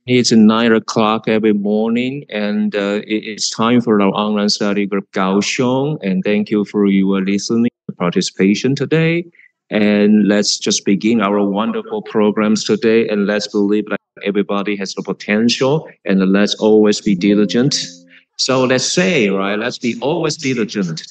It's 9 o'clock every morning, and it's time for our online study group Kaohsiung. And thank you for your listening and participation today. And let's just begin our wonderful programs today. And let's believe like everybody has the potential, and let's always be diligent. So let's say, right? Let's be always diligent.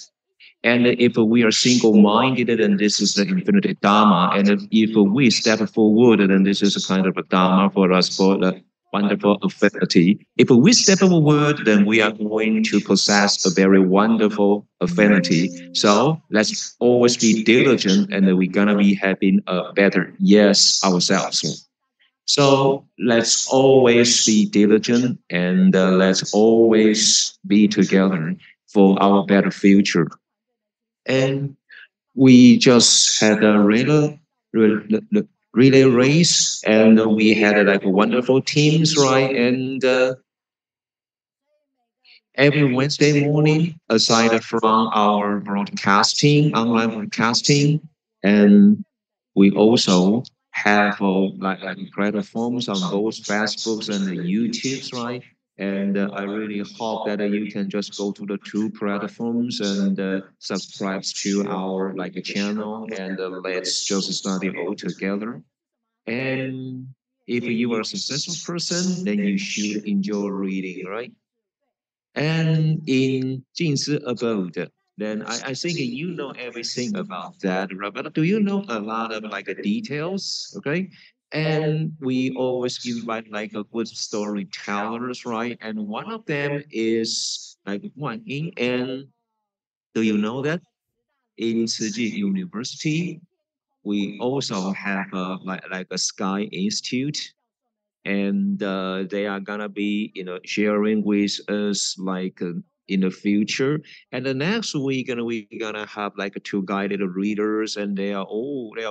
And if we are single-minded, then this is the infinite Dharma. And if we step forward, then this is a kind of a Dharma for us for the wonderful affinity. If we step forward, then we are going to possess a very wonderful affinity. So let's always be diligent, and we're gonna be having a better yes ourselves. So let's always be diligent, and let's always be together for our better future. And we just had a relay race, and we had like wonderful teams, right? And every Wednesday morning, aside from our broadcasting, online broadcasting, and we also have like platforms on both Facebooks and the YouTubes, right? And I really hope that you can just go to the two platforms and subscribe to our like a channel, and let's just study all together. And if you are a successful person, then you should enjoy reading, right? And in Jingyi Abode, then I think you know everything about that, right? But do you know a lot of like details? Okay. And we always invite like a good storytellers, right? And one of them is like Guan Ying. And do you know that in Tsinghua University, we also have like a Sky Institute, and they are gonna be sharing with us like in the future. And the next week, and we're gonna have like two guided readers, and they are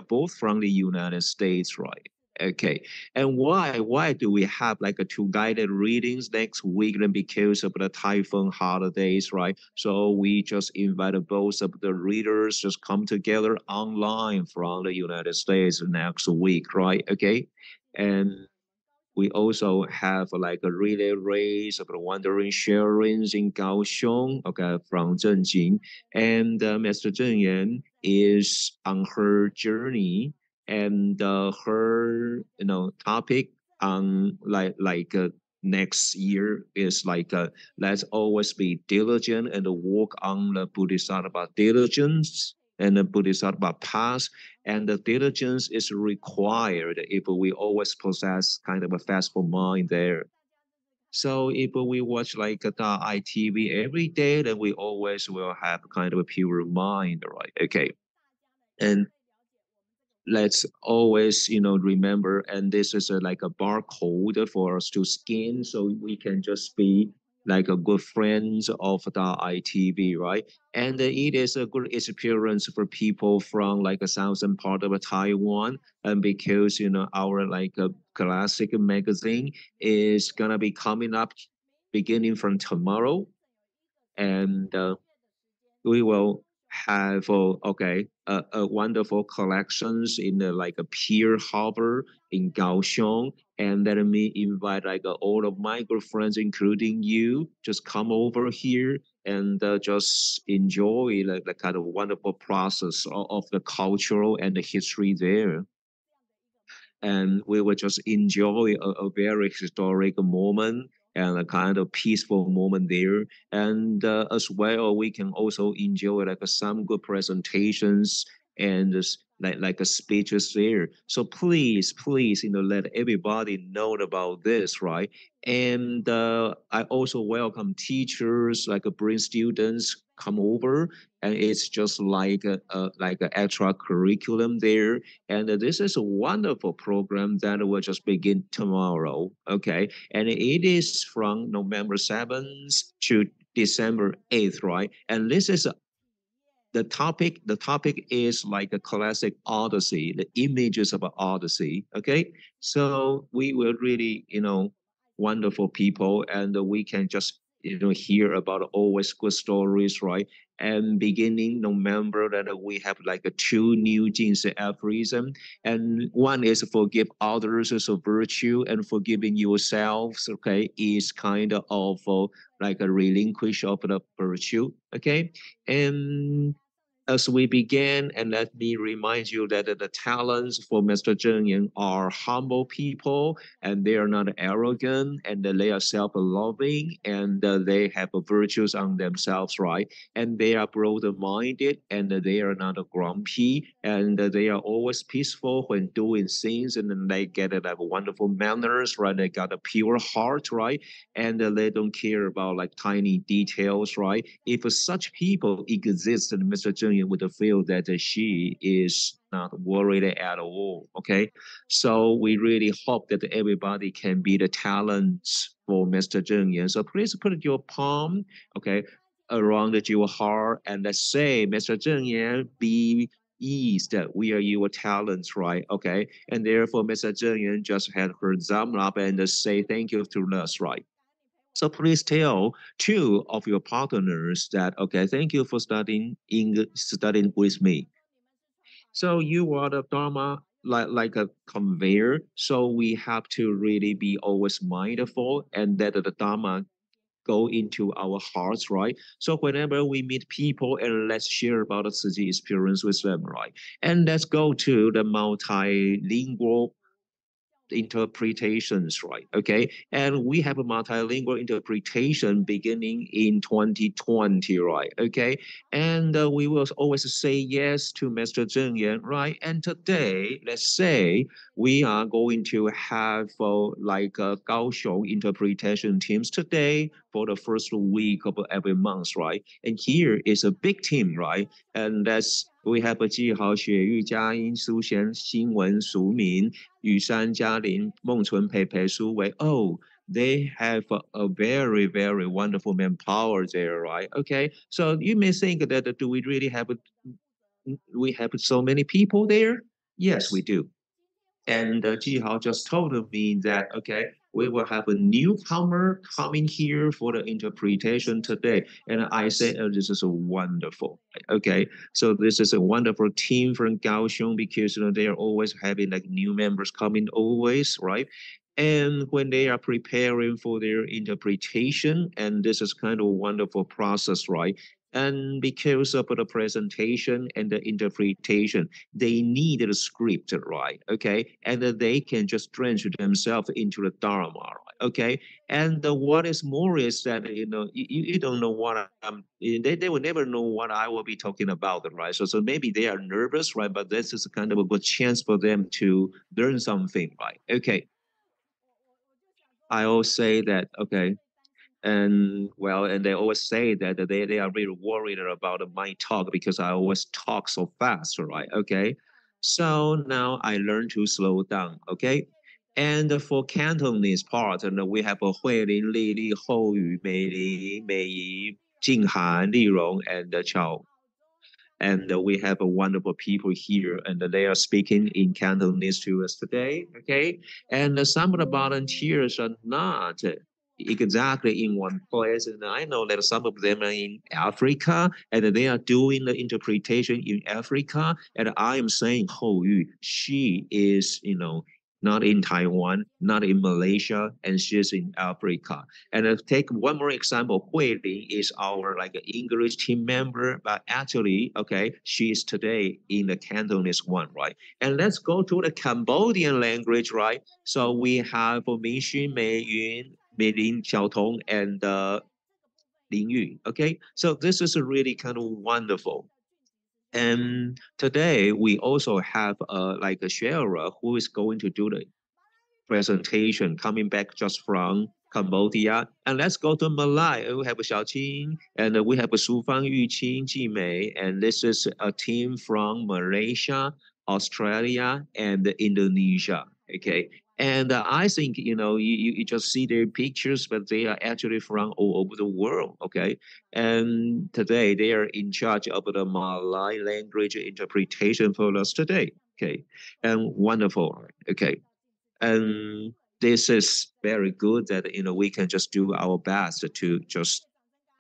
both from the United States, right? Okay. And why do we have like a two guided readings next week? Then because of the typhoon holidays, right? So we just invited both of the readers just come together online from the United States next week, right? Okay. And we also have like a relay race of the wandering sharings in Kaohsiung, okay, from Junji. And Mr. Zheng Yan is on her journey, and her topic on next year is like let's always be diligent and work on the Bodhisattva diligence and the Bodhisattva path, and the diligence is required if we always possess kind of a fastful mind there. So if we watch like the ITV every day, then we always will have kind of a pure mind, right? Okay. And let's always remember, and this is like a barcode for us to scan, so we can just be like a good friends of the ITV, right? And it is a good experience for people from like a southern part of Taiwan, and because our like a classic magazine is gonna be coming up beginning from tomorrow. And we will have a wonderful collections in the like a pier harbor in Kaohsiung, and let me invite like all of my good friends, including you, just come over here and just enjoy like the kind of wonderful process of the cultural and the history there. And we will just enjoy a very historic moment and a kind of peaceful moment there. And as well, we can also enjoy like some good presentations and like a speeches there. So please, let everybody know about this, right? And I also welcome teachers, like bring students come over, and it's just like an extra curriculum there. And this is a wonderful program that will just begin tomorrow. Okay. And it is from November 7th to December 8th, right? And this is the topic is like a classic Odyssey, the images of an Odyssey. Okay. So we will really, wonderful people, and we can just hear about always good stories, right? And beginning November, that we have like a two new Jings aphorism, and one is forgive others as a virtue, and forgiving yourselves, okay, is kind of like a relinquish of the virtue, okay. And as we begin, and let me remind you that the talents for Mr. Zheng Yan are humble people, and they are not arrogant, and they are self-loving, and they have virtues on themselves, right? And they are broad-minded, and they are not grumpy, and they are always peaceful when doing things, and then they get like wonderful manners, right? They got a pure heart, right? And they don't care about like tiny details, right? If such people exist, then Mr. Zheng would feel that she is not worried at all. Okay, so we really hope that everybody can be the talents for Mr. Zheng Yan. So please put your palm, okay, around your heart, and let's say, Mr. Zheng Yan, be ease that we are your talents, right? Okay, and therefore Mr. Zheng Yan just had her thumb up and say thank you to us, right? So please tell two of your partners that, okay, thank you for studying with me. So you are the Dharma like a conveyor. So we have to really be always mindful, and that the Dharma go into our hearts, right? So whenever we meet people, and let's share about the Tzu experience with them, right? And let's go to the multilingual interpretations, right? Okay, and we have a multilingual interpretation beginning in 2020, right? Okay, and we will always say yes to Mr. Zheng Yan, right? And today, let's say we are going to have like a Kaohsiung interpretation teams today for the first week of every month, right? And here is a big team, right? And that's we have a 记号、雪玉、佳音、苏贤、新闻、淑敏、雨山、嘉玲、孟纯、培培、苏伟. Oh, they have a very, very wonderful manpower there, right? Okay, so you may think that do we have so many people there? Yes, we do. And Jihao just told me that, okay, we will have a newcomer coming here for the interpretation today. And I say, oh, this is a wonderful. Okay, so this is a wonderful team from Kaohsiung, because they are always having like new members coming always, right? And when they are preparing for their interpretation, and this is kind of a wonderful process, right? And because of the presentation and the interpretation, they need a script, right? Okay, and they can just drench themselves into the Dharma, right? Okay, and what is more is that you don't know what they will never know what I will be talking about, right? So maybe they are nervous, right? But this is kind of a good chance for them to learn something, right? Okay, I always say that, okay, and well, and they always say that they are really worried about my talk because I always talk so fast, right? Okay, so now I learn to slow down. Okay, and for Cantonese part, and we have a Hui Lin, Li Li, Hou Yu, Mei Li, Mei Yi, Jing Han, Li Rong, and Chao. And we have a wonderful people here, and they are speaking in Cantonese to us today. Okay, and some of the volunteers are not exactly in one place, and I know that some of them are in Africa, and they are doing the interpretation in Africa. And I am saying Hou Yu, she is not in Taiwan, not in Malaysia, and she's in Africa. And take one more example. Hui Ling is our like English team member, but actually, okay, she is today in the Cantonese one, right? And let's go to the Cambodian language, right? So we have Meiyun, Meiyun, Meilin, Xiaotong, and Lin Yu. Okay, so this is really kind of wonderful. And today we also have like a sharer who is going to do the presentation coming back just from Cambodia. And let's go to Malay. We have Xiaoqing, and we have Su Fang, Yuqing, Jimei, and this is a team from Malaysia, Australia, and Indonesia. Okay. And I think, you just see their pictures, but they are actually from all over the world. Okay. And today they are in charge of the Malay language interpretation for us today. Okay. And wonderful. Okay. And this is very good that we can just do our best to just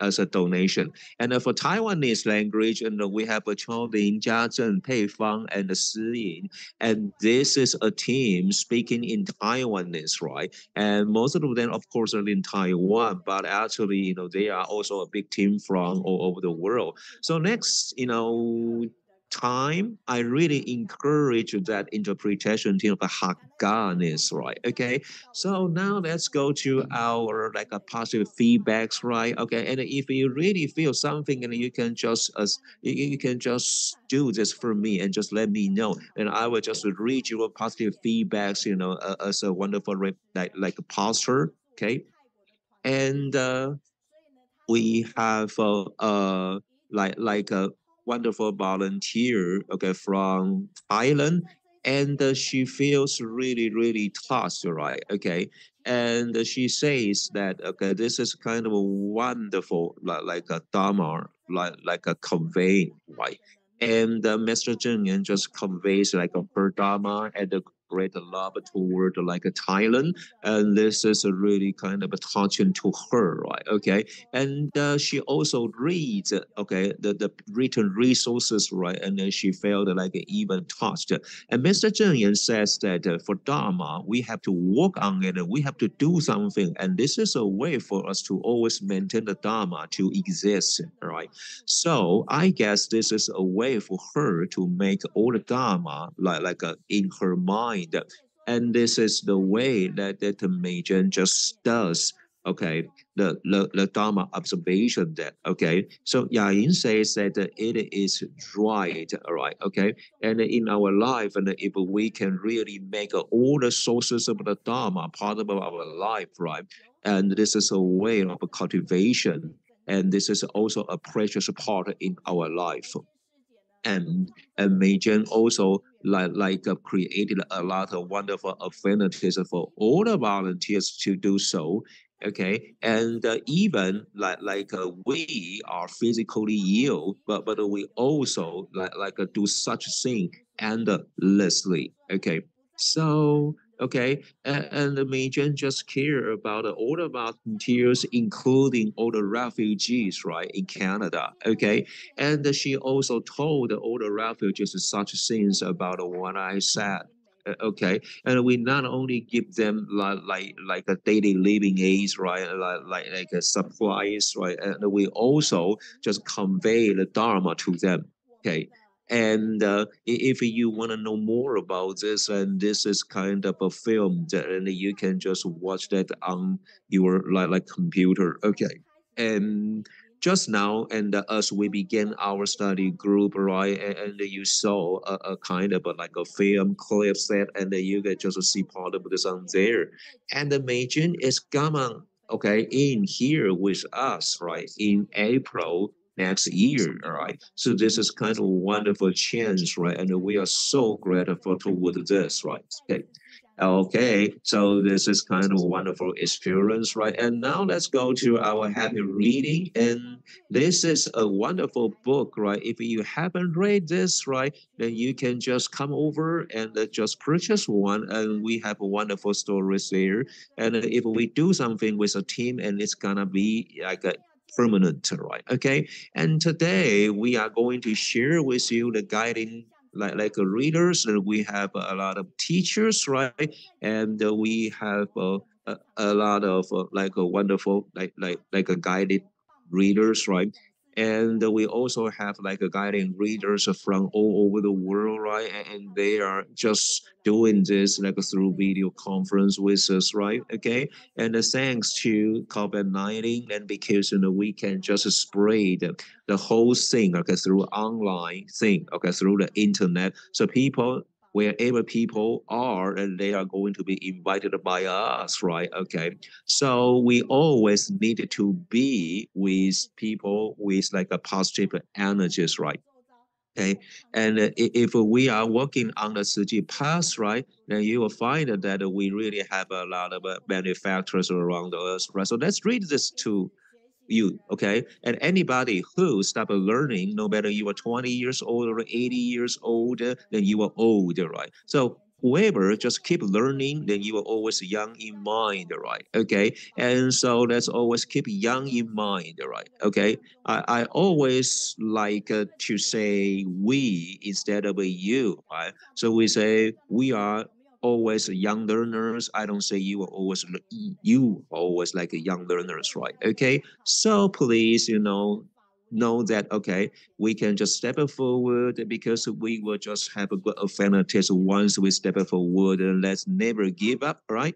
as a donation. And for Taiwanese language, and we have a Chaolin, Jiazhen, Peifang, and Siying. And this is a team speaking in Taiwanese, right? And most of them, of course, are in Taiwan, but actually, they are also a big team from all over the world. So next, time, I really encourage that interpretation of the Haganese, right? Okay, so now let's go to our like a positive feedbacks, right? Okay, and if you really feel something, and you can just you can just do this for me and just let me know, and I will just read your positive feedbacks, as a wonderful like a poster. Okay, and we have like a wonderful volunteer, okay, from Thailand, and she feels really touched, right? Okay, and she says that okay, this is kind of a wonderful like a dharma, like a convey, right? And Mr. Zheng just conveys like a her dharma and a great love toward like a Thailand, and this is a really kind of a touching to her, right? Okay, and she also reads okay the written resources, right, and then she felt like even touched. And Mr. Zheng Yan says that for dharma we have to work on it, and we have to do something, and this is a way for us to always maintain the dharma to exist, right? So I guess this is a way for her to make all the dharma in her mind, and this is the way that the Meiyun just does, okay, the Dharma observation that, okay. So Yayin says that it is right, all right, okay. And in our life, and if we can really make all the sources of the Dharma part of our life, right, and this is a way of cultivation, and this is also a precious part in our life. And Meijin also created a lot of wonderful affinities for all the volunteers to do so. Okay, and even we are physically ill, but we also do such thing endlessly. Okay, so okay, and the Meijin just care about all the volunteers, including all the refugees, right, in Canada. Okay, and she also told all the refugees such things about what I said. Okay, and we not only give them like a daily living aids, right, like a supplies, right, and we also just convey the dharma to them. Okay, and if you want to know more about this, and this is kind of a film that, and you can just watch that on your computer. Okay, and just now, and as we begin our study group, right, and you saw a kind of like a film clip set, and you can just see part of this on there. And the Meijin is coming, okay, in here with us, right, in April next year, all right. So this is kind of a wonderful chance, right, and we are so grateful toward this, right. Okay. Okay, so this is kind of a wonderful experience, right? And now let's go to our happy reading. And this is a wonderful book, right? If you haven't read this, right, then you can just come over and just purchase one. And we have wonderful stories there. And if we do something with a team, and it's gonna be like a permanent, right? Okay. And today we are going to share with you the guiding readers, and we have a lot of teachers, right, and we have a lot of like a wonderful like a guided readers, right, and we also have like a guiding readers from all over the world, right, and they are just doing this like through video conference with us, right. Okay, and thanks to COVID-19, and because we can just spread the whole thing, okay, through online thing, okay, through the internet. So people, wherever people are, and they are going to be invited by us, right? Okay. So we always need to be with people with like a positive energies, right? Okay, and if we are working on the Tzu path, right, then you will find that we really have a lot of manufacturers around us, right? So let's read this to you, okay? And anybody who started learning, no matter you are 20 years old or 80 years old, then you are old, right? So whoever just keep learning, then you are always young in mind, right? Okay. And so let's always keep young in mind, right? Okay. I always like to say we instead of a you, right? So we say we are always young learners. I don't say you are always like a young learners, right? Okay. So please, know that okay, we can just step forward because we will just have a good advantage once we step forward and let's never give up, right?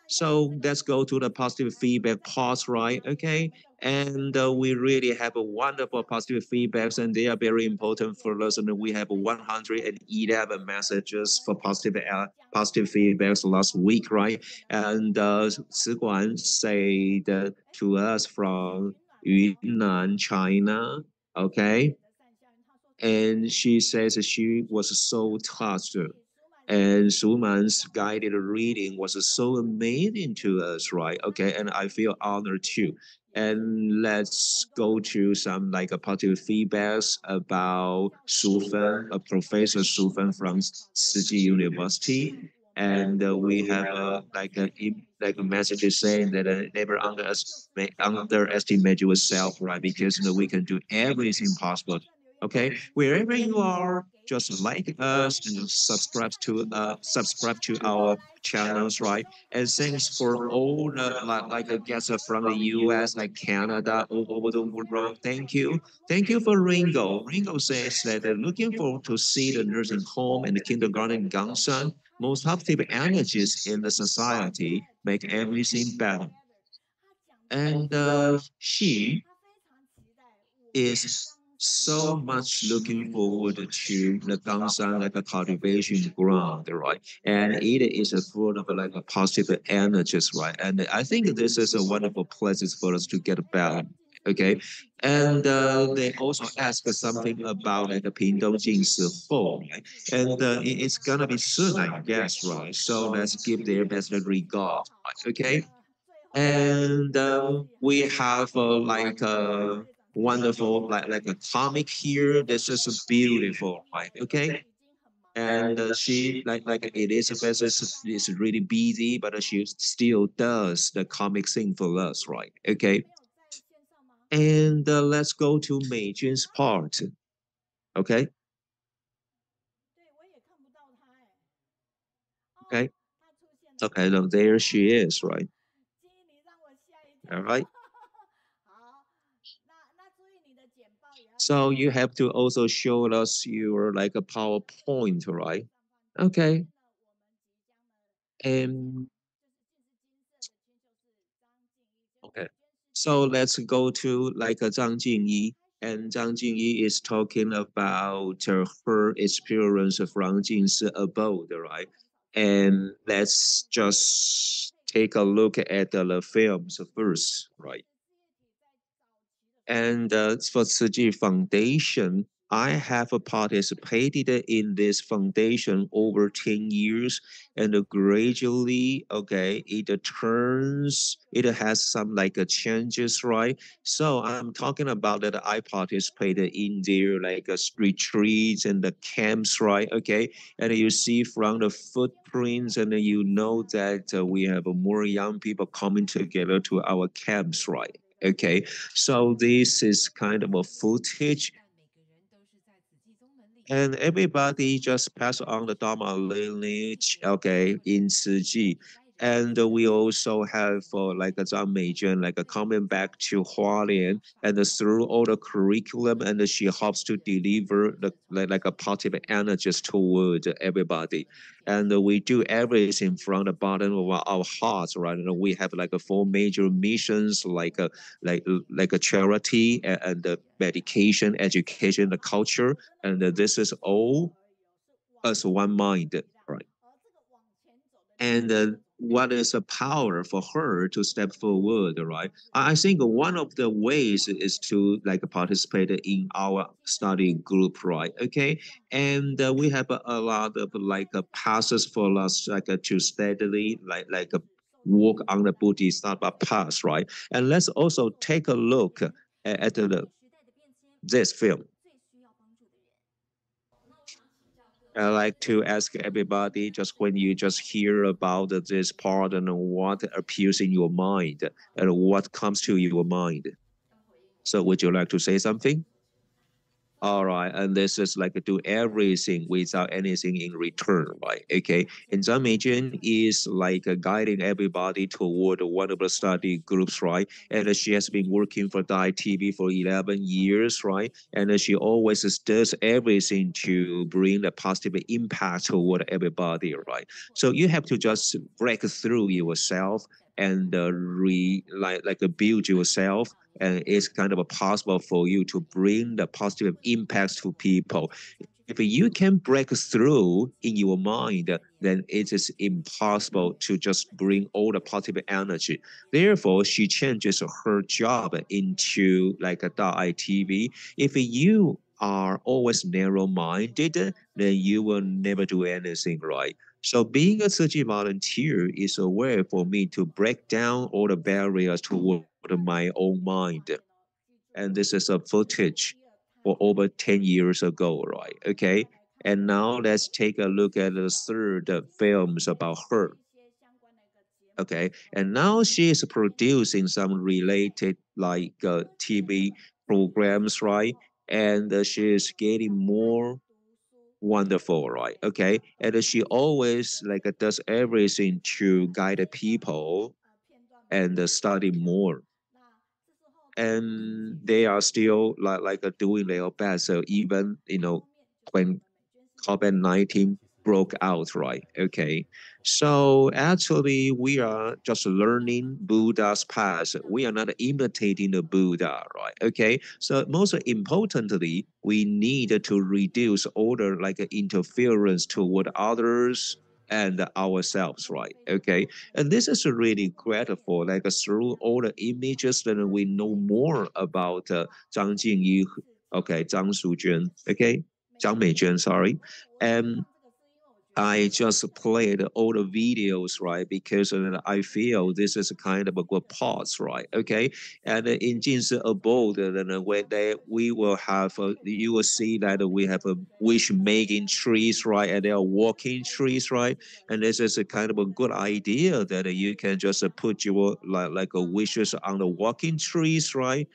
So let's go to the positive feedback part, right? Okay. And we really have a wonderful positive feedbacks, and they are very important for us. And we have 111 messages for positive feedbacks last week, right? And Guan said to us from Yunnan, China, okay, and she says she was so touched. And Suman's guided reading was so amazing to us, right? Okay, and I feel honored too. And let's go to some like a positive feedbacks about Sufan, a Professor Sufan from Tsinghua University. And we have a message saying that never underestimate yourself, right? Because we can do everything possible. Okay, wherever you are, just like us and subscribe to our channels, right? And thanks for all the guests from the US, like Canada, all over the world. Thank you for Ringo. Ringo says that looking forward to see the nursing home and the kindergarten in Gangsan. Most positive energies in the society make everything better. And she is so much looking forward to the Gangshan like a cultivation ground, right? And it is a full of like a positive energies, right? And I think this is a wonderful place for us to get better. Okay, and they also ask something about like the Pingdong Jingsi home, right? And it's gonna be soon, I guess, right? So let's give their best regard, right? Okay, and we have like a wonderful like a comic here. This is beautiful, right? Okay, and she like Elizabeth is really busy, but she still does the comic thing for us, right? Okay, and let's go to Meiyun's part. Okay, okay, okay. Now there she is, right? All right. So you have to also show us your like a PowerPoint, right? Okay. And okay. So let's go to like a Zhang Jingyi. And Zhang Jingyi is talking about her experience from Jing's abode, right? And let's just take a look at the films first, right? And for Tzu Foundation, I have participated in this foundation over 10 years, and gradually, okay, it has some like changes, right? So I'm talking about that I participated in their like retreats and the camps, right? Okay, and you see from the footprints, and you know that we have more young people coming together to our camps, right? Okay, so this is kind of a footage, and everybody just pass on the Dharma lineage, okay, in Ciji. And we also have like a Zhang Meiyun, like coming back to Hualien, and through all the curriculum, and she helps to deliver like a positive energies toward everybody. And we do everything from the bottom of our hearts, right? And we have like a four major missions, like a charity and the medication, education, the culture, and this is all as one mind, right? And what is a power for her to step forward, right? I think one of the ways is to like participate in our study group, right? Okay, and we have a lot of like passes for us like to steadily walk on the Buddhist path, right? And let's also take a look at this film. I like to ask everybody just when you just hear about this part and what appears in your mind and what comes to your mind. So would you like to say something? All right, and this is like do everything without anything in return, right? Okay, and Zhang Meijun is like guiding everybody toward one of the study groups, right? And she has been working for Dai TV for 11 years, right? And she always does everything to bring a positive impact toward everybody, right? So you have to just break through yourself and build yourself, and it's kind of possible for you to bring the positive impacts to people. If you can break through in your mind, then it is impossible to just bring all the positive energy. Therefore, she changes her job into like a .itv. If you are always narrow-minded, then you will never do anything right. So being a Tzu volunteer is a way for me to break down all the barriers toward my own mind. And this is a footage for over 10 years ago, right? Okay. And now let's take a look at the third films about her. Okay. And now she is producing some related like TV programs, right? And she is getting more wonderful, right? Okay. And she always like does everything to guide the people and study more, and they are still doing their best. So even when COVID-19 broke out, right? Okay, so actually we are just learning Buddha's path. We are not imitating the Buddha, right? Okay, so most importantly, we need to reduce all the interference toward others and ourselves, right? Okay, and this is really grateful. Like through all the images, then we know more about Zhang Jingyi, okay, Zhang Suzhen, okay, Zhang Meizhen, sorry, and I just played all the videos, right? Because I feel this is kind of a good parts, right? Okay, and in Jing's abode, then when we will have, you will see that we have a wish making trees, right? And they are walking trees, right? And this is a kind of a good idea that you can just put your like a wishes on the walking trees, right?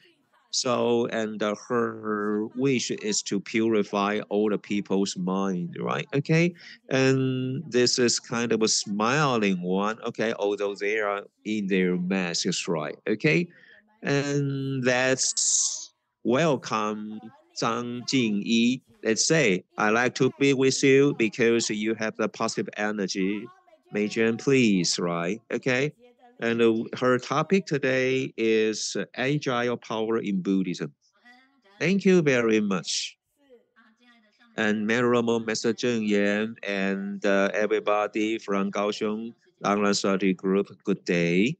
So, and her wish is to purify all the people's mind, right? Okay. And this is kind of a smiling one, okay, although they are in their masks, right? Okay. And let's welcome Zhang Jingyi. Let's say, I like to be with you because you have the positive energy. Meijun, please, right? Okay. And her topic today is agile power in Buddhism. Thank you very much. And Meramo Mr. Zheng Yan and everybody from Kaohsiung Online Study Group, good day.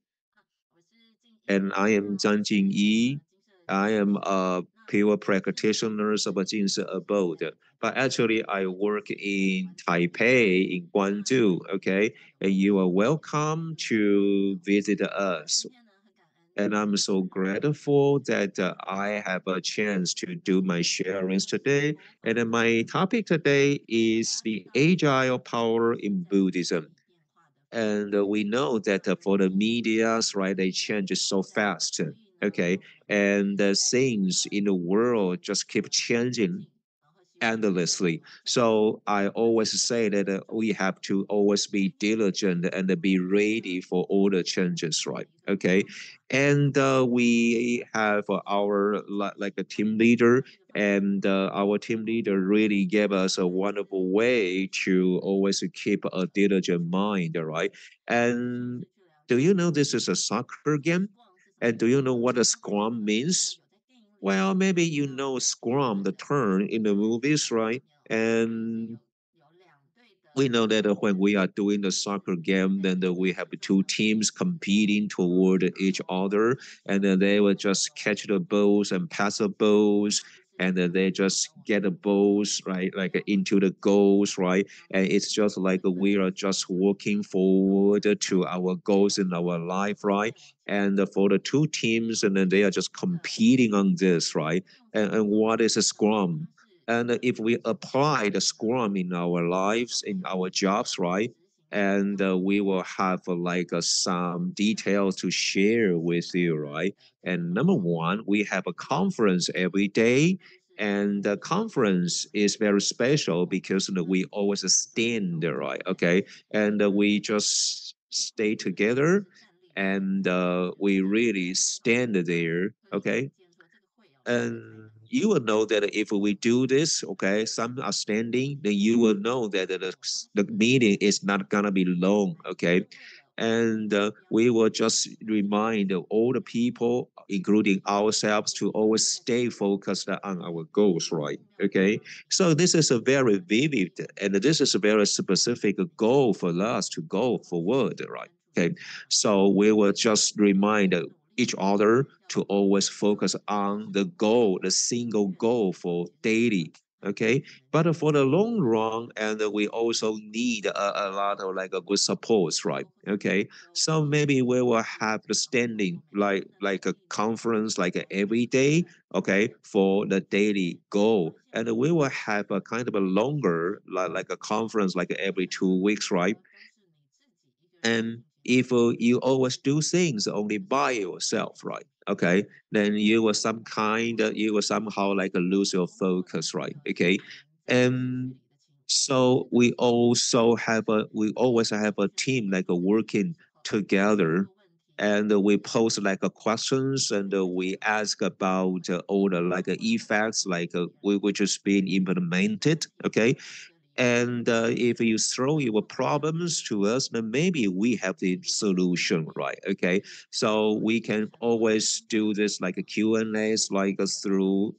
And I am Zhang Jingyi. I am a pure practitioner of Jing's Abode. But actually, I work in Taipei, in Guandu, okay? And you are welcome to visit us. And I'm so grateful that I have a chance to do my sharings today. And my topic today is the agile power in Buddhism. And we know that for the medias, right, they change so fast. Okay, and things in the world just keep changing endlessly. So I always say that we have to always be diligent and be ready for all the changes, right? Okay, and we have our like a team leader, and our team leader really gave us a wonderful way to always keep a diligent mind, right? And do you know this is a soccer game? And do you know what a scrum means? Well, maybe you know Scrum, the term in the movies, right? And we know that when we are doing the soccer game, then we have two teams competing toward each other, and then they will just catch the balls and pass the balls, and then they just get the balls right, like into the goals, right? And it's just like we are just working forward to our goals in our life, right? And for the two teams, and then they are just competing on this, right? And what is a scrum? And if we apply the Scrum in our lives, in our jobs, right? And we will have some details to share with you, right? And number one, we have a conference every day. And the conference is very special because we always stand there, right? Okay. And we just stay together and we really stand there, okay? And you will know that if we do this, okay, some are standing, then you will know that the meeting is not gonna be long, okay? And we will just remind all the people, including ourselves, to always stay focused on our goals, right? Okay. So this is a very vivid and this is a very specific goal for us to go forward, right? Okay. So we will just remind each other to always focus on the goal, the single goal for daily. Okay, but for the long run, and we also need a lot of a good supports, right? Okay, so maybe we will have the standing like a conference like every day, okay, for the daily goal, and we will have a kind of a longer like a conference like every 2 weeks, right? And if you always do things only by yourself, right? Okay, then you will somehow lose your focus, right? Okay, and so we always have a team working together, and we post a questions and we ask about all the effects which is being implemented. Okay, and if you throw your problems to us, then maybe we have the solution, right? Okay, so we can always do this like a Q and A's, through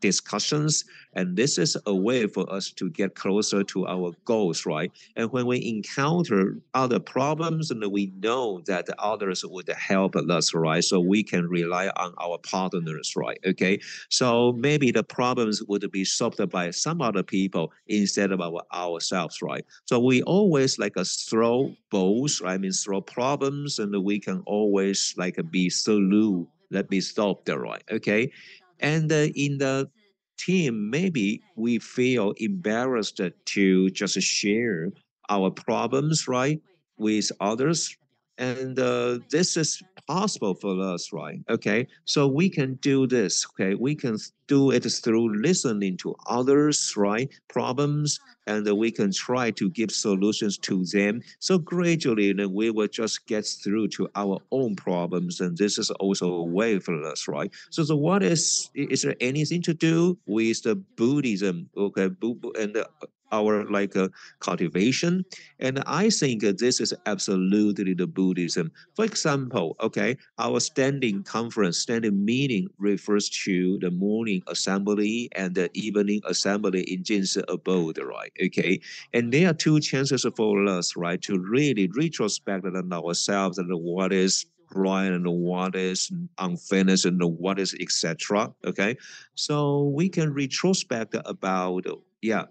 discussions, and this is a way for us to get closer to our goals, right? And when we encounter other problems, and we know that the others would help us, right? So we can rely on our partners, right? Okay, so maybe the problems would be solved by some other people instead of ourselves, right? So we always throw both, right? I mean, throw problems, and we can always be solved, let be solved, right? Okay, and in the team, maybe we feel embarrassed to just share our problems, right, with others. And this is possible for us, right? Okay, so we can do this. Okay, we can do it through listening to others, right? Problems, and we can try to give solutions to them. So gradually, then we will just get through to our own problems, and this is also a way for us, right? So what is there anything to do with the Buddhism? Okay, and our cultivation, and I think this is absolutely the Buddhism. For example, okay, our standing conference, standing meeting refers to the morning assembly and the evening assembly in Jing's abode, right? Okay, and there are two chances for us, right, to really retrospect on ourselves and what is right and what is unfinished and what is etc. Okay, so we can retrospect about the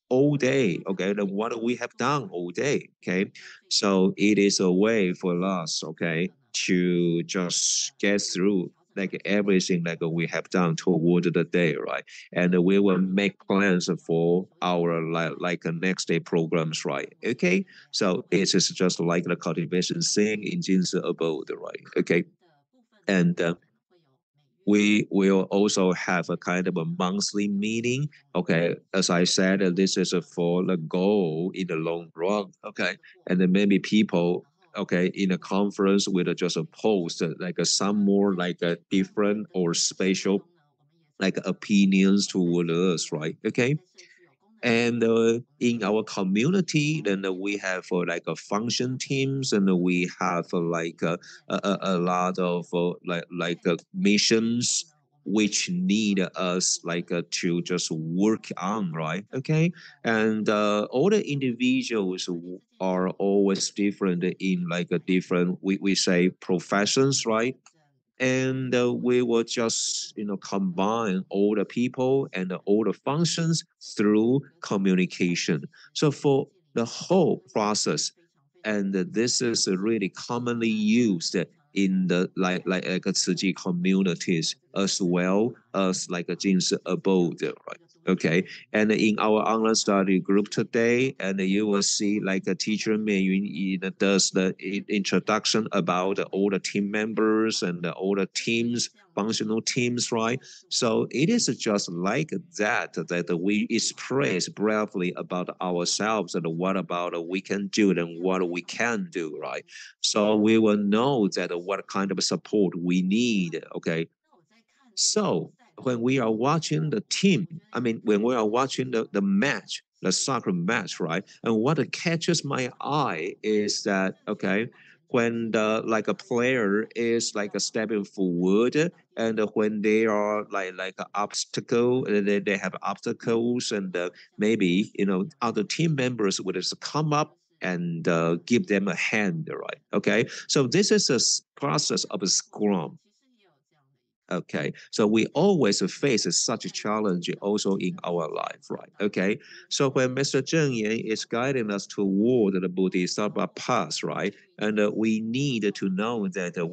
all day, okay, the what we have done all day, okay. So it is a way for us, okay, to just get through everything we have done toward the day, right? And we will make plans for our next day programs, right? Okay, so it is just like the cultivation thing in Jin's abode, right? Okay, and we will also have a kind of a monthly meeting. Okay, as I said, this is for the goal in the long run. Okay, and then maybe people, okay, in a conference will just post some more different or special opinions toward us, right? Okay, and in our community, then we have a function teams, and we have a lot of missions which need us to just work on, right? Okay, and all the individuals are always different in a different we say professions, right? And we will just combine all the people and all the functions through communication. So for the whole process, and this is really commonly used in the like a Tzu communities as well as like a Jing's abode, right? Okay, and in our online study group today, and you will see like a teacher Meiyun does the introduction about all the team members and all the teams, functional teams, right? So it is just like that we express briefly about ourselves and what about we can do and what we can do, right? So we will know that what kind of support we need. Okay, so when we are watching the team, I mean, when we are watching the match, the soccer match, right? And what catches my eye is that, okay, when the like a player is like a stepping forward and when they are like an obstacle, they have obstacles and maybe, other team members would just come up and give them a hand, right? Okay, so this is a process of a scrum. Okay, so we always face such a challenge also in our life, right? Okay, so when Mr. Zheng Yan is guiding us toward the Bodhisattva path, right? And we need to know that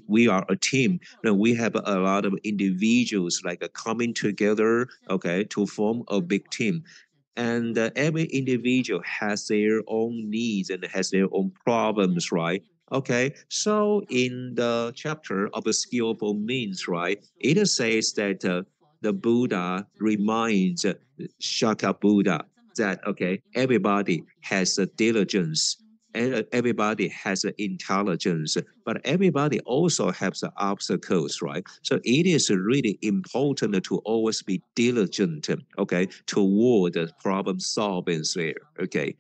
we are a team. And we have a lot of individuals like coming together, okay, to form a big team. And every individual has their own needs and has their own problems, right? Okay, so in the chapter of the skillful means, right, it says that the Buddha reminds Shaka Buddha that, okay, everybody has a diligence, and everybody has an intelligence, but everybody also has the obstacles, right? So it is really important to always be diligent, okay, toward the problem solving there, okay.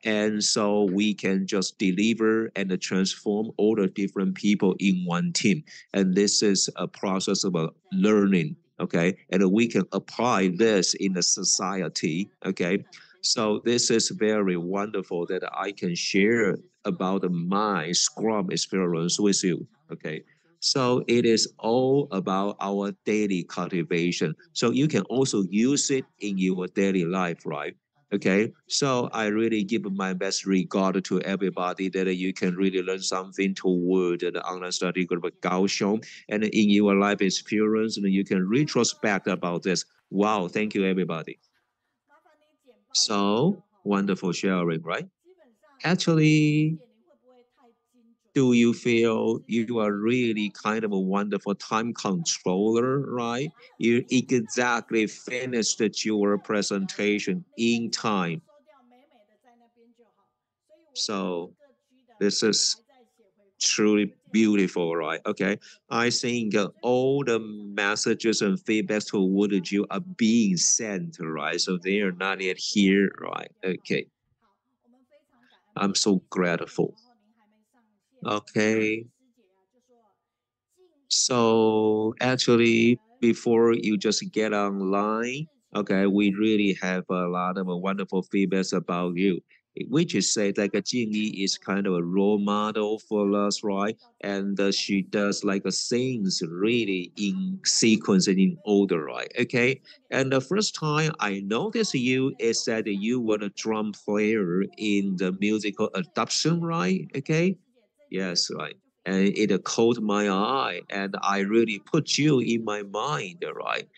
And so we can just deliver and transform all the different people in one team. And this is a process of learning, okay? And we can apply this in the society, okay? So this is very wonderful that I can share about my Scrum experience with you, okay? So it is all about our daily cultivation. So you can also use it in your daily life, right? Okay, so I really give my best regard to everybody that you can really learn something toward the online study group of Kaohsiung, and in your life experience, and you can retrospect about this. Wow, thank you, everybody. So wonderful sharing, right? Actually, do you feel you are really kind of a wonderful time controller, right? You exactly finished your presentation in time. So this is truly beautiful, right? Okay. I think all the messages and feedbacks toward you are being sent, right? So they are not yet here, right? Okay. I'm so grateful. Okay. So actually, before you just get online, okay, we really have a lot of wonderful feedbacks about you, which is say like a Jingyi is kind of a role model for us, right? And she does like a things really in sequence and in order, right? Okay. And the first time I noticed you is that you were a drum player in the musical adoption, right? Okay. Yes, right. And it caught my eye, and I really put you in my mind, right?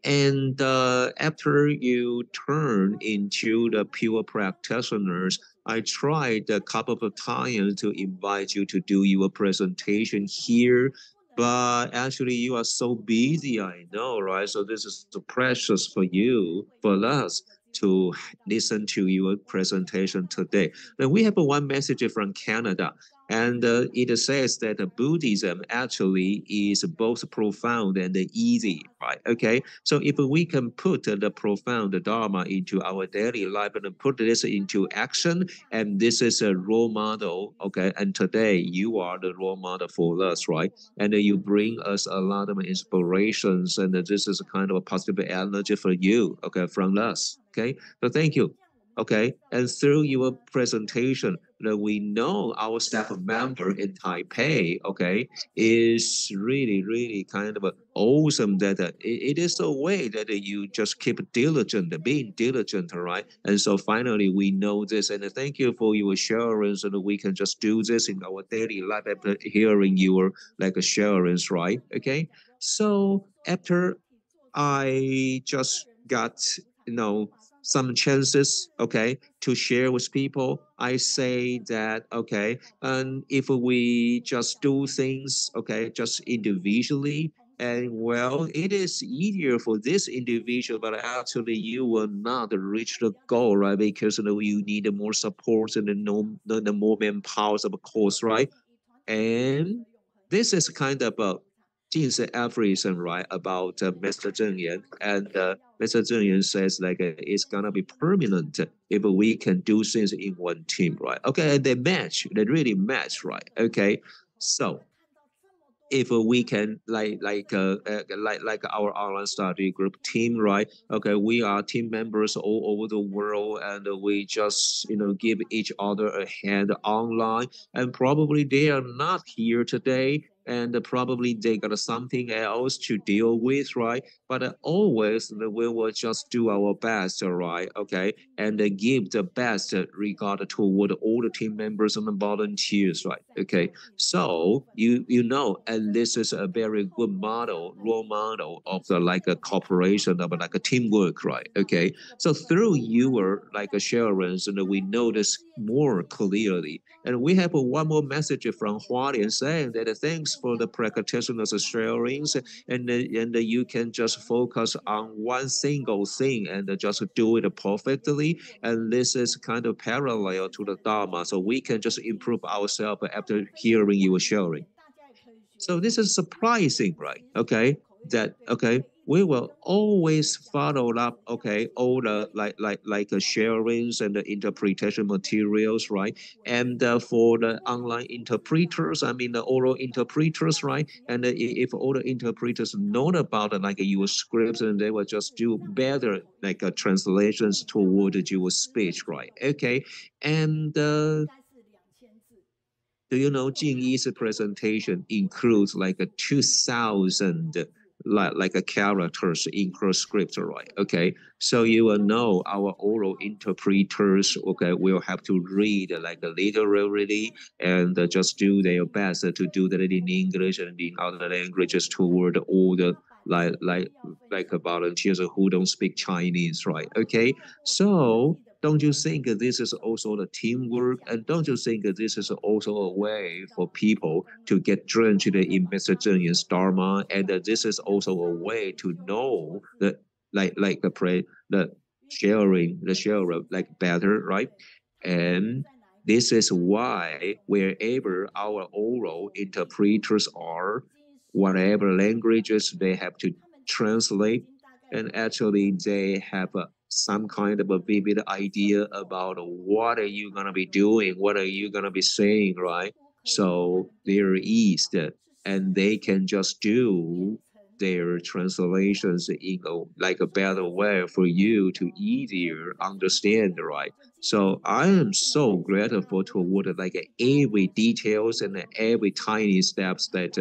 And after you turn into the pure practitioners, I tried a couple of times to invite you to do your presentation here, but actually you are so busy, I know, right? So this is so precious for you, for us to listen to your presentation today. Now we have one message from Canada. And it says that Buddhism actually is both profound and easy, right? Okay, so if we can put the profound Dharma into our daily life and put this into action, and this is a role model, okay, and today you are the role model for us, right? And you bring us a lot of inspirations, and this is a kind of a positive energy for you, okay, from us, okay? So thank you. Okay, and through your presentation, that we know our staff member in Taipei, okay, is really, really kind of awesome that it is a way that you just keep diligent, being diligent, right? And so finally we know this, and thank you for your assurance, and we can just do this in our daily life after hearing your like assurance, right? Okay, so after I just got, some chances, okay, to share with people. I say that, okay, and if we just do things, okay, just individually, and well, it is easier for this individual, but actually you will not reach the goal, right? Because you need more support and the more manpower, of course, right? And this is kind of a Jin's aphorism, right, about Mr. Zheng Yan. And Mr. Zheng Yan says, like, it's gonna be permanent if we can do things in one team, right? Okay, and they match, they really match, right? Okay, so if we can like our online study group team, right? Okay, we are team members all over the world, and we just give each other a hand online, and probably they are not here today, and probably they got something else to deal with, right? But always we will just do our best, right? Okay, and give the best regard toward all the team members and the volunteers, right? Okay, so and this is a very good model, role model of the like a cooperation of like a teamwork, right? Okay, so through your like assurance, and we notice more clearly. And we have one more message from Hualian saying that thanks for the practitioner's assurance, and you can just focus on one single thing and just do it perfectly. And this is kind of parallel to the Dharma, so we can just improve ourselves after hearing you sharing. So this is surprising, right? Okay, that okay, we will always follow up, okay, all the sharings and the interpretation materials, right? And for the online interpreters, I mean the oral interpreters, right? And if all the interpreters know about like your scripts, and they will just do better like translations toward your speech, right? Okay, and do you know Jingyi's presentation includes like a 2,000 like a characters in her script, right? Okay, so you will know our oral interpreters, okay, will have to read like literally, and just do their best to do that in English and in other languages toward all the like like volunteers who don't speak Chinese, right? Okay, so don't you think this is also the teamwork? And don't you think this is also a way for people to get drenched in Mr. Zheng Yan's Dharma? And this is also a way to know that the the sharer like better, right? And this is why wherever our oral interpreters are, whatever languages they have to translate, and actually they have some kind of a vivid idea about what are you gonna be doing, what are you gonna be saying, right? So there is that, and they can just do their translations in a better way for you to easier understand, right? So I am so grateful toward like every details and every tiny steps that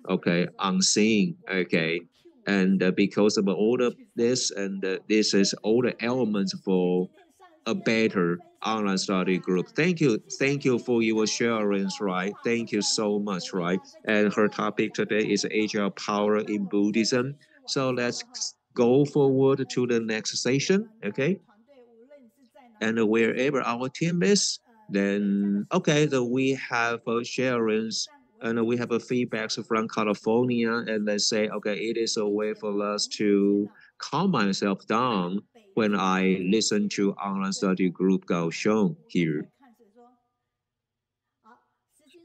okay I'm seeing, okay, and because of all of this, and this is all the elements for a better online study group. Thank you for your assurance, right? Thank you so much, right? And her topic today is Agile power in Buddhism. So let's go forward to the next session, okay? And wherever our team is, then okay, then we have sharings, and we have a feedbacks from California, and they say, okay, it is a way for us to calm myself down when I listen to online study group Kaohsiung here.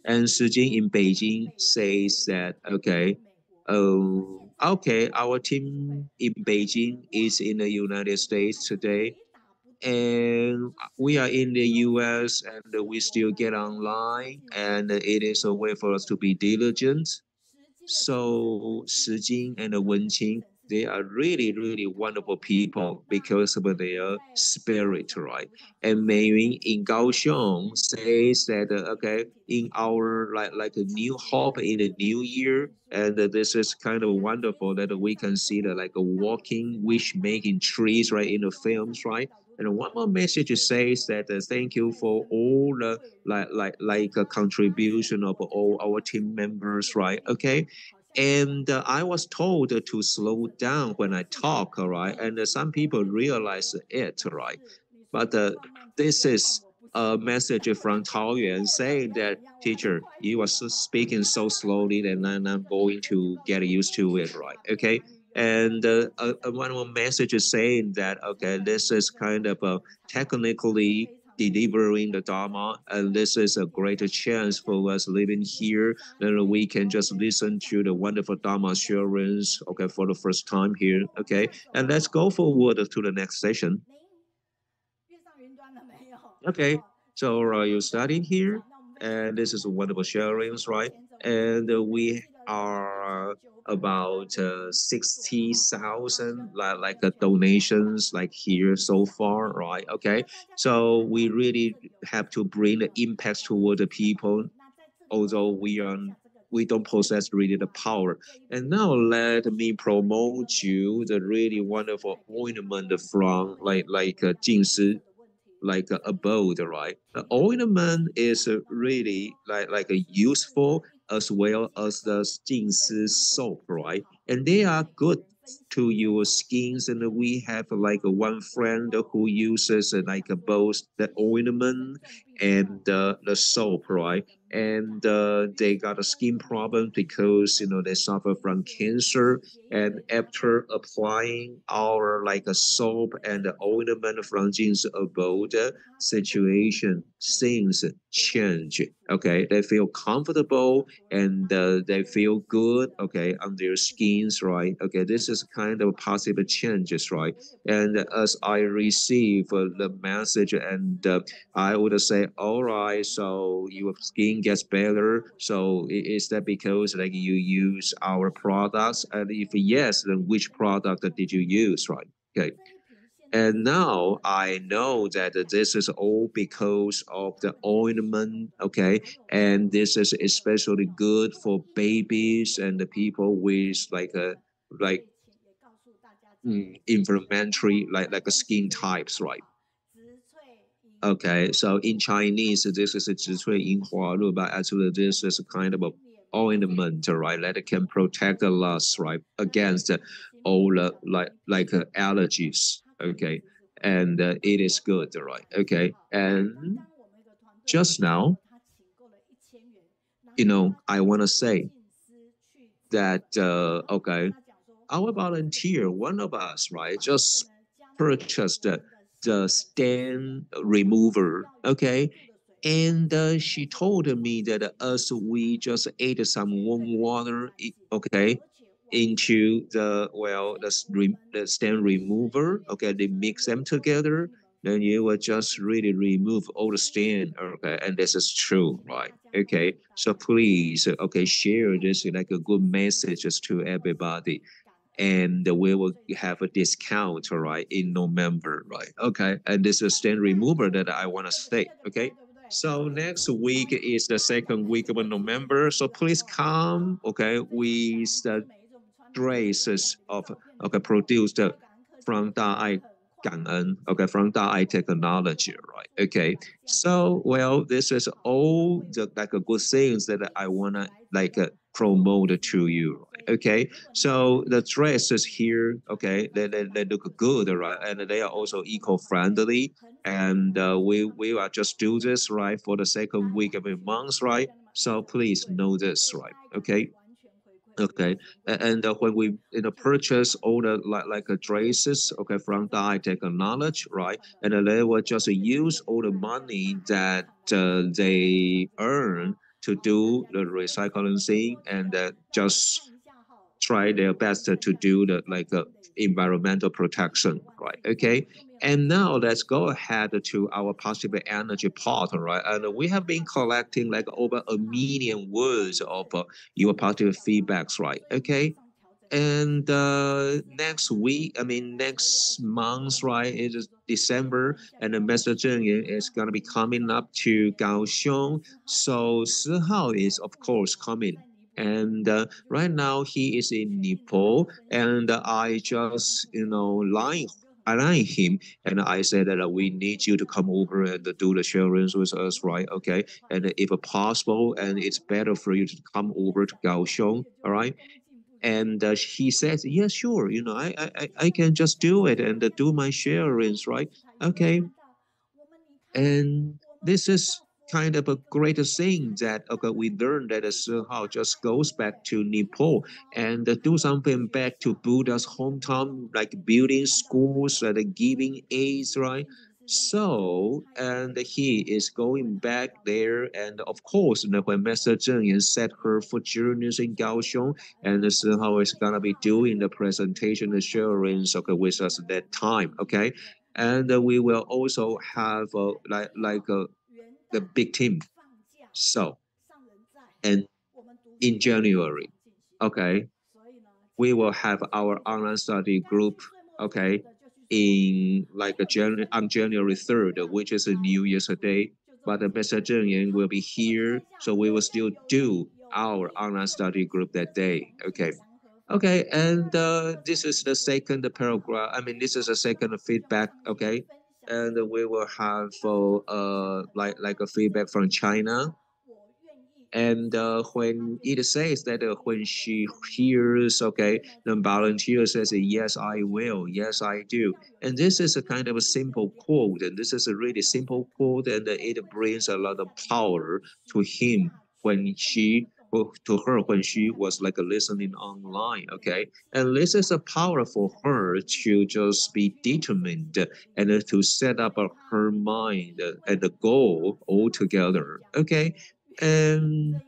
And Shijie in Beijing says that, okay, okay, our team in Beijing is in the United States today, and we are in the US, and we still get online, and it is a way for us to be diligent. So Shijing and Wenqing they are really, really wonderful people because of their spirit, right? And Meiyun in Kaohsiung says that okay, in our like a new hope in the new year, and this is kind of wonderful that we can see the like a walking wish making trees right in the films, right? And one more message says that thank you for all the like a contribution of all our team members, right? Okay, and I was told to slow down when I talk, all right? And some people realize it, right? But this is a message from Taoyuan saying that, teacher, you are speaking so slowly that I'm going to get used to it, right? Okay. And one more message is saying that, okay, this is kind of technically delivering the Dharma, and this is a greater chance for us living here. Then we can just listen to the wonderful Dharma assurance, okay, for the first time here, okay. And let's go forward to the next session. Okay, so you're studying here, and this is wonderful sharings, right? And we are about 60,000 donations like here so far, right? Okay, so we really have to bring the impact toward the people, although we don't possess really the power. And now let me promote you the really wonderful ornament from Jing like abode, right? The ornament is really like a useful as well as the Jingsi soap, right? And they are good to your skins. And we have like one friend who uses like both the ornament and the soap, right? And they got a skin problem because they suffer from cancer. And after applying our like a soap and the ornament from Jing's abode, situation things change. Okay, they feel comfortable and they feel good. Okay, on their skins, right? Okay, this is kind of positive changes, right? And as I receive the message, and I would say, all right, so your skin gets better. So is that because like you use our products? And if yes, then which product did you use, right? Okay. And now I know that this is all because of the ointment, okay? And this is especially good for babies and the people with like inflammatory like skin types, right? Okay, so in Chinese, this is a 植萃银花露, but actually this is a kind of a ointment, right? That can protect us, right, against all allergies. Okay, and it is good, right? Okay, and just now, I want to say that okay, our volunteer, one of us, right, just purchased the stain remover, okay, and she told me that as we just ate some warm water, okay, into the stain remover, okay, they mix them together, then you will just really remove all the stain, okay, and this is true, right? Okay, so please, okay, share this like a good messages to everybody, and we will have a discount, right, in November, right? Okay, and this is stain remover that I want to say, okay? So next week is the second week of November, so please come, okay, with the dresses of okay produced from Dai okay, from Dai technology, right? Okay, so well, this is all the like good things that I wanna like promote to you, right? Okay, so the dresses here, okay, they look good, right? And they are also eco-friendly. And we are just do this right for the second week of a month, right? So please know this, right? Okay. Okay, and when we purchase all the dresses, okay, from Dai Technology, right, and they will just use all the money that they earn to do the recycling thing, and just try their best to do the environmental protection, right? Okay, and now let's go ahead to our positive energy part, right? And we have been collecting like over 1 million words of your positive feedbacks, right? Okay, And next week, I mean next month, right? It is December, and the Master Zheng is gonna be coming up to Kaohsiung. So Sihao is of course coming. And right now he is in Nepal, and I just I line him, and I said that we need you to come over and do the sharings with us, right? Okay, and if possible, and it's better for you to come over to Kaohsiung, all right? And he says, yeah, sure, I can just do it and do my sharings, right? Okay. And this is kind of a great thing that okay, we learned that how just goes back to Nepal and do something back to Buddha's hometown, like building schools and giving aids, right? So, and he is going back there, and of course, when Master Zheng set her for journeys in Kaohsiung, and how is gonna be doing the presentation, the sharing, okay, with us at that time, okay? And we will also have the big team. So, and in January, okay, we will have our online study group, okay, in like on January 3rd, which is a New Year's Day. But the Mr. Zheng will be here, so we will still do our online study group that day. Okay. Okay, and this is the second paragraph. I mean, this is the second feedback. Okay, and we will have like a feedback from China, and when it says that when she hears, okay, the volunteer says, yes, I will, yes, I do. And this is a kind of a simple quote, and this is a really simple quote, and it brings a lot of power to him when she, to her when she was like listening online, okay? And this is a power for her to just be determined and to set up her mind and the goal altogether, okay? And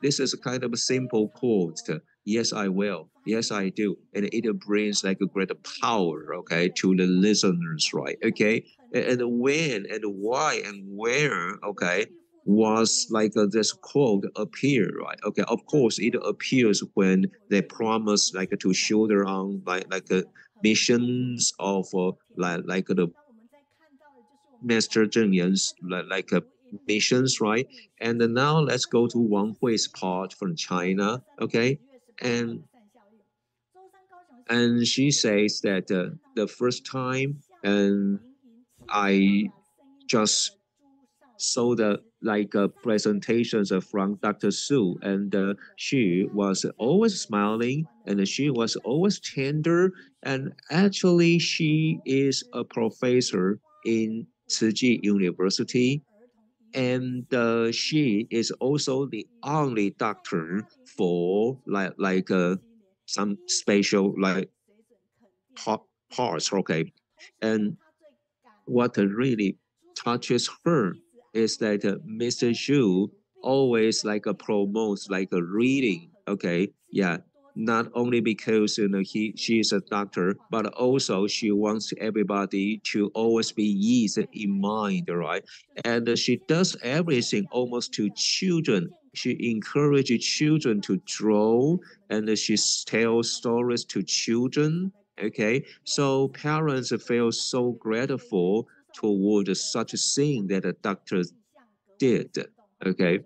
this is a kind of a simple quote. Yes, I will. Yes, I do. And it brings like a great power, okay, to the listeners, right? Okay. And when and why and where, okay, was like this quote appear, right? Okay. Of course, it appears when they promise like to shoulder on missions of like the Master Zheng Yan's missions, right? And now let's go to Wang Hui's part from China, okay? And she says that the first time, and I just saw the presentations from Dr. Su, and she was always smiling, and she was always tender, and actually she is a professor in Tzu University, and she is also the only doctor for some special parts, okay, and what really touches her is that Mr. Xu always promotes a reading. Okay, yeah, not only because she is a doctor, but also she wants everybody to always be easy in mind, right? And she does everything almost to children. She encourages children to draw, and she tells stories to children. Okay, so parents feel so grateful toward such a thing that the doctor did. Okay,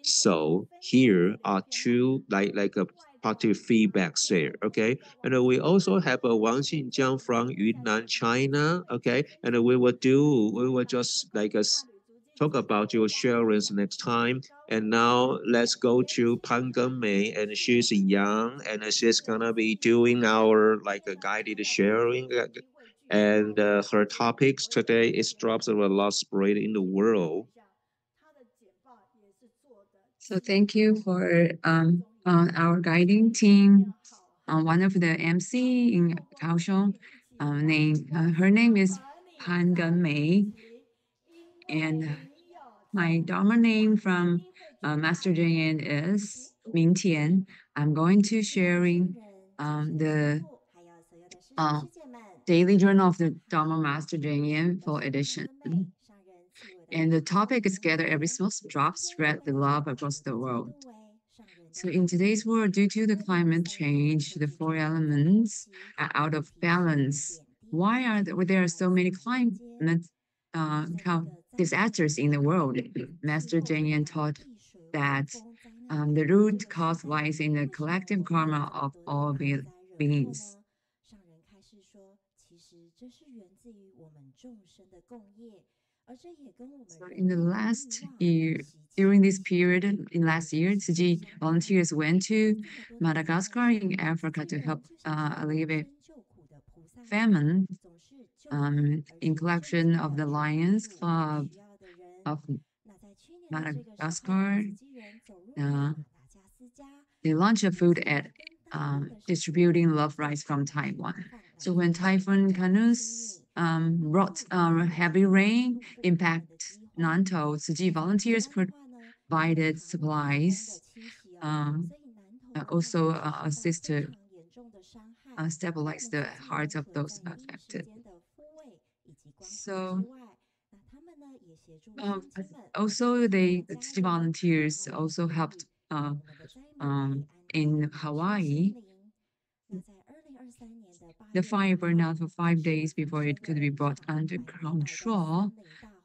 so here are two a positive feedbacks there. Okay, and we also have a Wang Xinjiang from Yunnan, China. Okay, and we will just talk about your sharings next time. And now let's go to Pan Gengmei, and she's young, and she's gonna be doing our a guided sharing. And her topics today is drops of the lost spirit in the world. So thank you for our guiding team. One of the MC in Kaohsiung, her name is Han Gengmei, and my Dharma name from Master Jing is Ming Tian. I'm going to sharing the Daily Journal of the Dharma Master Jing for edition. And the topic is gather every small drop, spread the love across the world. So in today's world, due to the climate change, the four elements are out of balance. Why are there are so many climate disasters in the world? Master Zhang taught that the root cause lies in the collective karma of all beings. So in the last year, during this period in last year, Tsuji volunteers went to Madagascar in Africa to help alleviate famine in collection of the Lions Club of Madagascar. Uh, they launched a food ad distributing love rice from Taiwan. So when Typhoon Kanus brought heavy rain impact Nantou, Tsuji volunteers provided supplies, also assisted stabilize the hearts of those affected. So also the Tsuji volunteers also helped in Hawaii. The fire burned out for 5 days before it could be brought under control.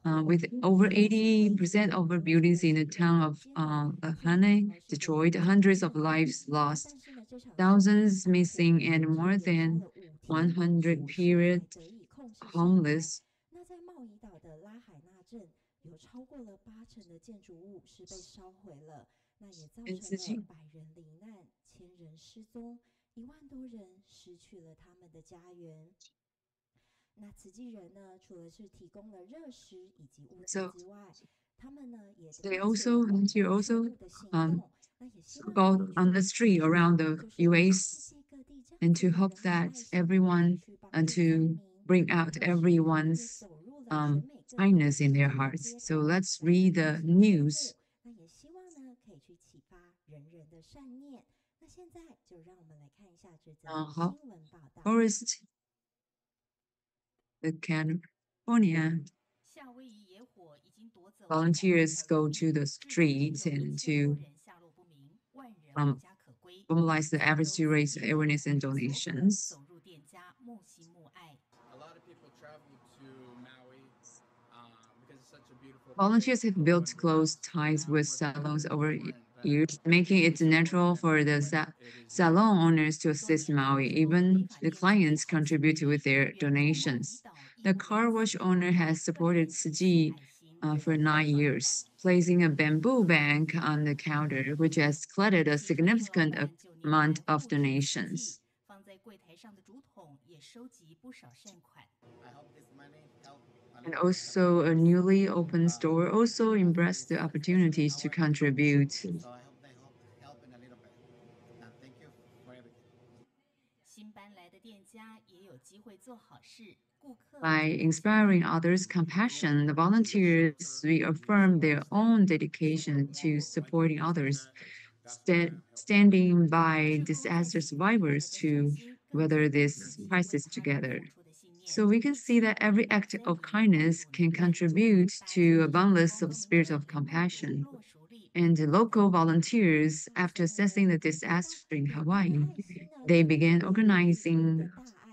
With over 80% of the buildings in the town of Lahane destroyed, hundreds of lives lost, thousands missing, and more than 100 period homeless. And Tsuji, so they also volunteer also go on the street around the US and to hope that everyone and to bring out everyone's kindness in their hearts. So let's read the news. Forest, the California volunteers go to the streets and to mobilize the efforts to raise awareness and donations. A lot of people travel to Maui because it's such a beautiful Volunteers place. have built close ties with salons over years, making it natural for the salon owners to assist Maui. Even the clients contribute with their donations. The car wash owner has supported Tsuji for 9 years, placing a bamboo bank on the counter, which has collected a significant amount of donations. I hope this money help a And little bit. also a newly opened store also embraced the opportunities to contribute. So I hope they help in a little bit. And thank you for everything. By inspiring others' compassion, the volunteers reaffirm their own dedication to supporting others, standing by disaster survivors to weather this crisis together. So we can see that every act of kindness can contribute to a boundless spirit of compassion. And the local volunteers, after assessing the disaster in Hawaii, they began organizing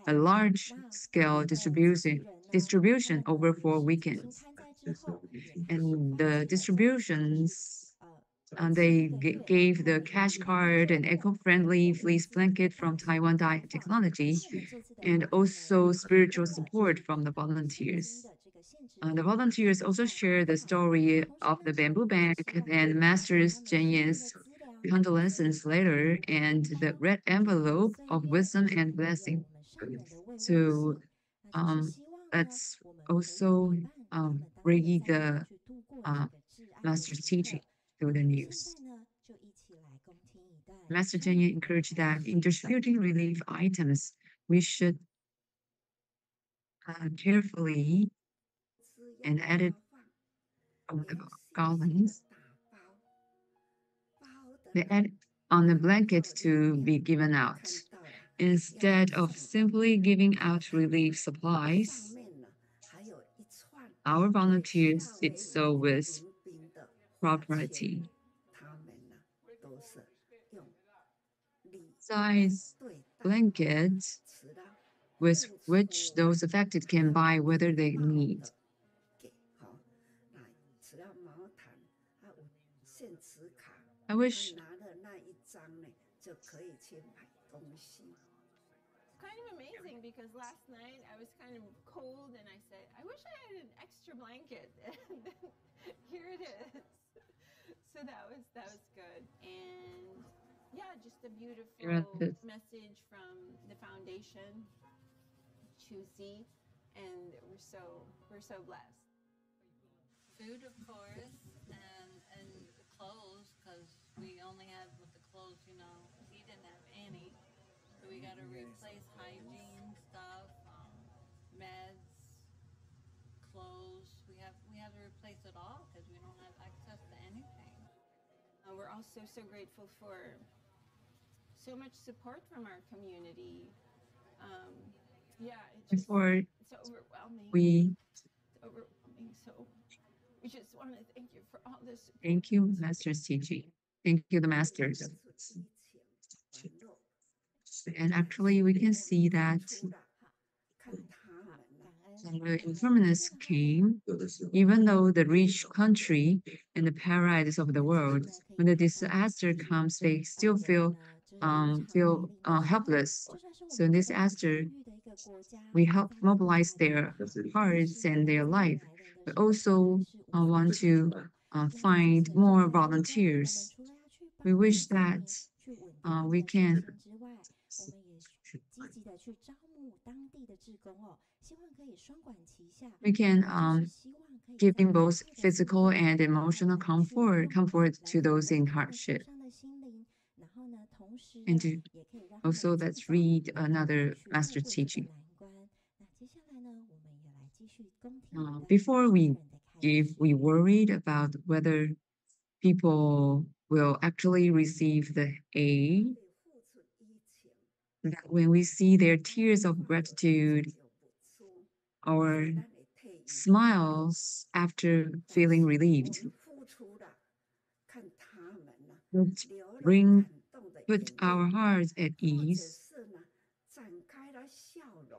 a large-scale distribution over 4 weekends. And the distributions, they gave the cash card and eco-friendly fleece blanket from Taiwan Dai Technology, and also spiritual support from the volunteers. The volunteers also share the story of the bamboo bank and Master's Jinyi's condolences letter and the red envelope of wisdom and blessing. So um, let's also read the Master's teaching through the news. Master Jinyi encouraged that in distributing relief items, we should carefully and edit of the garlands. They add on the blanket to be given out. Instead of simply giving out relief supplies, our volunteers did so with propriety. size blanket with which those affected can buy whether they need. I wish kind of amazing because last night I was kind of cold and I said, I wish I had an extra blanket. And then here it is. So that was good. And yeah, just a beautiful message from the foundation, Chuzi, and we're so blessed. Food, of course, and the clothes, because we only had with the clothes, he didn't have any. So we got to replace hygiene stuff, meds, clothes. We have to replace it all because we don't have access to anything. We're also so grateful for so much support from our community. before it's overwhelming. It's overwhelming. So we just want to thank you for all this support. Thank you, Master Jingyi. Thank you, the masters. And actually, we can see that when the impermanence came, even though the rich country and the paradise of the world, when the disaster comes, they still feel helpless. So in this disaster, we help mobilize their hearts and their life. We also want to find more volunteers. We wish that we can giving both physical and emotional comfort to those in hardship. And also, let's read another master teaching. Before we give, we worried about whether people will actually receive the aid. That when we see their tears of gratitude or smiles after feeling relieved, put our hearts at ease.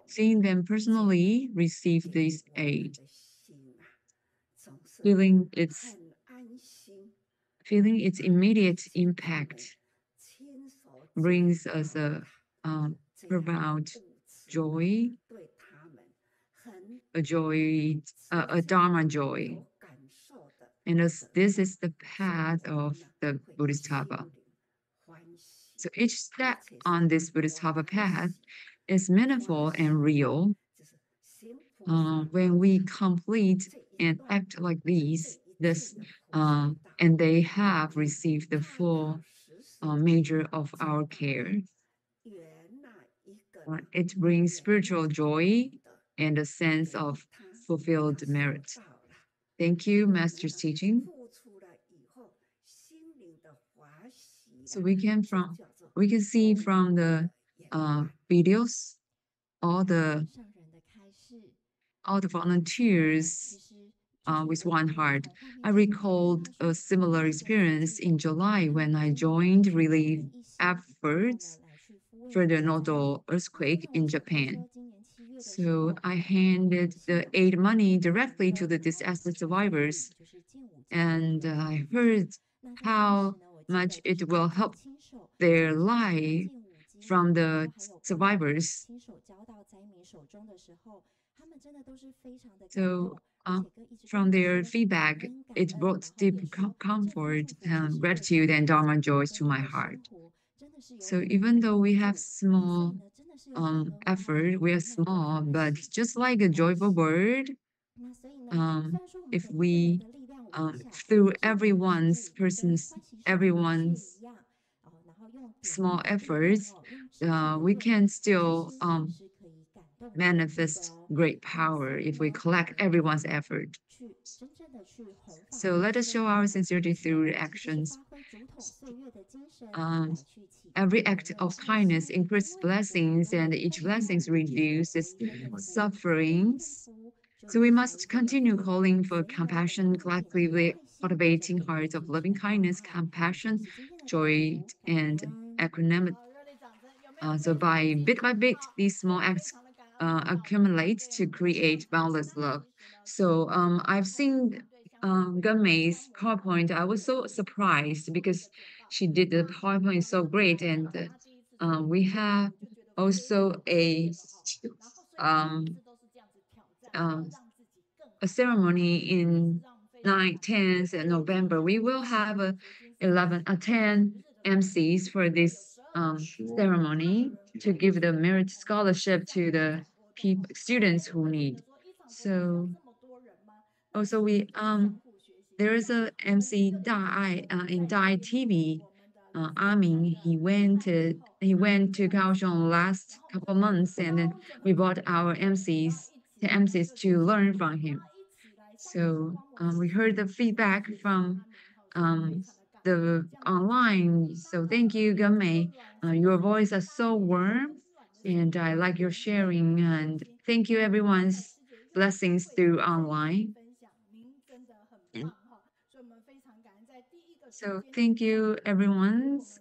Seeing them personally receive this aid, feeling its immediate impact brings us a profound joy, a Dharma joy. And this is the path of the Bodhisattva. So each step on this Bodhisattva path is meaningful and real. When we complete and act like this, and they have received the full measure of our care, it brings spiritual joy and a sense of fulfilled merit. Thank you, Master's teaching. So we can see from the videos all the volunteers with one heart. I recalled a similar experience in July when I joined relief efforts for the Noto earthquake in Japan. So I handed the aid money directly to the disaster survivors, and I heard how much it will help their life from the survivors. So from their feedback, it brought deep comfort, gratitude, and Dharma joys to my heart. So even though we have small effort, we are small, but just like a joyful bird, if we through everyone's small efforts, we can still manifest great power if we collect everyone's effort. So let us show our sincerity through actions. Every act of kindness increases blessings, and each blessing reduces sufferings. So we must continue calling for compassion, collectively cultivating hearts of loving kindness, compassion, joy, and equanimity. So by bit, these small acts accumulate to create boundless love. So I've seen Gengmei's PowerPoint. I was so surprised because she did the PowerPoint so great, and we have also um, um, a ceremony in 9th, 10th, and November. We will have 10 MCs for this ceremony to give the merit scholarship to the students who need. So also there is a MC Dai in Dai TV. Amin, he went to Kaohsiung last couple months, and then we brought our MCs to learn from him. So we heard the feedback from the online. So thank you, Gengmei. Your voice is so warm, and I like your sharing. And thank you, everyone's blessings through online. So thank you, everyone's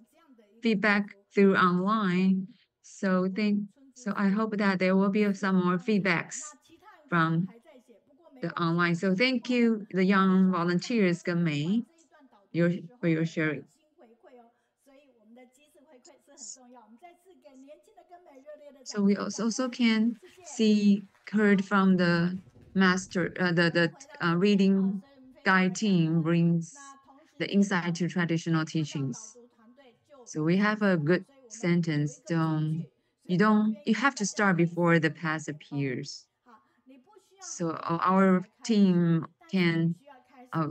feedback through online. So I hope that there will be some more feedbacks from the online. So thank you, the young volunteers, Gengmei, for your sharing. So we also can heard from the master, the reading guide team brings the insight to traditional teachings. So we have a good sentence. You have to start before the past appears. So our team can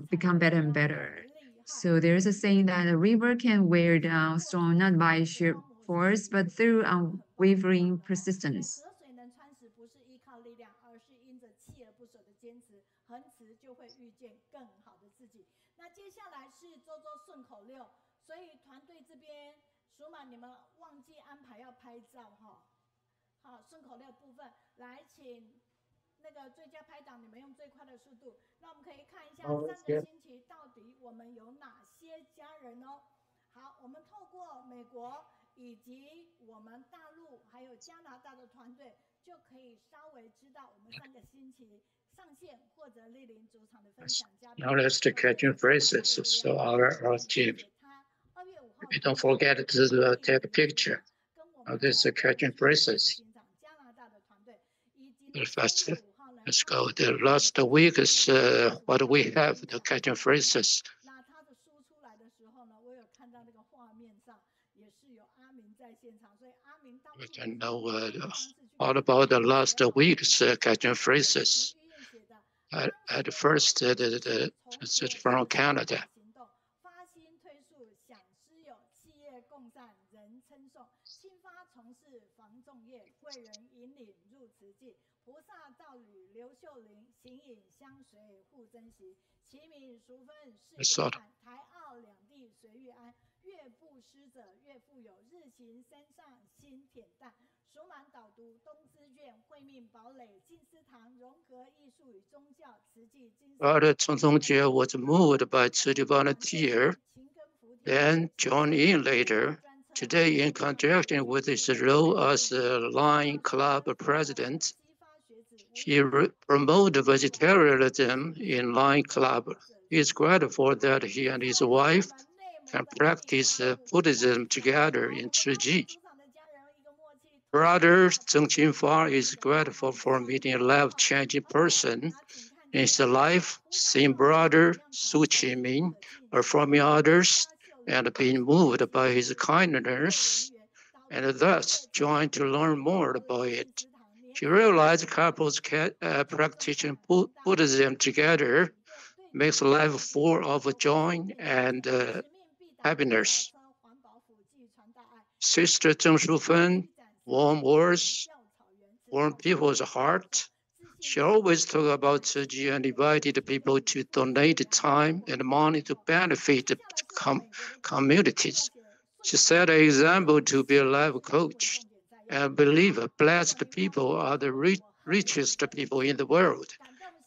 become better and better. So there's a saying that a river can wear down stone not by sheer force, but through unwavering persistence. Now let's take catching phrases. So our team. Don't forget to take a picture of this catching phrases. First, let's go. The last week is what we have, the catching phrases. We can know all about the last week's catching phrases. At first, it's from Canada. Sort of. Brother Congzongjie was moved by Tzu volunteer, then joined in later. Today, in conjunction with his role as a Lion Club president, he promoted vegetarianism in Lion Club. He is grateful that he and his wife can practice Buddhism together in Zhiji. Brother Zheng Qinfa is grateful for meeting a life-changing person in his life, seeing brother Su Qiming performing others and being moved by his kindness, and thus joined to learn more about it. He realized couples practicing Buddhism together makes life full of joy and happiness. Sister Zheng Shufen, warm words, warm people's heart. She always talked about Zhiji and invited people to donate time and money to benefit the communities. She set an example to be a life coach and believe blessed people are the richest people in the world.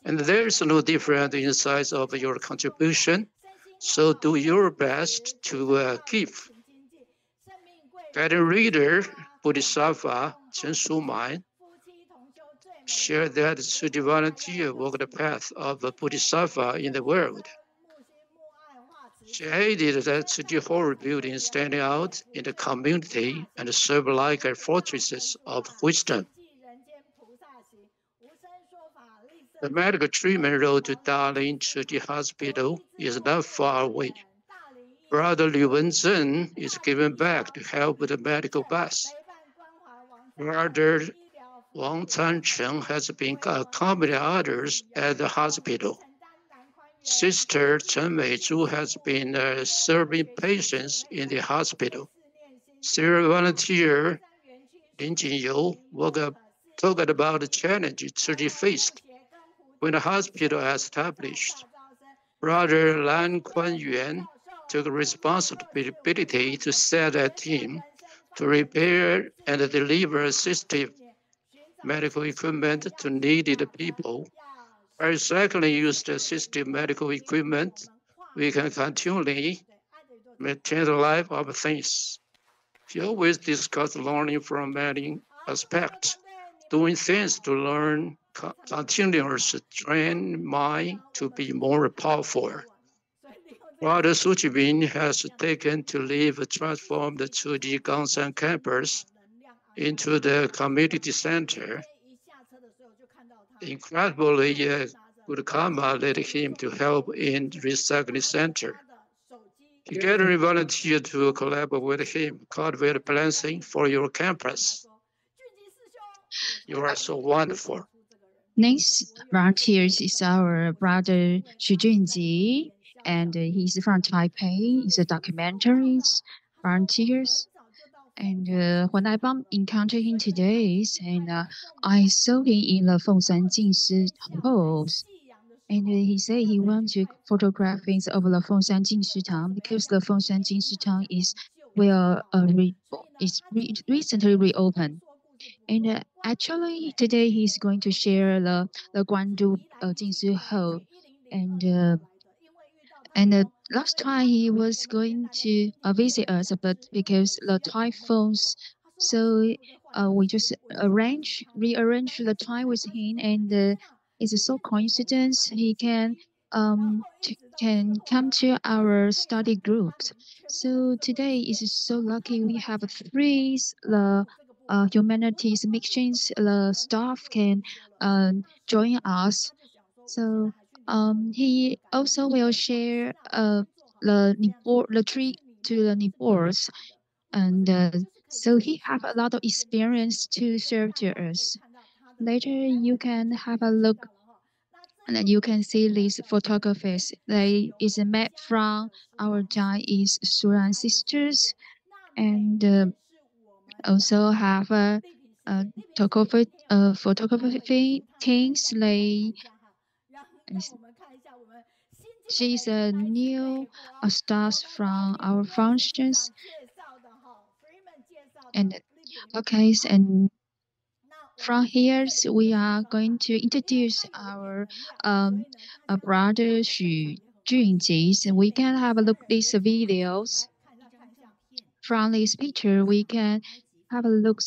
And there's no difference in the size of your contribution, so do your best to give. Guiding reader Bodhisattva Chen Shumai shared that Tzu Chi volunteer walked the path of a Bodhisattva in the world. She aided the Tzu Chi Hall building standing out in the community and served like a fortress of wisdom. The medical treatment road to Daqing Tzu Chi Hospital is not far away. Brother Liu Wenzhen is given back to help with the medical bus. Brother Wang Tianming has been accompanying others at the hospital. Sister Chen Meizhu has been serving patients in the hospital. Serial volunteer Lin Jingyi talked about the challenges Tzu Chi faced when the hospital was established. Brother Lan Kuan-yuan took responsibility to set a team to repair and deliver assistive medical equipment to needed people. By recycling used assistive medical equipment, we can continually maintain the life of things. He always discussed learning from many aspects, doing things to learn continuously train mind to be more powerful. Brother Su Qibing has taken to leave a transformed Tzuji Gangshan campus into the community center. Incredibly, good karma led him to help in recycling center. He gathered volunteers to collaborate with him, cultivate blessing for your campus. You are so wonderful. Next volunteers is our brother Junji, and he's from Taipei. He's a documentaries volunteers. And when I encountered him today, and I saw him in the Fengshan Jingshi halls, and he said he wants to photograph things of the Fengshan Jingshi Tang because the Fengshan Jingshi Tang is recently reopened. And actually, today he's going to share the Guandu Jingshi Hall, and last time he was going to visit us, but because the typhoons, so we just rearrange the time with him, and it's so coincidence he can come to our study groups. So today is so lucky we have three humanities missions. The staff can join us. So he also will share the trip to the Nepals, and so he have a lot of experience to serve to us. Later, you can have a look, and you can see these photographers. They is made from our Chinese Suran sisters, and also have photography things like. She's a new stars from our functions. And okay, and from here we are going to introduce our brother Junji. So we can have a look at these videos. From this picture, we can have a look.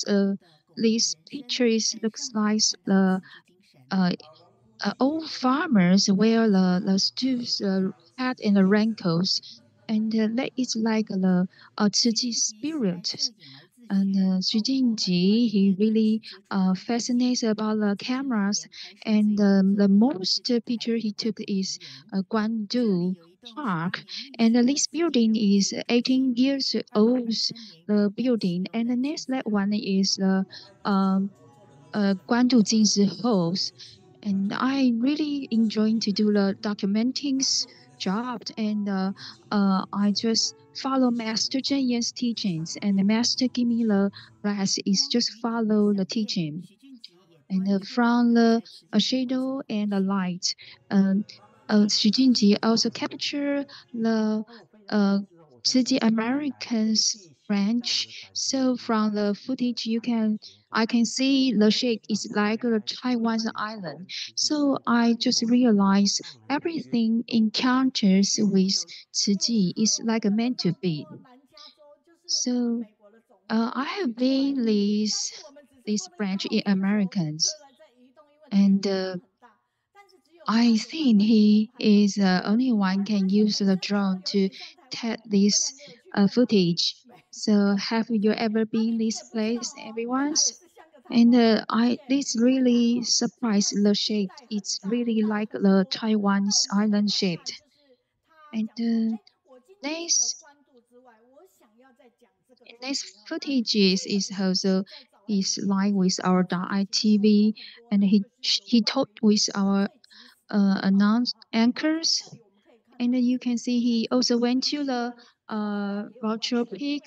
This picture looks like the old farmers wear the stews hat and the raincoats, and that is like the Tzu Chi spirit. And Xu Jingji, he really fascinates about the cameras. And the most picture he took is Guandu Park. And this building is 18 years old, the building. And the next one is the Guandu Jingshi Halls. And I really enjoying to do the documenting's job, and I just follow Master Zheng Yan's teachings, and the Master give me the class is just follow the teaching. And from the shadow and the light, Xu Jingji also capture the City Americans branch. So from the footage, I can see the shape is like a Taiwan's island. So I just realized everything encounters with Ciji is like meant to be. So I have been this branch in Americans, and I think he is the only one can use the drone to take this footage. So have you ever been this place, everyone's? And I this really surprised the shape. It's really like the Taiwan's island shaped. And next next footage is also is live with our TV, and he talked with our announced anchors, and you can see he also went to the virtual peak,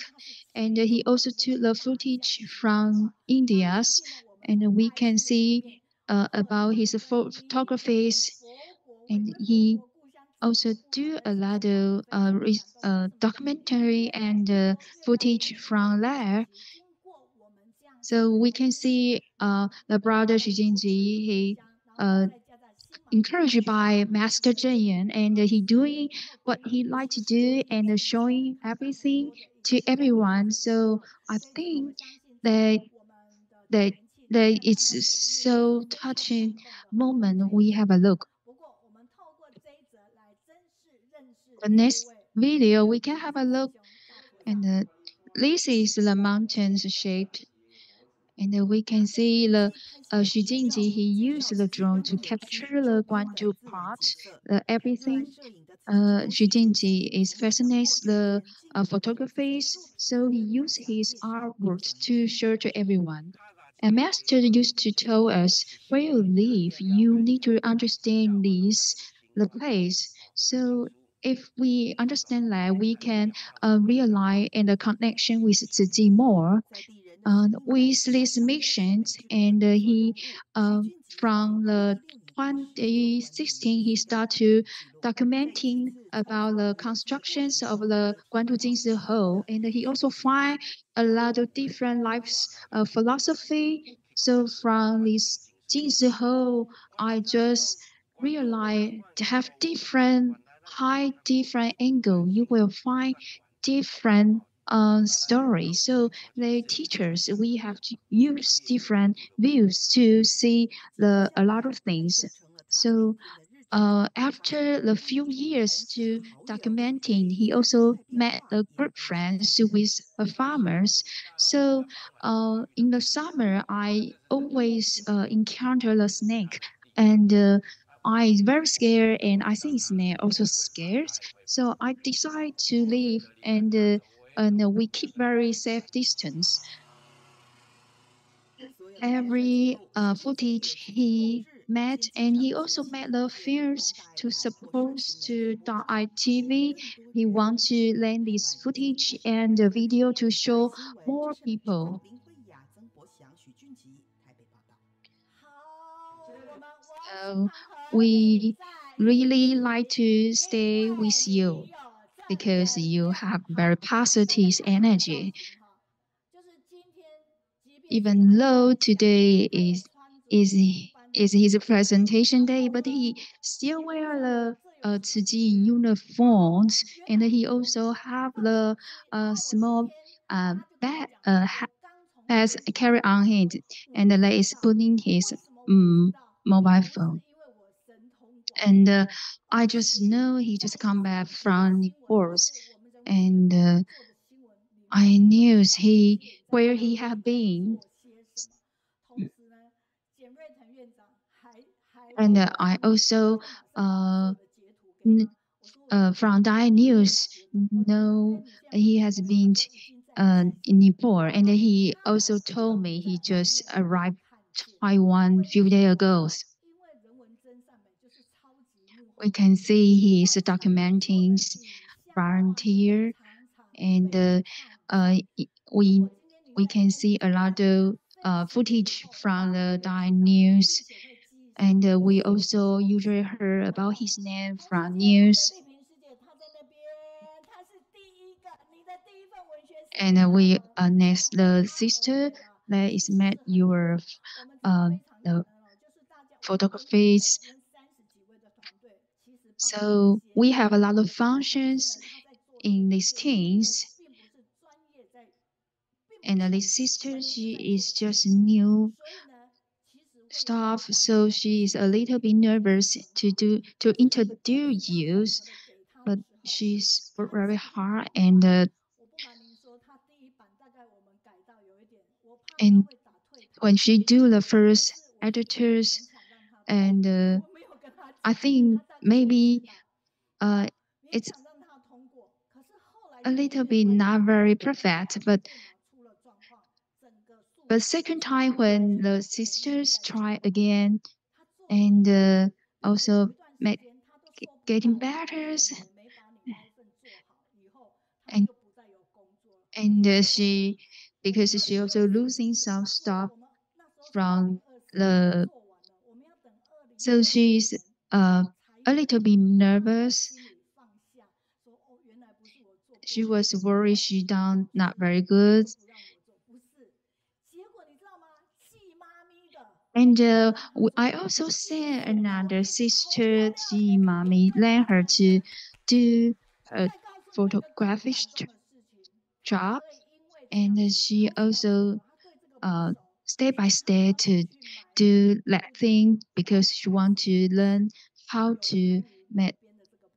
and he also took the footage from India's, and we can see about his photographies, and he also do a lot of documentary and footage from there. So we can see the brother Jingyi, he encouraged by Master Zheng, and he doing what he like to do and showing everything to everyone. So I think that that that it's so touching moment. We have a look. The next video we can have a look, and this is the mountains shape. And we can see the Jingyi, he used the drone to capture the Guandu part, everything. Jingyi is fascinates the photographies, so he used his artwork to show to everyone. A master used to tell us, where you live, you need to understand this, the place. So if we understand that, we can realize and the connection with Ziji more with these missions, and he from the 2016 he started documenting about the constructions of the Guandu Jingzi Hole, and he also find a lot of different lives philosophy. So from this Jingzi Hole, I just realized to have different high, different angle. You will find different story. So the teachers, we have to use different views to see a lot of things. So after the few years to documenting, he also met a group friends with farmers. So in the summer, I always encounter the snake, and I very scared, and I think snake also scared. So I decide to leave, and we keep very safe distance. Every footage he met, and he also met the fears to support to .itv. He wants to lend this footage and the video to show more people. So we really like to stay with you because you have very positive energy. Even though today is his presentation day, but he still wear the Tsuji uniforms, and he also have the small bag has carry on him, and that is putting his mobile phone. And I just know he just come back from the course, and I knew where he had been. And I also from Dai News know he has been in Nepal, and he also told me he just arrived Taiwan a few days ago. We can see he is documenting volunteer, and we can see a lot of footage from the Dai News, and we also usually heard about his name from news. And we next the sister that is met your the photographies. So we have a lot of functions in these teams. and this sister, she is just new staff, so she is a little bit nervous to introduce you, but she's very hard and when she do the first editors and I think maybe it's a little bit not very perfect, but second time when the sisters try again and also make getting better and she because she also losing some stuff from the so she's a little bit nervous. She was worried she done not very good. And I also sent another sister, Ji Mommy, let her to do a photographic job. And she also step by step to do that thing because she want to learn how to make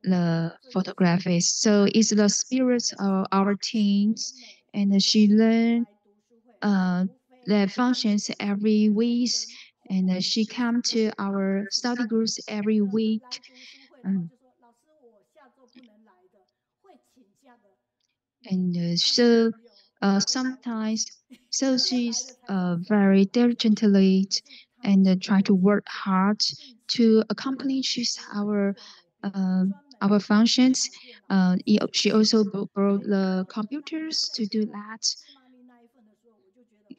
the photography. So it's the spirit of our teens, and she learn the functions every week, and she come to our study groups every week. And so sometimes, so she's very diligently and try to work hard to accomplish our functions. She also brought the computers to do that.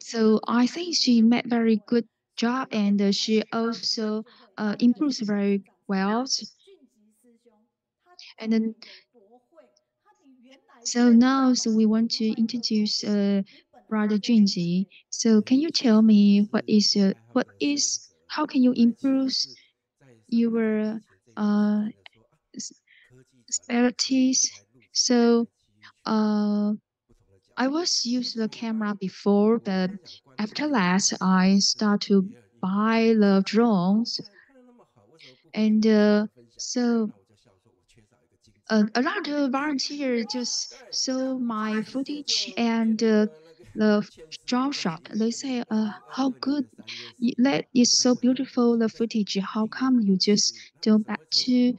So I think she made very good job, and she also improves very well. And then, so now, so we want to introduce Brother Junji. So can you tell me what is how can you improve your specialties? So I was use the camera before, but after that I start to buy the drones, and so a lot of volunteers just saw my footage and the drone shot. They say, "How good! That is so beautiful. The footage. How come you just don't back to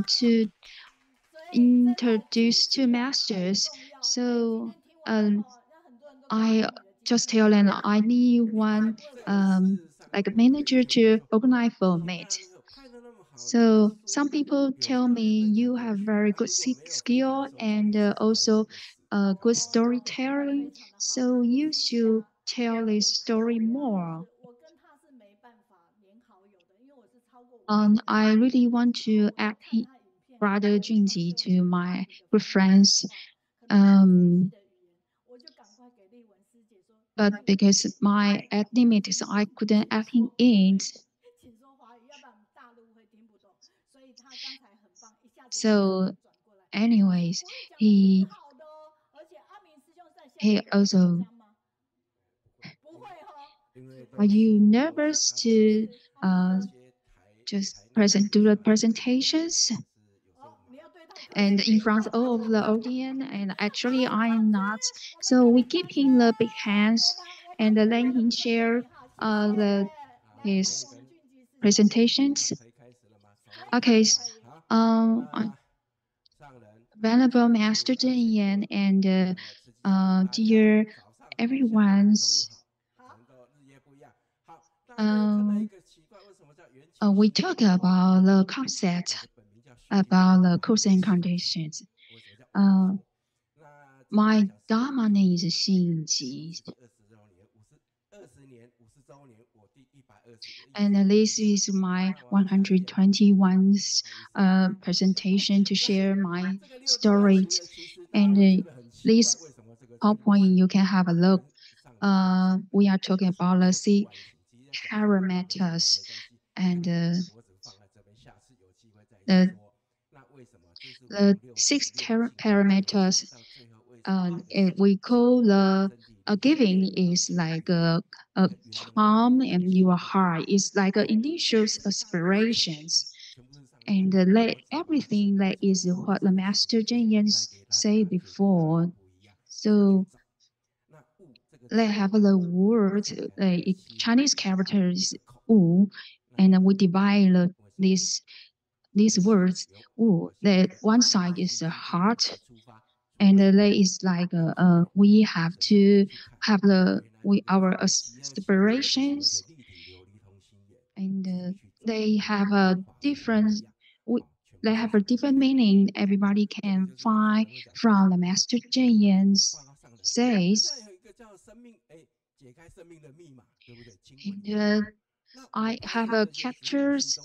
to introduce to masters?" So I just tell them I need one like a manager to organize for me. So some people tell me you have very good skill and also good storytelling. So you should tell this story more. I really want to add Brother Junji to my good friends. But because my ad limit is I couldn't add him in. So anyways, he also are you nervous to just do the presentations and in front of all of the audience? And actually I'm not. So we give him the big hands and let him share his presentations. Okay, Venerable Master Zheng and dear everyone's, we talk about the concept about the cause and conditions. My Dharma name is Jingyi. And this is my 121st presentation to share my story. And this PowerPoint, you can have a look. We are talking about the C parameters and the six parameters we call the giving is like a calm and your heart is like initial aspirations. And let everything that is what the Master Zheng say before. So they have the word, Chinese characters wu, and we divide these words wu. That one side is the heart, and there is like we have to have our aspirations, and they have a different. They have a different meaning. Everybody can find from the Master Zheng says. And I have a captures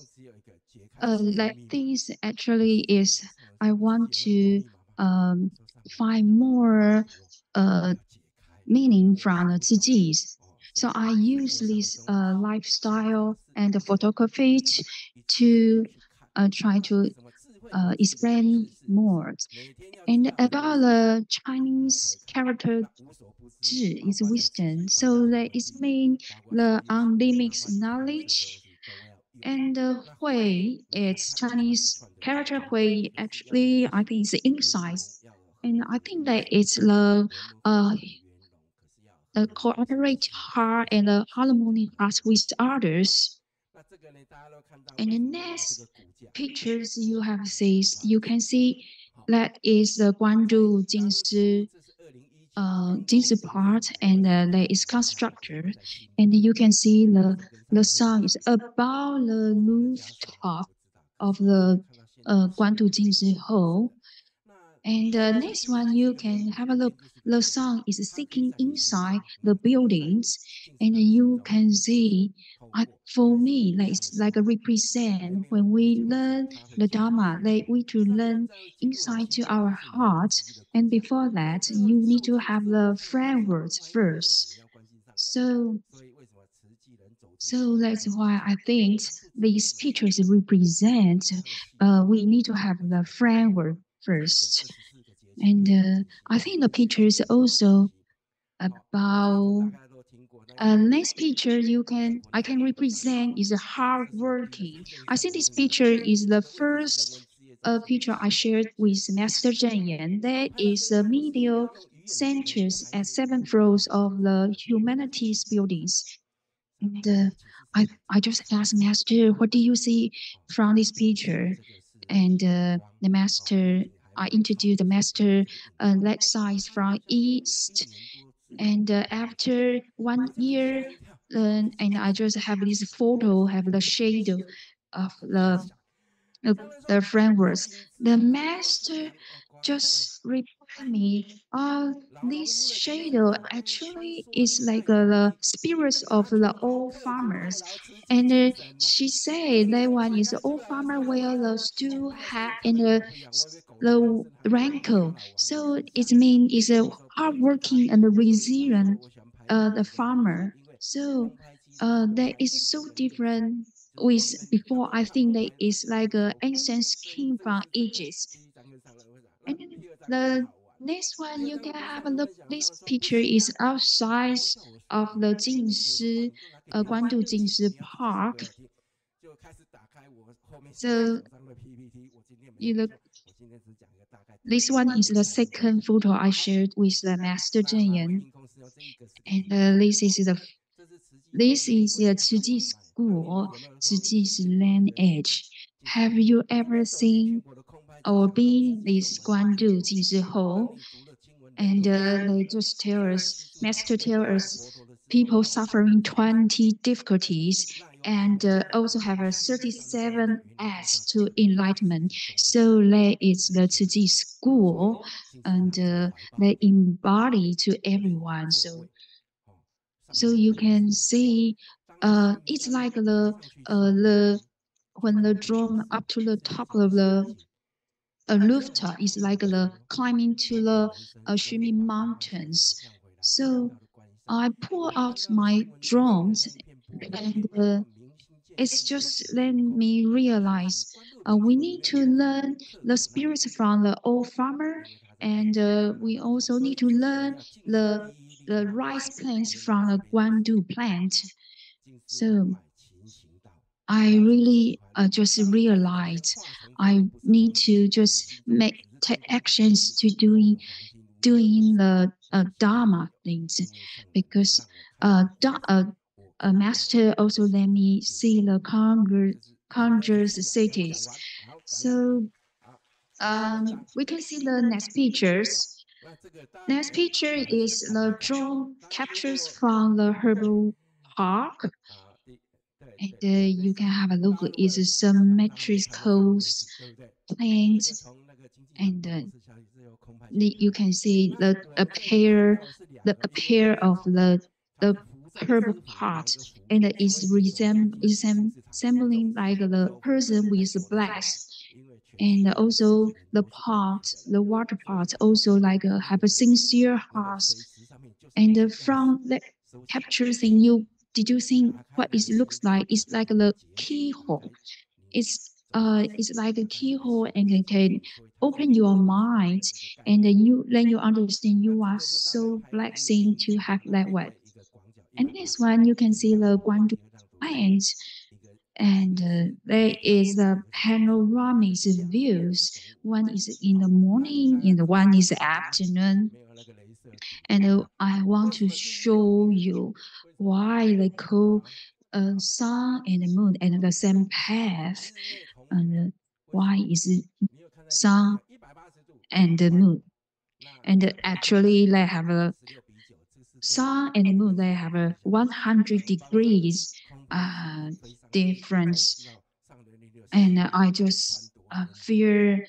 like this actually is I want to um, find more meaning from the Zhijis. So I use this lifestyle and the photography to try to explain more. And about the Chinese character Zhi is wisdom. So that is mean the unlimited knowledge. And Hui, it's Chinese character Hui. Actually, I think it's insight. And I think that it's the cooperate heart and the harmony heart with others. And the next pictures you have says you can see that is the Guandu Jingshi Jingshi part, and there is constructor, and you can see the sun is above the rooftop of the Guandu Jingshi Hall. And the next one, you can have a look. The sun is sinking inside the buildings, and you can see. For me, like it's like a represent when we learn the Dharma, like we to learn inside to our heart. And before that, you need to have the framework first. So that's why I think these pictures represent. We need to have the framework first. And I think the picture is also about next picture I can represent is a hard working. I think this picture is the first picture I shared with Master Zheng Yan. That is the medial centers at 7 floors of the humanities buildings. And I just asked Master, what do you see from this picture? And the Master, I introduced the Master left side from east. And after 1 year, and I just have this photo, have the shadow of the frameworks. The master just replied me, this shadow actually is like the spirits of the old farmers. And she said that one is the old farmer where the stew hat and the rankle. So it means it's a hardworking and resilient the farmer. So that is so different with before. I think that is like an ancient king from Egypt. And the next one you can have a look. This picture is outside of the Jingshi, Guandu Jingshi Park. So you look. This one is the second photo I shared with the Master Zheng Yan, and this is the Zhiji school, Zhiji's land edge. Have you ever seen or been this Guandu Jingshi Hall? And they just tell us, Master tell us, people suffering 20 difficulties and also have a 37 S to enlightenment. So that is the Zhiji school, and they embody to everyone. So you can see, it's like the when the drone up to the top of the rooftop is like the climbing to the Shumi mountains. So I pull out my drones, and it's just let me realize we need to learn the spirits from the old farmer, and we also need to learn the rice plants from the Guandu plant. So I really just realized I need to just take actions to doing the Dharma things, because a master also let me see the conjures cities. So we can see the next pictures. Next picture is the drone captures from the herbal park. And you can have a look. It's a symmetrical plant, and you can see a pair of the herbal pot, and it is resembling like the person with black. And also the pot, the water pot, also like have a sincere heart. And from the capture thing, did you think what it looks like? It's like the keyhole. It's like a keyhole, and it can open your mind, and then you understand you are so blessed to have that way. And this one you can see the Guandu plant, and there is the panoramic views. One is in the morning, and one is afternoon. And I want to show you why they call sun and the moon and the same path, and why is it sun and the moon. And actually they have a sun and the moon, they have a 100 degrees difference. And I just feel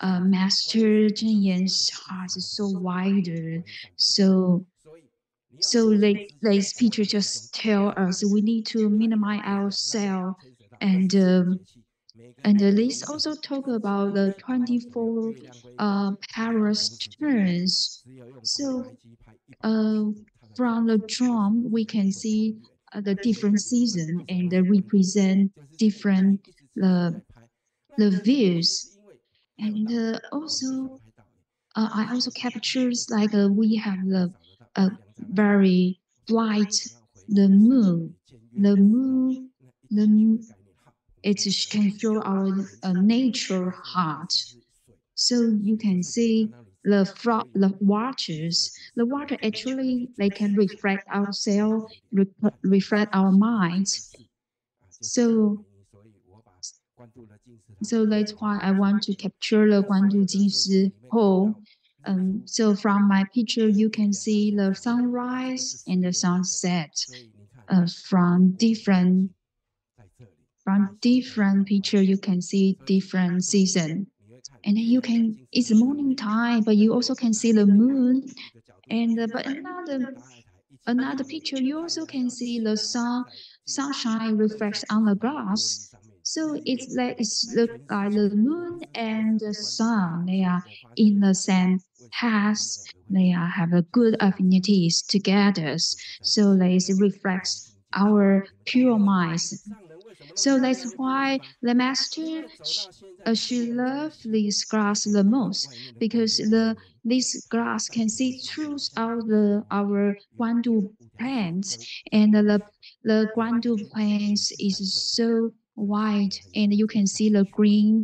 Master Zheng heart is so wider. So this picture just tell us we need to minimize ourselves. And this also talk about the 24 Paris turns. So from the drum, we can see the different season, and represent different the views. And also I also captures like we have the very bright the moon, the moon, the moon. It can show our nature heart. So you can see the waters. The water actually they can reflect ourselves, reflect our minds. So that's why I want to capture the Guandu Jingshi whole. So from my picture, you can see the sunrise and the sunset from different picture. You can see different season, and then you can it's morning time, but you also can see the moon. And but another picture, you also can see the sunshine reflects on the grass. So it's like the moon and the sun. They are in the same path. They have a good affinities together. So this reflects our pure minds. So that's why the master she loves this grass the most, because this grass can see through our Guandu plants, and the Guandu plants is so wide, and you can see the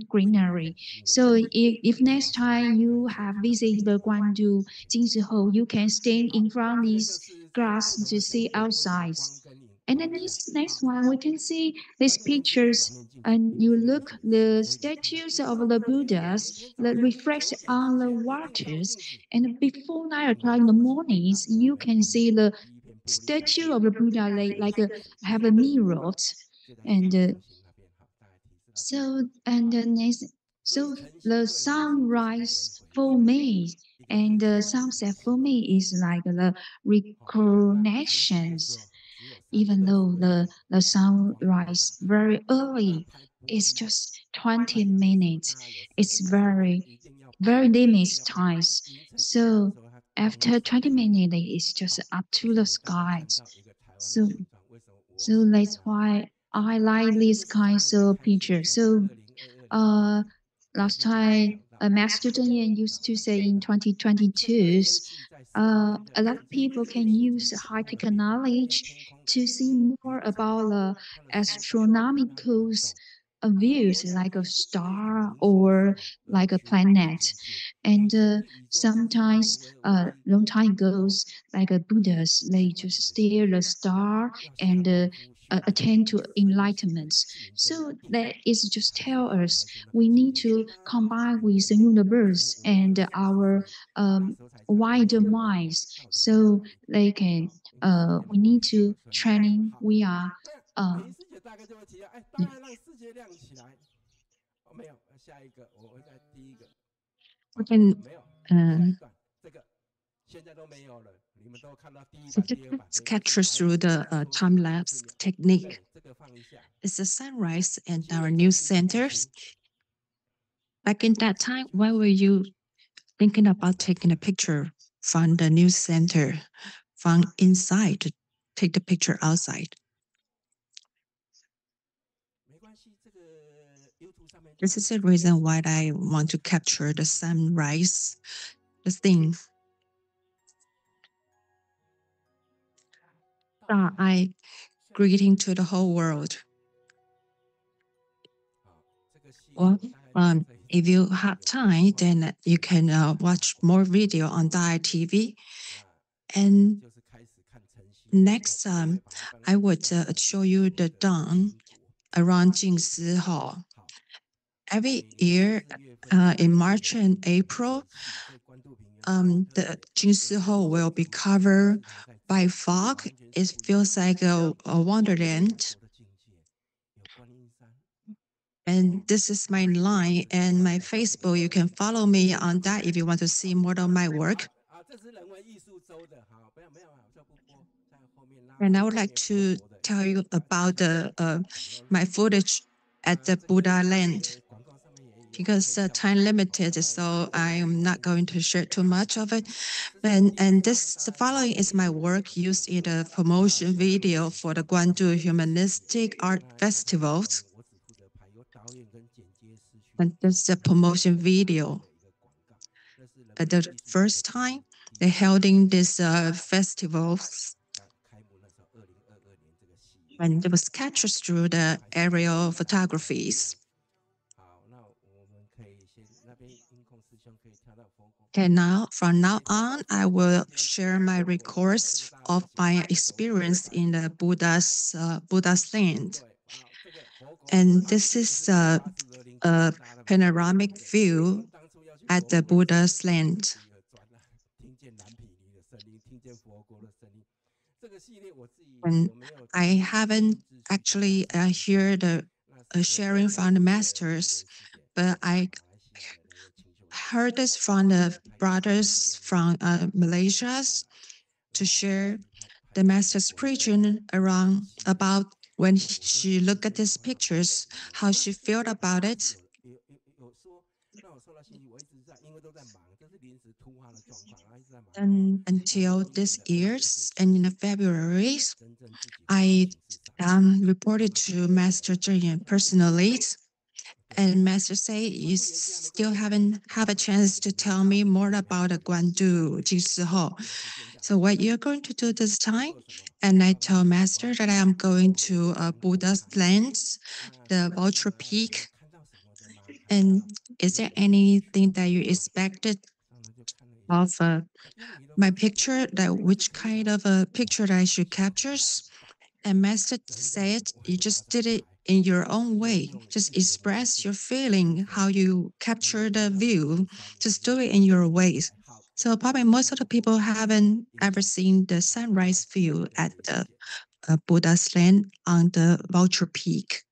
greenery. So if next time you have visited the Guandu Jingzhiho, you can stand in front of this grass to see outside. And then this next one, we can see these pictures, and you look the statues of the Buddhas that reflect on the waters. And before 9 o'clock in the mornings, you can see the statue of the Buddha like have a mirror. And so the sunrise for me and the sunset for me is like the recognitions. Even though the sunrise very early, it's just 20 minutes. It's very limited time. So after 20 minutes, it's just up to the skies. So that's why I like this kind of picture. So last time, Master Zheng Yan used to say in 2022, a lot of people can use high-tech knowledge to see more about the astronomical views, like a star or like a planet. And sometimes, long time ago, like a Buddhas, they just stare the star and attain to enlightenment. So that is just tell us we need to combine with the universe and our wider minds, so they can. We need to training. We are. 每一师姐大概就会提到，哎，当然让世界亮起来。哦，没有，下一个我会在第一个。We can 没有，下一段这个现在都没有了，你们都看到第一版、第二版。it's captured through the time lapse technique. 这个放一下。It's the sunrise and our news centers. Back in that time, why were you thinking about taking a picture from the news center, from inside, to take the picture outside? 没关系，这个 YouTube 上面。This is the reason why I want to capture the sunrise, the thing. I greeting to the whole world. Well, if you have time, then you can watch more video on Dai TV. And next, I would show you the dawn around Jingyi Hall. Every year, in March and April, the Jingyi Hall will be covered by fog. It feels like a wonderland. And this is my line and my Facebook. You can follow me on that if you want to see more of my work. And I would like to tell you about my footage at the Buddha land. Because time limited, so I'm not going to share too much of it. And the following is my work used in the promotion video for the Guandu Humanistic Art Festivals. And this is a promotion video. At the first time they held in this festivals, and it was captured through the aerial photographies. Okay, now from now on, I will share my records of my experience in the Buddha's land. And this is a panoramic view at the Buddha's land. And I haven't actually heard the sharing from the masters, but I heard this from the brothers from Malaysia to share the master's preaching around about when she looked at these pictures, how she felt about it. And until this year, and in February, I reported to Master Zheng personally. And Master say you still haven't have a chance to tell me more about the Guandu Jingyi Hall. So what you're going to do this time? And I told Master that I am going to Buddha's lands, the Vulture Peak. And is there anything that you expected of my picture? That which kind of a picture that I should capture? And Master said, you just did it in your own way. Just express your feeling, how you capture the view. Just do it in your ways. So probably most of the people haven't ever seen the sunrise view at the Buddha's land on the Vulture Peak.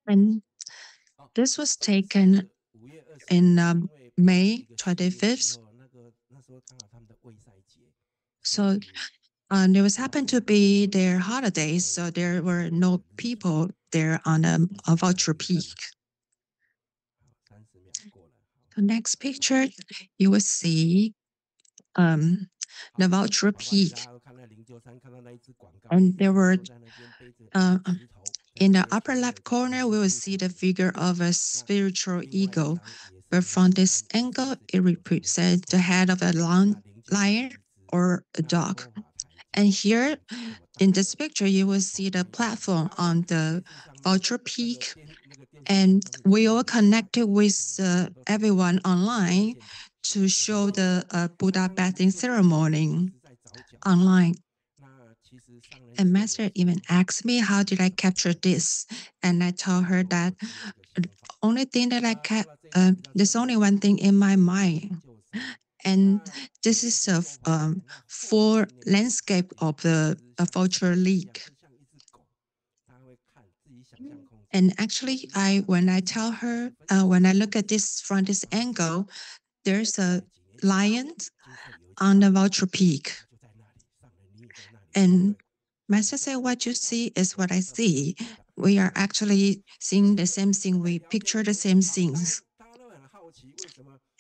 And this was taken in May 25th. So it was happened to be their holidays, so there were no people there on a Vulture Peak. The next picture, you will see the Vulture Peak. And there were In the upper left corner, we will see the figure of a spiritual eagle, but from this angle, it represents the head of a lion or a dog. And here in this picture, you will see the platform on the Vulture Peak. And we all connected with everyone online to show the Buddha bathing ceremony online. And Master even asked me, how did I capture this? And I told her that the only thing that there's only one thing in my mind. And this is a full landscape of the Vulture League. And actually, when I tell her, when I look at this from this angle, there's a lion on the Vulture Peak. And Master said, what you see is what I see. We are actually seeing the same thing. We picture the same things.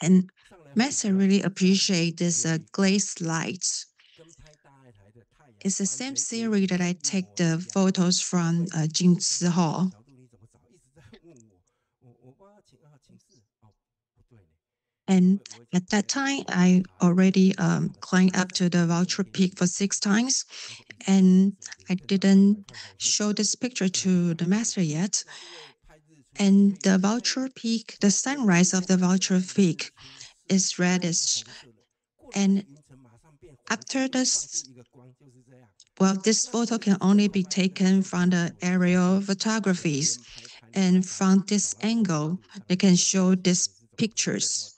And Master really appreciate this glaze light. It's the same series that I take the photos from Jingyi Hall. And at that time, I already climbed up to the Vulture Peak for 6 times. And I didn't show this picture to the master yet. And the Vulture Peak, the sunrise of the Vulture Peak is reddish. And after this, well, this photo can only be taken from the aerial photographies. And from this angle, they can show these pictures.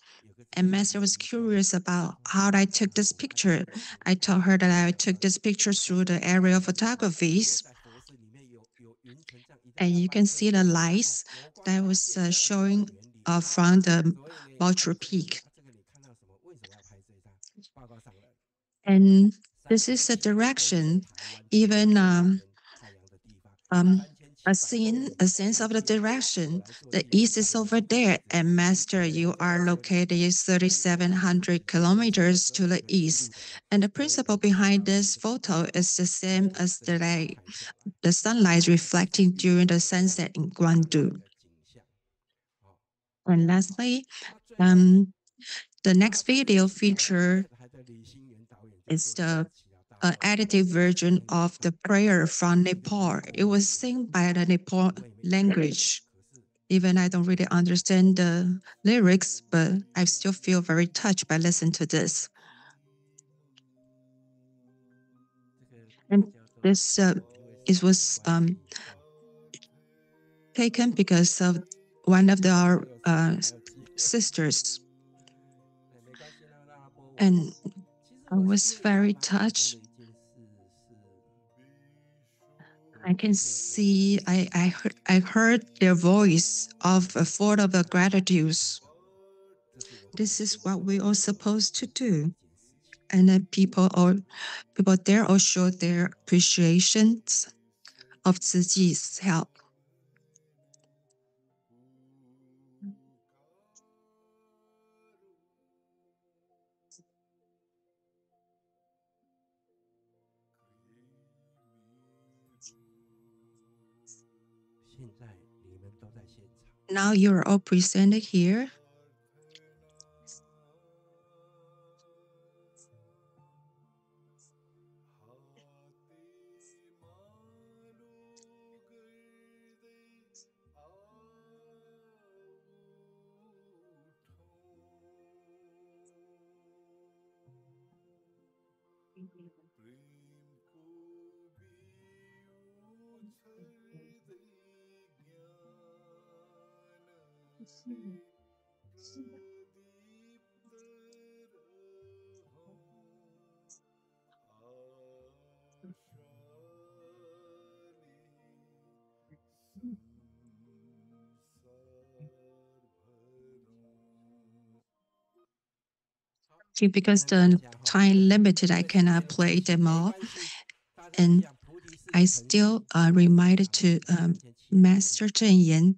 And Master was curious about how I took this picture. I told her that I took this picture through the aerial photographies. And you can see the lights that was showing from the Vulture Peak. And this is the direction, even a sense of the direction. The east is over there, and Master, you are located 3,700 kilometers to the east. And the principle behind this photo is the same as the sunlight reflecting during the sunset in Guandu. And lastly, the next video feature is the edited version of the prayer from Nepal. It was sung by the Nepal language. Even I don't really understand the lyrics, but I still feel very touched by listening to this. And this it was taken because of one of our sisters. And I was very touched. I can see, I heard their voice of a thought of the gratitudes. This is what we are supposed to do. And then people there all show their appreciations of Zhi Ji's help. Now you're all presented here. Because the time limited, I cannot play them all. And I still reminded to Master Zheng Yan,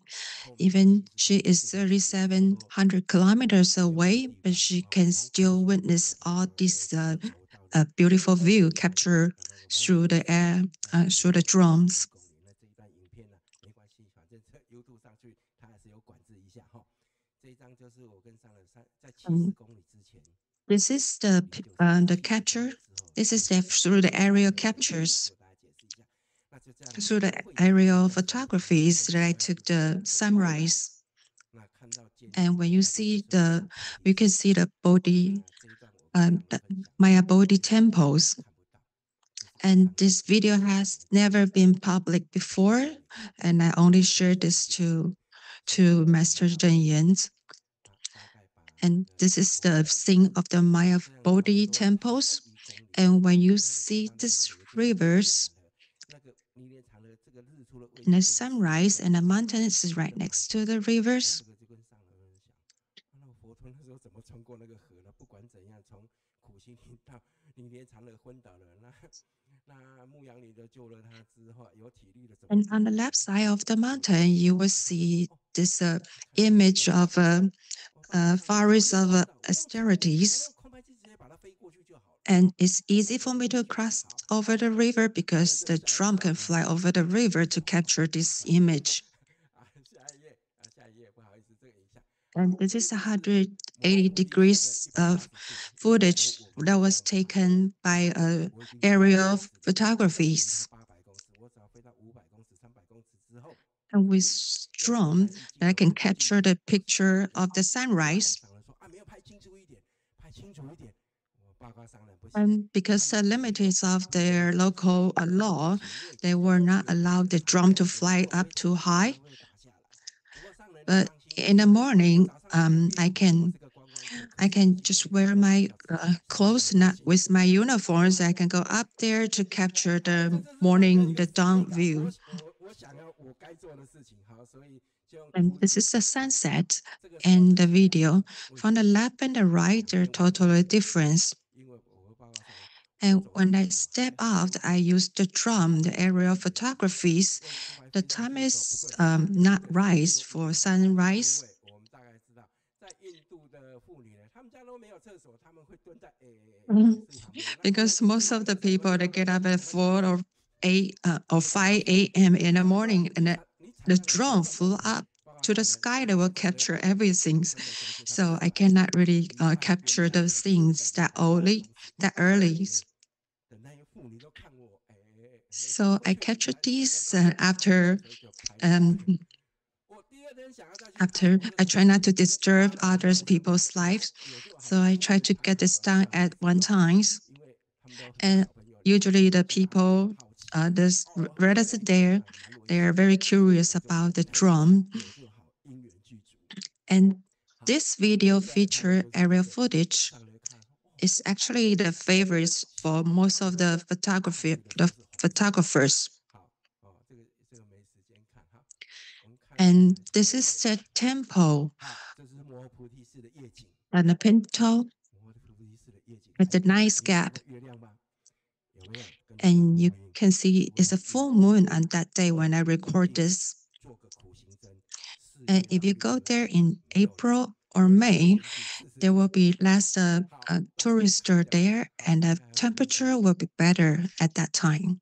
even she is 3,700 kilometers away, but she can still witness all this beautiful view captured through the air, through the drones. This is the capture. This is through the aerial captures, through the aerial photographies that I took the sunrise. And when you see you can see the Bodhi, Maya Bodhi temples. And this video has never been public before, and I only shared this to Master Zheng Yan. And this is the scene of the Maya Bodhi temples. And when you see these rivers, and the sunrise and the mountain is right next to the rivers. And on the left side of the mountain, you will see this image of a forest of austerities. And it's easy for me to cross over the river because the drum can fly over the river to capture this image. And this is 180 degrees of footage that was taken by aerial photographies. And with drone, I can capture the picture of the sunrise. And because the limits of their local law, they were not allowed the drum to fly up too high. But in the morning, I can just wear my clothes, not with my uniforms. I can go up there to capture the morning, the dawn view. And this is the sunset and the video. From the left and the right, they're totally different. And when I step out, I use the drum, the aerial photographies. The time is not right for sunrise. Because most of the people, they get up at 4 or 8 or 5 a.m. in the morning, and the drone flew up to the sky. They will capture everything. So I cannot really capture those things that early. So I captured these after I try not to disturb others people's lives. So I try to get this done at one time. And usually the people, the residents there, they are very curious about the drum. And this video feature aerial footage is actually the favorites for most of the photographers. And this is the temple and the pinto with the nice gap. And you can see it's a full moon on that day when I record this. And if you go there in April or May, there will be less tourists there, and the temperature will be better at that time.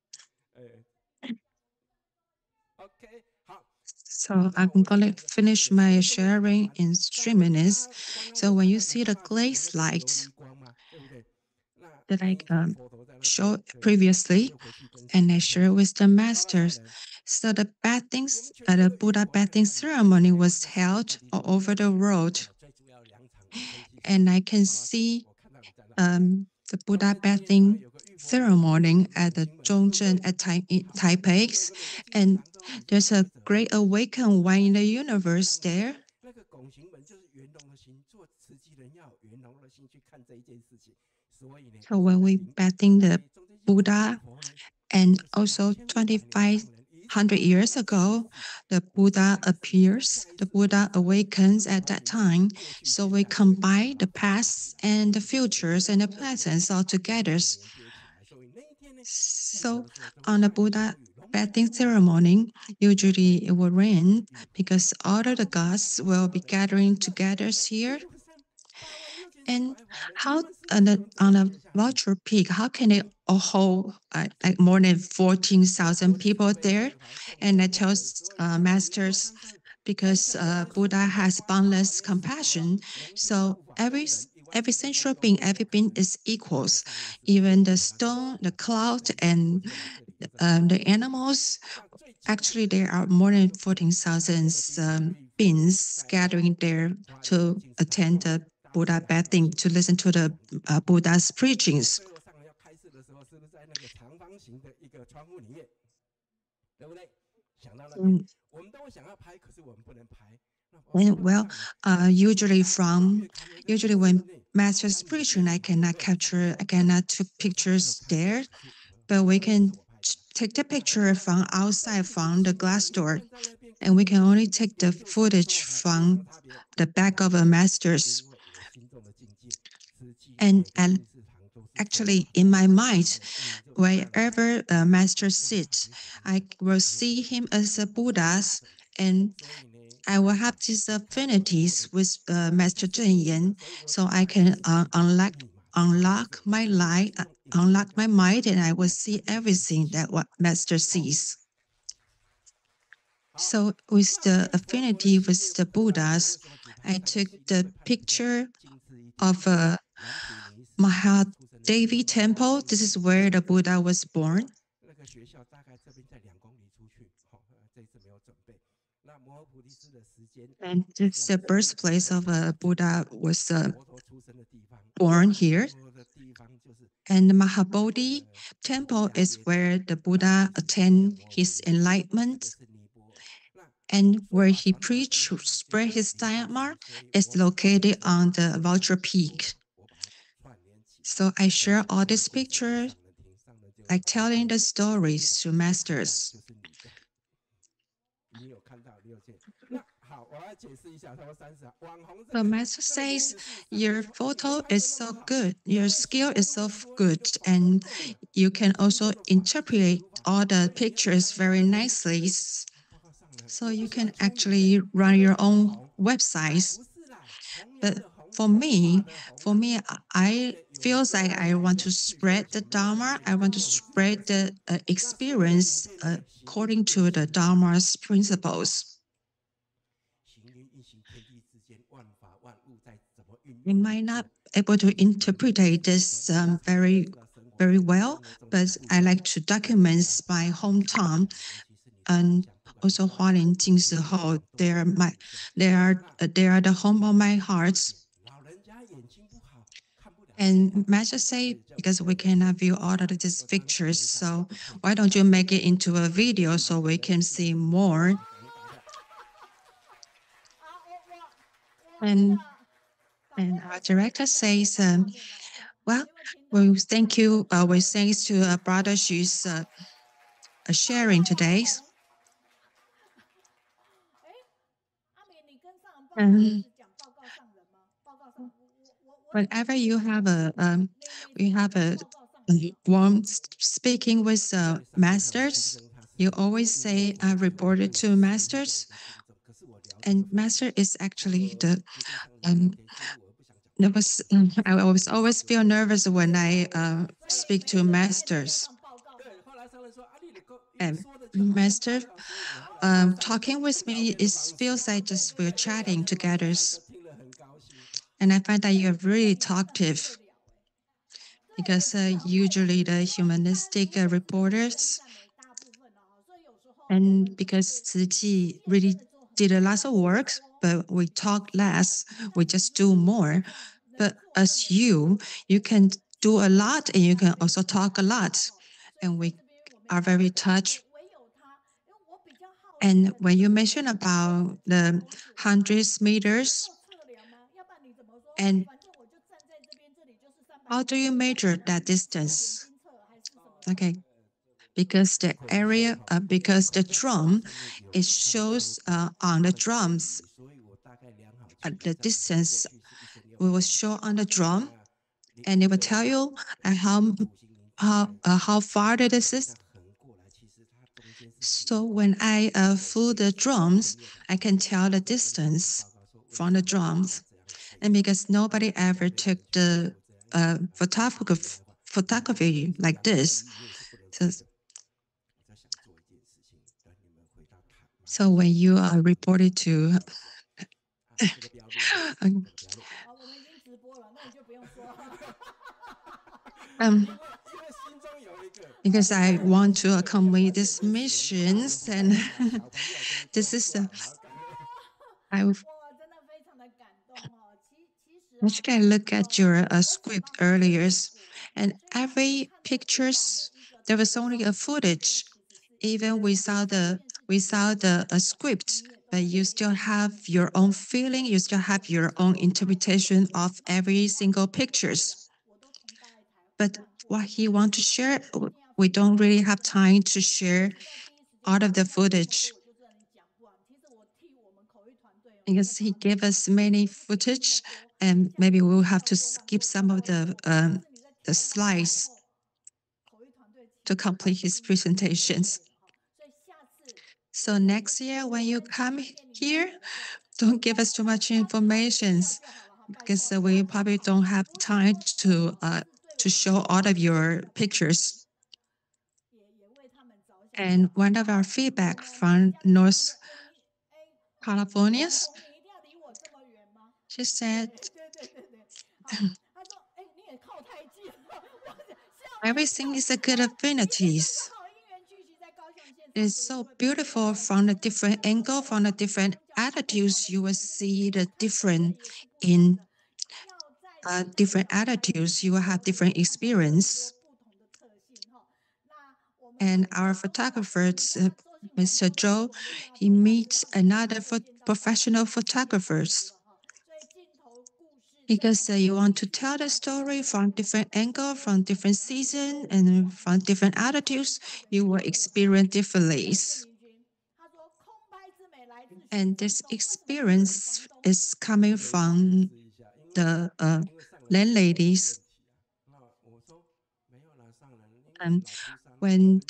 So I'm going to finish my sharing in 3 minutes. So when you see the glaze light that I showed previously, and I share with the masters, so the the Buddha bathing ceremony was held all over the world. And I can see the Buddha bathing ceremony at the Zhongzhen at Taipei, and there's a great awakened one in the universe there. So when we bathing the Buddha, and also 2,500 years ago, the Buddha appears, the Buddha awakens at that time. So we combine the past and the futures and the presents all together. So on the Buddha bathing ceremony, usually it will rain because all of the gods will be gathering together here. And how on a vulture peak, how can it hold like more than 14,000 people there? And I tell masters, because Buddha has boundless compassion. So every sentient being, every being is equals. Even the stone, the cloud, and the animals. Actually, there are more than 14,000 beings gathering there to attend the Buddha bathing, to listen to the Buddha's preachings. Usually when master's preaching, I cannot take pictures there, but we can take the picture from outside, from the glass door, and we can only take the footage from the back of a master's. And actually, in my mind, wherever a master sits, I will see him as a Buddha, and I will have these affinities with Master Zheng Yan, so I can unlock my light, unlock my mind, and I will see everything that what Master sees. So with the affinity with the Buddhas, I took the picture of a Mahadevi temple. This is where the Buddha was born. And it's the birthplace of a Buddha was born here. And the Mahabodhi temple is where the Buddha attained his enlightenment. And where he preached, spread his Dharma, is located on the Vulture Peak. So I share all these pictures, like telling the stories to masters. The master says, your photo is so good, your skill is so good, and you can also interpret all the pictures very nicely. So you can actually run your own websites. But for me, I feel like I want to spread the Dharma. I want to spread the experience according to the Dharma's principles. We might not be able to interpret this very well, but I like to document my hometown and also Hualien Jingsi Hall. They are the home of my hearts. And Master say, because we cannot view all of these pictures, so why don't you make it into a video so we can see more? And our director says, well, we thank you. We thanks to Brother Xu's sharing today. Whenever you have a warm speaking with masters, you always say report it to masters, and master is actually the I always feel nervous when I speak to masters. And master talking with me, it feels like just we're chatting together. And I find that you're really talkative, because usually the humanistic reporters, and because Tzu Chi really did a lot of work, but we talk less, we just do more. But as you can do a lot and you can also talk a lot. And we are very touched. And when you mention about the 100 meters, and how do you measure that distance? Okay, because the area, because the drum, it shows on the drums the distance. We will show on the drum, and it will tell you how far it is. So when I flew the drums, I can tell the distance from the drums. And because nobody ever took the photography like this, So when you are reported to 这个不要录，不要录。我们已经直播了，那你就不用说了。um, 因为心中有一个。because I want to accompany this missions, and this is I 哇，真的非常的感动哦。actually I look at your script earlier, and every pictures there was only a footage, even without the script, but you still have your own feeling, you still have your own interpretation of every single pictures. But what he want to share, we don't really have time to share all of the footage because he gave us many footage, and maybe we'll have to skip some of the slides to complete his presentations. So next year, when you come here, don't give us too much information because we probably don't have time to show all of your pictures. And one of our feedback from North California, she said, everything is a good affinities. It's so beautiful from the different angle, from the different attitudes. You will see the different in different attitudes. You will have different experience. And our photographer, Mr. Zhou, he meets another professional photographers. Because you want to tell the story from different angle, from different season, and from different attitudes, you will experience differently. And this experience is coming from the landladies. When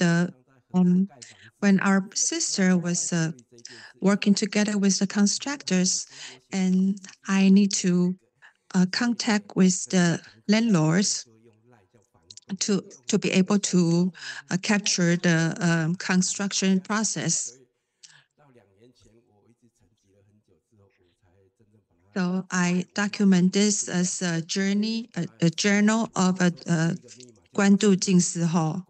our sister was working together with the constructors, and I need to contact with the landlords to be able to capture the construction process. So I document this as a journey, a journal of a Guandu Jing Hall.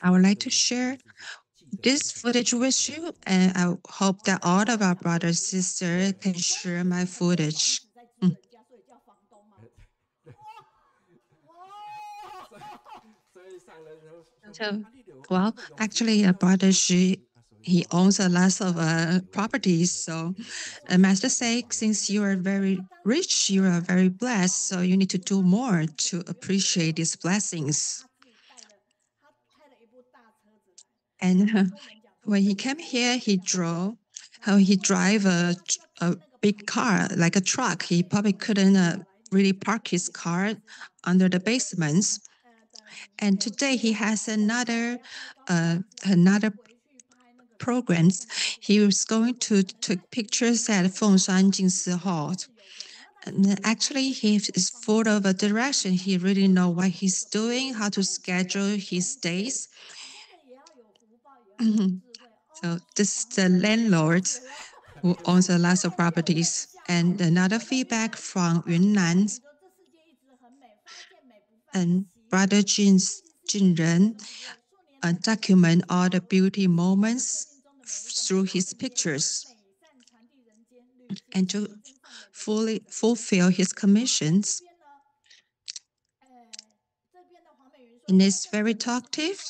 I would like to share this footage with you, and I hope that all of our brothers and sisters can share my footage. So, well, actually, Brother Xu, he owns a lot of properties. So, Master say, since you are very rich, you are very blessed, so you need to do more to appreciate these blessings. And when he came here, he drove a big car, like a truck. He probably couldn't really park his car under the basements. And today he has another programs. He was going to take pictures at Fengshan Jingsi Hall. And actually, he is full of a direction. He really know what he's doing, how to schedule his days. So this is the landlord who owns a lot of properties. And another feedback from Yunnan, and Brother Jinren document all the beauty moments through his pictures. And to fully fulfill his commissions. And it's very talkative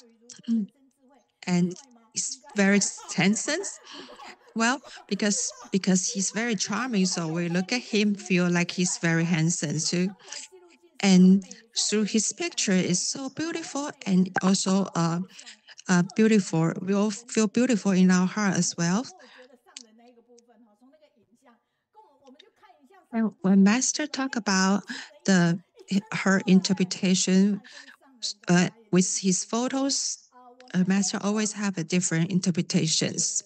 and it's very sensitive. Well, because he's very charming, so we look at him, feel like he's very handsome too. And through his picture, it's so beautiful and also beautiful. We all feel beautiful in our heart as well. And when Master talk about her interpretation with his photos, Master always have a different interpretations.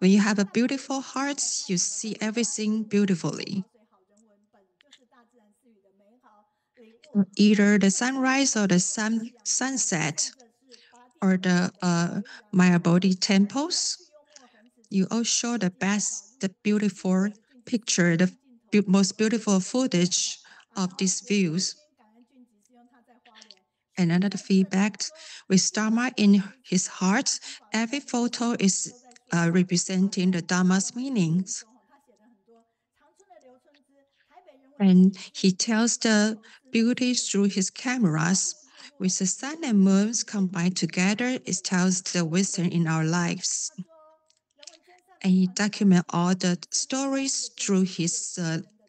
When you have a beautiful heart, you see everything beautifully. either the sunrise or the sunset or the my Abode temples. You all show the best, the beautiful picture, the most beautiful footage of these views. And another feedback, with Dharma in his heart, every photo is representing the Dharma's meanings. And he tells the beauty through his cameras. With the sun and moons combined together, it tells the wisdom in our lives. And he documents all the stories through his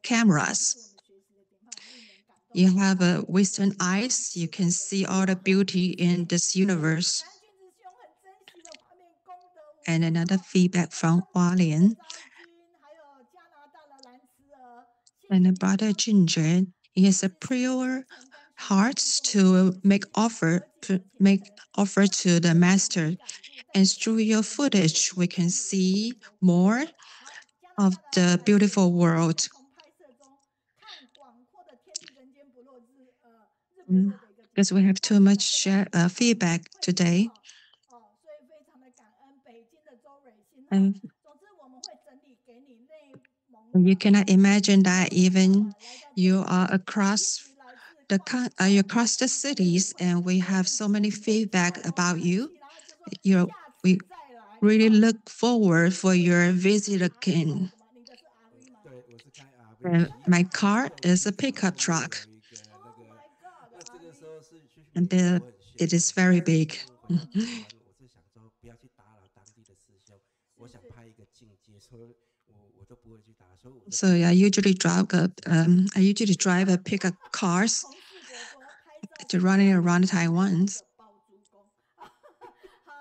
cameras. You have wisdom eyes, you can see all the beauty in this universe. And another feedback from Hualien. And brother Junji, he has a pure heart to make offer to the master. And through your footage, we can see more of the beautiful world. Because we have too much feedback today. And you cannot imagine that even you are across the cities, and we have so many feedback about you. We really look forward for your visit again. My car is a pickup truck, and it is very big. So I usually drive a pickup cars to running around Taiwan.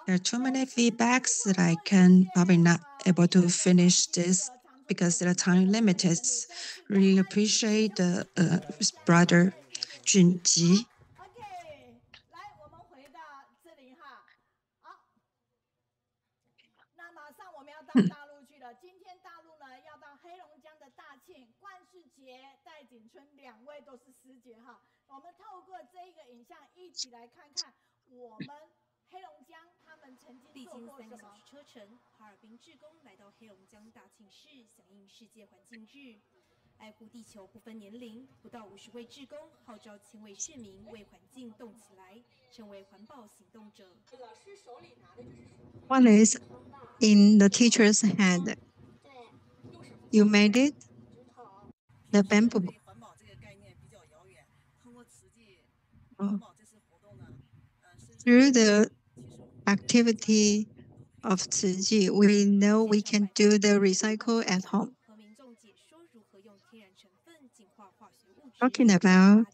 There are too many feedbacks that I can probably not able to finish this because the time limited. Really appreciate the brother Junji. One is in the teacher's hand. You made it? The bamboo. Oh. Through the activity of Zhiji, we know we can do the recycle at home. Talking about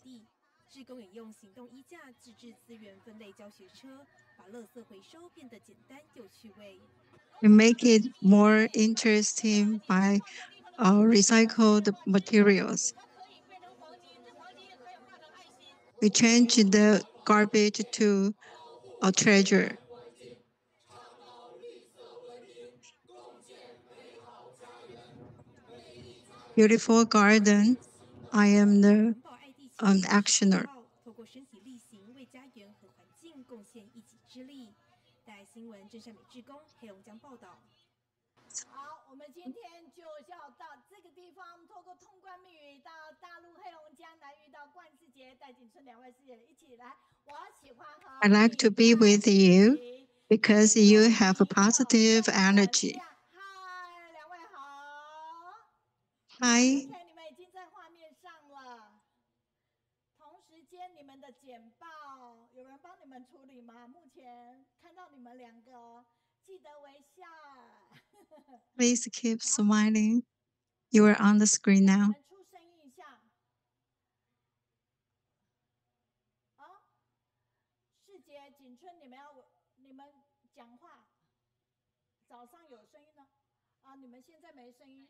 we make it more interesting by recycled materials. We change the garbage to a treasure. Beautiful garden. I am the actioner. I like to be with you because you have a positive energy. Hi. 你们的简报有人帮你们处理吗？目前看到你们两个，记得微笑。Please keep smiling. You are on the screen now. 你们出声音一下。世杰、景春，你们讲话。早上有声音呢？你们现在没声音。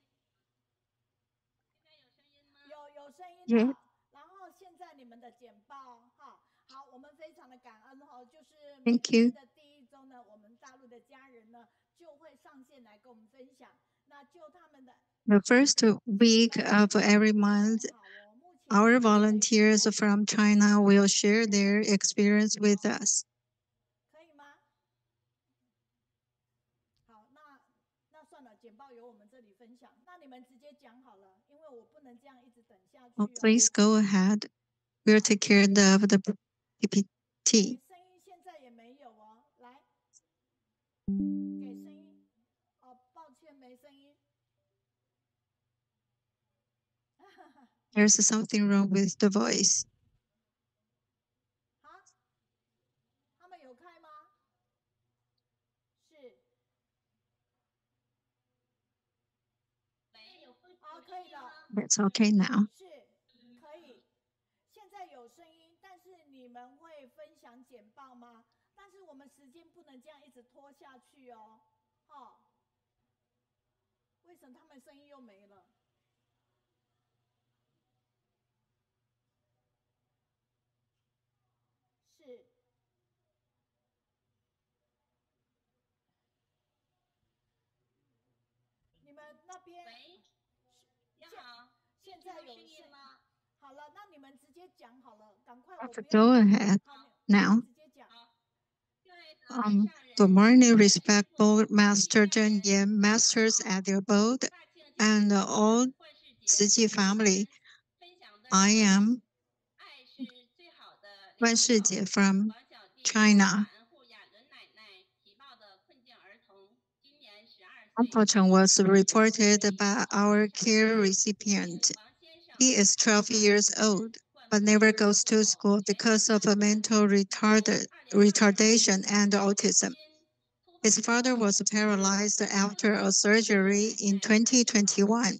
现在有声音吗？有声音了。然后现在你们的简报，好，我们非常的感恩就是每天的第一周呢，我们大陆的家人呢就会上线来跟我们分享。那就他们的 The first week of every month, our volunteers from China will share their experience with us. 可以吗？好，那算了，简报由我们这里分享，那你们直接讲好了，因为我不能这样一直等下去。Oh, please go ahead. We'll take care of the PPT. 声音现在也没有哦，来，给声音。哦，抱歉，没声音。There's something wrong with the voice. 好，他们有开吗？是。可以了。That's okay now. 是，可以。现在有声音，但是你们会分享简报吗？但是我们时间不能这样一直拖下去哦。哦。为什么他们声音又没了？是。你们那边？喂，你好，现在有声音吗？好了，那你们直接讲好了，赶快。Go ahead now. Good morning, respectful Master Zhang, masters at the Abode, and all Ciji family. I am Guan Shijie from China. Unfortunately, was reported by our care recipient. He is 12 years old, but never goes to school because of a mental retardation and autism. His father was paralyzed after a surgery in 2021.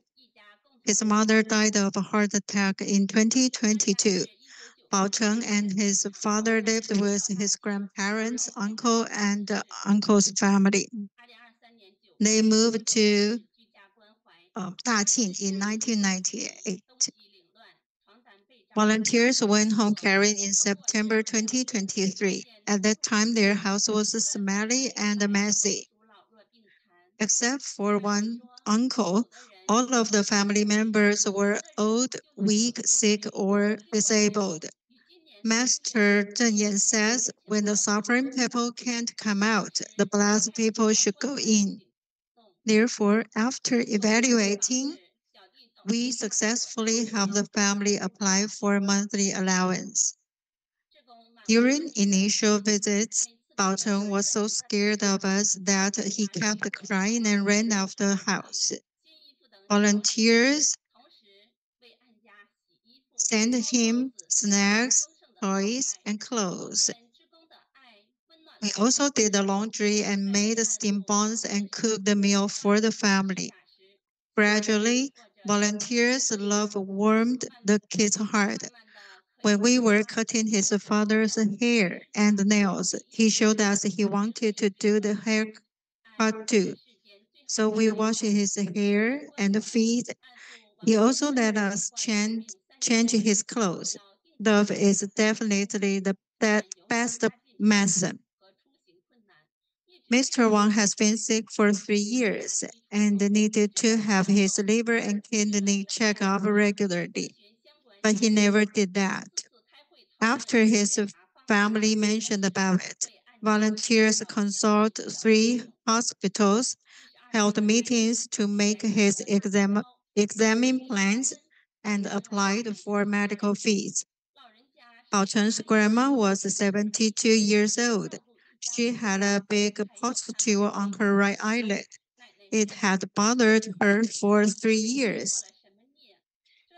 His mother died of a heart attack in 2022. Bao Cheng and his father lived with his grandparents, uncle, and uncle's family. They moved to Daqing in 1998. Volunteers went home carrying in September 2023. At that time, their house was smelly and messy. Except for one uncle, all of the family members were old, weak, sick, or disabled. Master Zheng Yan says, when the suffering people can't come out, the blessed people should go in. Therefore, after evaluating, we successfully helped the family apply for monthly allowance. During initial visits, Bao Cheng was so scared of us that he kept crying and ran out of the house. Volunteers sent him snacks, toys, and clothes. We also did the laundry and made steam buns and cooked the meal for the family. Gradually, volunteers' love warmed the kid's heart. When we were cutting his father's hair and nails, he showed us he wanted to do the haircut too. So we washed his hair and feet. He also let us change his clothes. Love is definitely the best medicine. Mr. Wang has been sick for 3 years and needed to have his liver and kidney checked up regularly, but he never did that. After his family mentioned about it, volunteers consult 3 hospitals, held meetings to make his examine plans, and applied for medical fees. Bao Cheng's grandma was 72 years old. She had a big pustule on her right eyelid. It had bothered her for 3 years.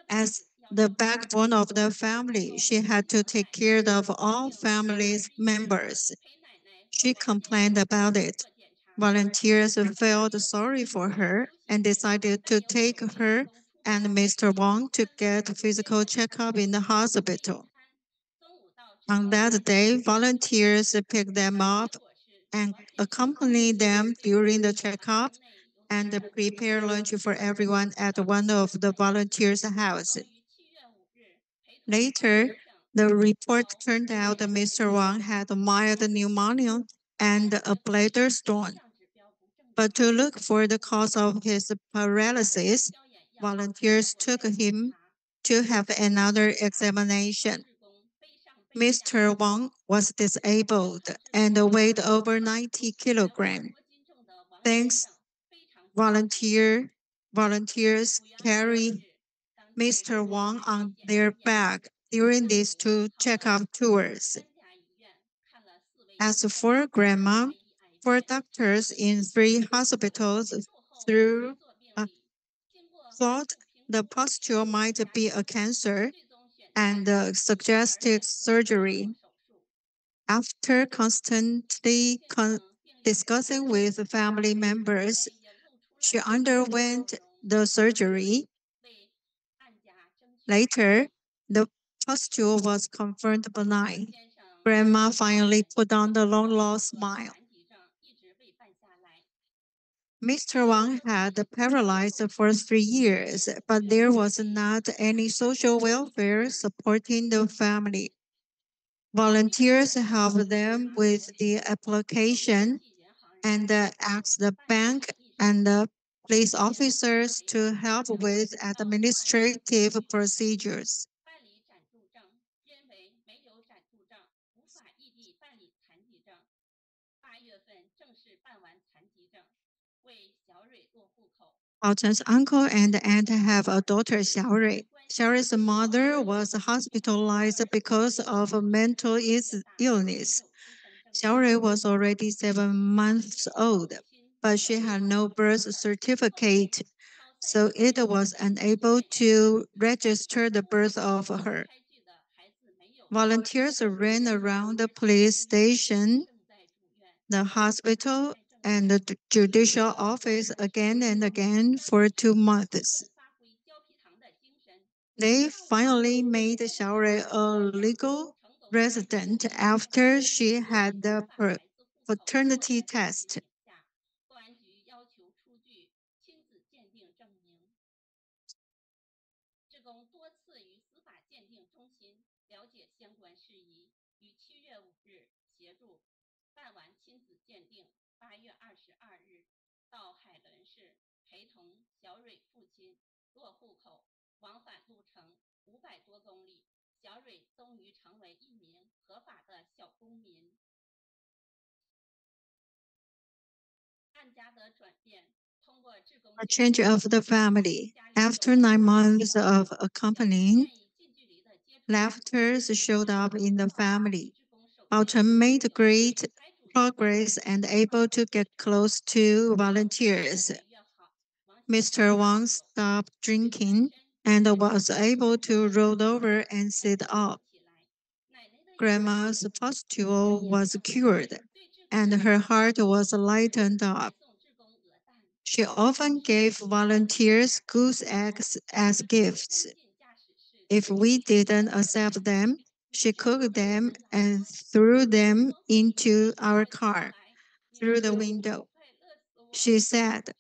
As the backbone of the family, she had to take care of all family members. She complained about it. Volunteers felt sorry for her and decided to take her and Mr. Wang to get physical checkup in the hospital. On that day, volunteers picked them up and accompanied them during the checkup and prepared lunch for everyone at one of the volunteers' houses. Later, the report turned out that Mr. Wang had mild pneumonia and a bladder stone. But to look for the cause of his paralysis, volunteers took him to have another examination. Mr. Wang was disabled and weighed over 90 kilograms. Thanks, volunteers carry Mr. Wang on their back during these two checkup tours. As for Grandma, 4 doctors in 3 hospitals thought the pustule might be a cancer and suggested surgery. After constantly discussing with family members, she underwent the surgery. Later, the pustule was confirmed benign. Grandma finally put on the long-lost smile. Mr. Wang had paralyzed for 3 years, but there was not any social welfare supporting the family. Volunteers helped them with the application and asked the bank and the police officers to help with administrative procedures. Baocheng's uncle and aunt have a daughter, Xiaorui. Xiaorui's mother was hospitalized because of a mental illness. Xiaorui was already 7 months old, but she had no birth certificate, so it was unable to register the birth of her. Volunteers ran around the police station, the hospital, and the judicial office again and again for 2 months. They finally made Xiaorui a legal resident after she had the paternity test. A change of the family. After 9 months of accompanying, laughter showed up in the family. Baocheng made great progress and able to get close to volunteers. Mr. Wang stopped drinking and was able to roll over and sit up. Grandma's pustule was cured, and her heart was lightened up. She often gave volunteers goose eggs as gifts. If we didn't accept them, she cooked them and threw them into our car through the window. She said,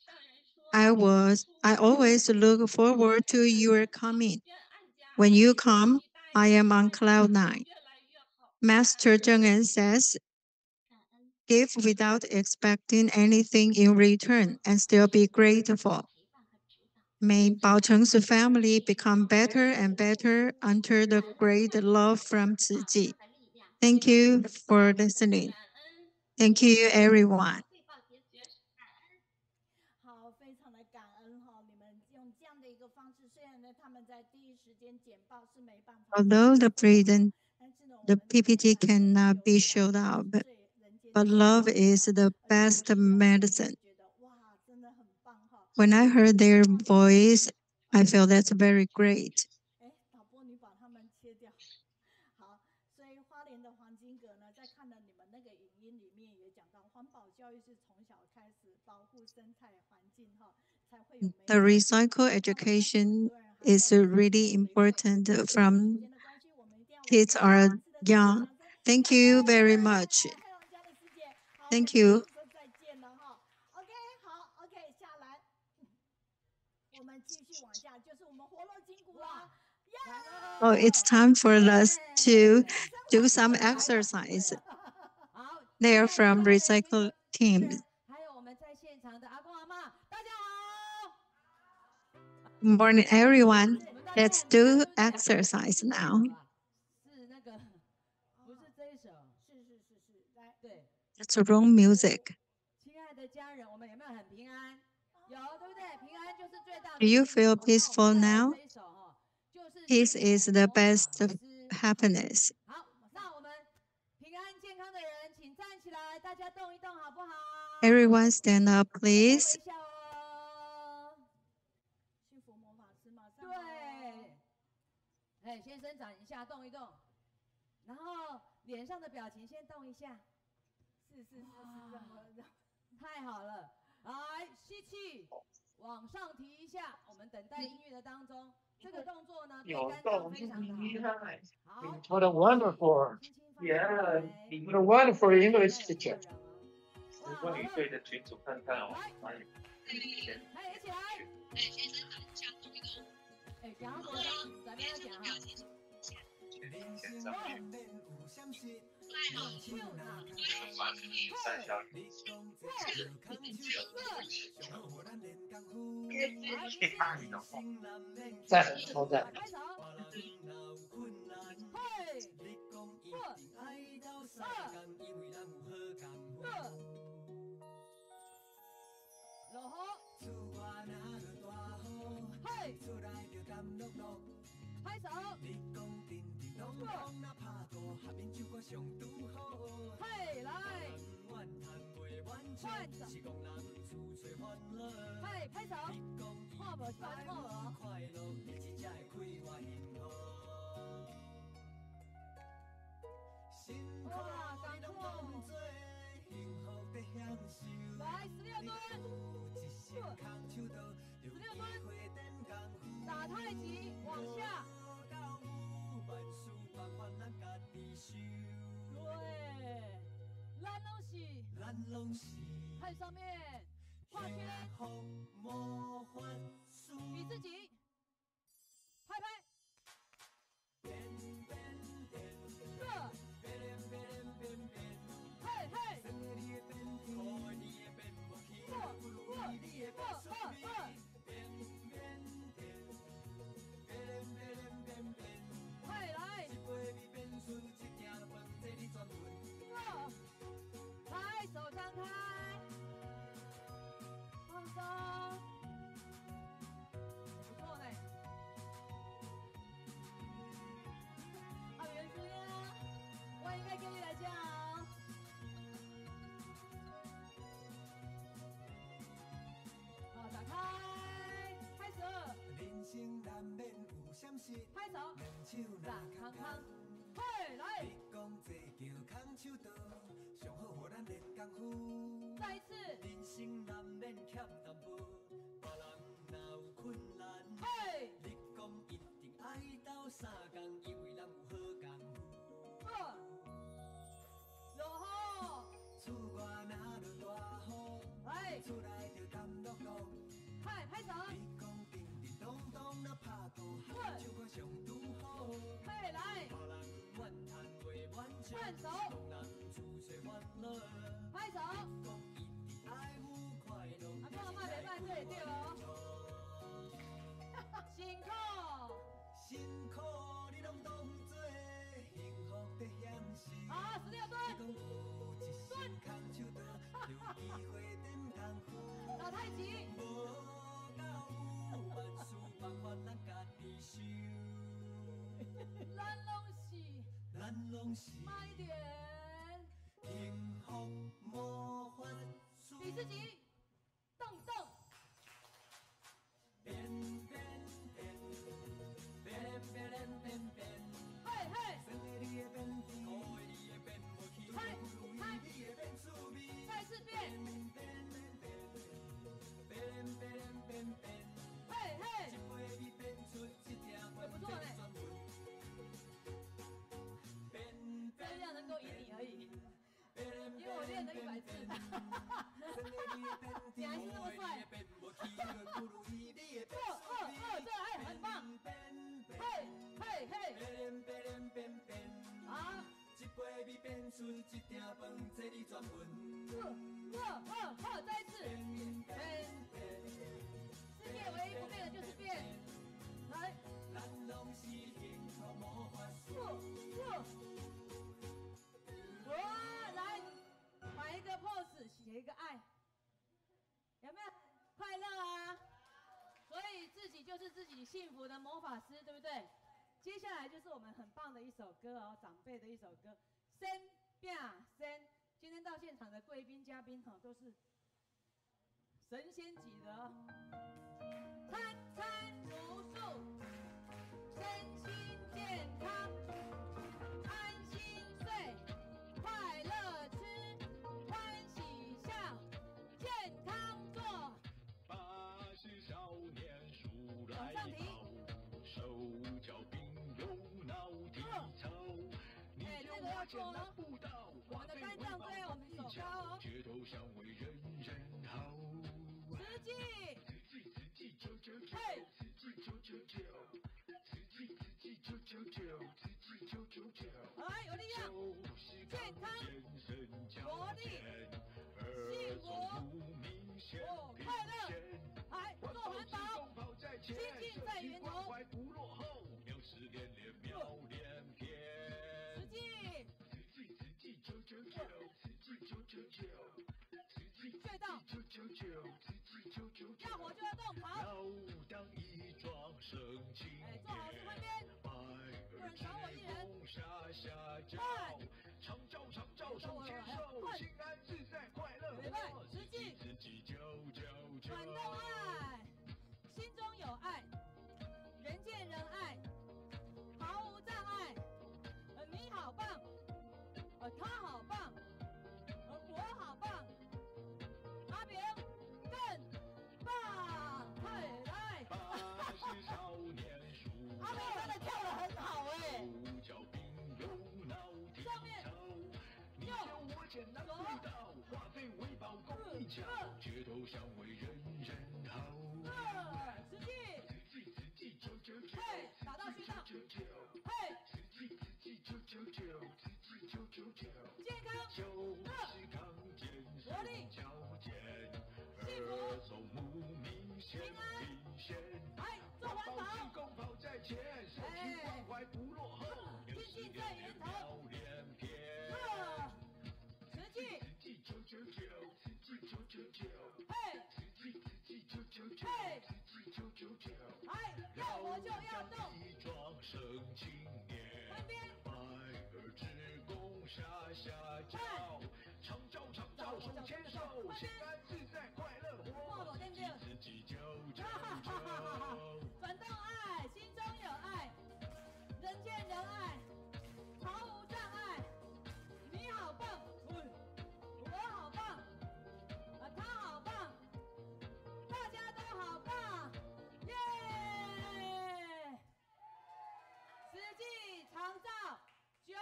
I always look forward to your coming. When you come, I am on cloud 9. Master Zheng says, give without expecting anything in return and still be grateful. May Baocheng's family become better and better under the great love from Ziji. Thank you for listening. Thank you, everyone. 好，非常的感恩哈，你们用这样的一个方式，虽然呢他们在第一时间简报是没办法， Although the PPT cannot be showed up, but love is the best medicine. When I heard their voice, I feel that's very great. 导播你把他们切掉。好，所以花莲的黄金阁呢，在看了你们那个影音里面也讲到，环保教育是从小开始保护生态环境哈，才会有。The recycle education is really important from kids are young. Thank you very much. Thank you. 再见了哈。OK， 好 ，OK， 下来，我们继续往下，就是我们活络筋骨啦。Oh, it's time for us to do some exercise. They are from recycle team. 还有我们在现场的阿公阿嬷，大家好。 Good morning, everyone. 我们大 Let's do exercise now. 是那个，不是这一首，是，来，对。It's wrong music. 亲爱的家人，我们有没有很平安？有，对不对？平安就是最大的。 Do you feel peaceful now? 这一首哈，就是 Peace is the best happiness. 好，那我们平安健康的人，请站起来，大家动一动，好不好？ Everyone stand up, please. 微笑哦。幸福魔法师马上。对。哎，先伸展一下，动一动，然后脸上的表情先动一下。是，太好了。来，吸气，往上提一下。我们等待音乐的当中，这个动作呢，对肝脏非常好。好。What a wonderful, yeah, what a wonderful English teacher. 如果你对着群组看看哦，来，一起来。哎，先生，下动一动。哎，讲到咱们要讲哈。在超赞。拍手。嘿，来。换手。嘿，拍手。看无穿好哦。哇，感动。来，16蹲。16蹲。打太极，往下。对，咱拢是，看上面，画圈，比自己，拍拍，嘿嘿，嘿来。来，手张开，放松，不错呢。好，袁师呀，我应该跟你来讲。好，打开，开始。拍手，打康康。嘿，来！再一次。嘿！落雨。嗨，拍手。嘿，来。换手，拍手，阿公阿妈袂歹，这会对哦。辛苦，你拢当作幸福的享受。好，16蹲，打太极。咱拢是，慢一点，幸福魔法师，比自己，动动，变，嘿嘿，嗨，再次变，嘿嘿，也不错嘞。这样能够赢你而已，因为我练了100次，你还是那么帅，这还很棒，嘿，好，再一次，世界唯一不变的就是变，来。子写一个爱，有没有快乐啊？所以自己就是自己幸福的魔法师，对不对？接下来就是我们很棒的一首歌哦，长辈的一首歌，生变生。今天到现场的贵宾嘉宾哈，都是神仙级的哦。餐餐如素，身心健康，安心睡，快乐吃，欢喜笑，健康做。80少年数来宝，手脚并用脑体操。你就花钱拿不到，花费回报不巧，街头巷尾人人好。实际，实际999，嘿，实际999，实际999，实际999。来，有力量，健康，活力，幸福，快乐。来，做环保，精进在源头。实际，隧道，要火就要动，跑。当一桩圣经哎，做好事换边，不然少我一人。换，长照手牵手，心安自在快乐活。实际999，转动爱，心中有爱，人见人爱，毫无障碍。你好棒，他好棒，我好棒，阿扁更棒，快来！阿扁真的跳得很好哎，上面右左花费为宝公益巧，街头巷尾人人好。实际999，嘿，打到穴道，嘿，实际999，健康，就是康健活力，矫健，幸福，走牧民显平显。来做环保，共跑在前，社区关怀不落后，精进在源头。实际999，嘿，嘿，来，要活就要动。一桩圣青年，换边，百儿之功下交，长照手牵手，心安自在快乐活。自己999，转动爱，心中有爱，人见人爱，毫无障碍。你好棒，我好棒，他好棒，大家都好棒，耶！实际长照999，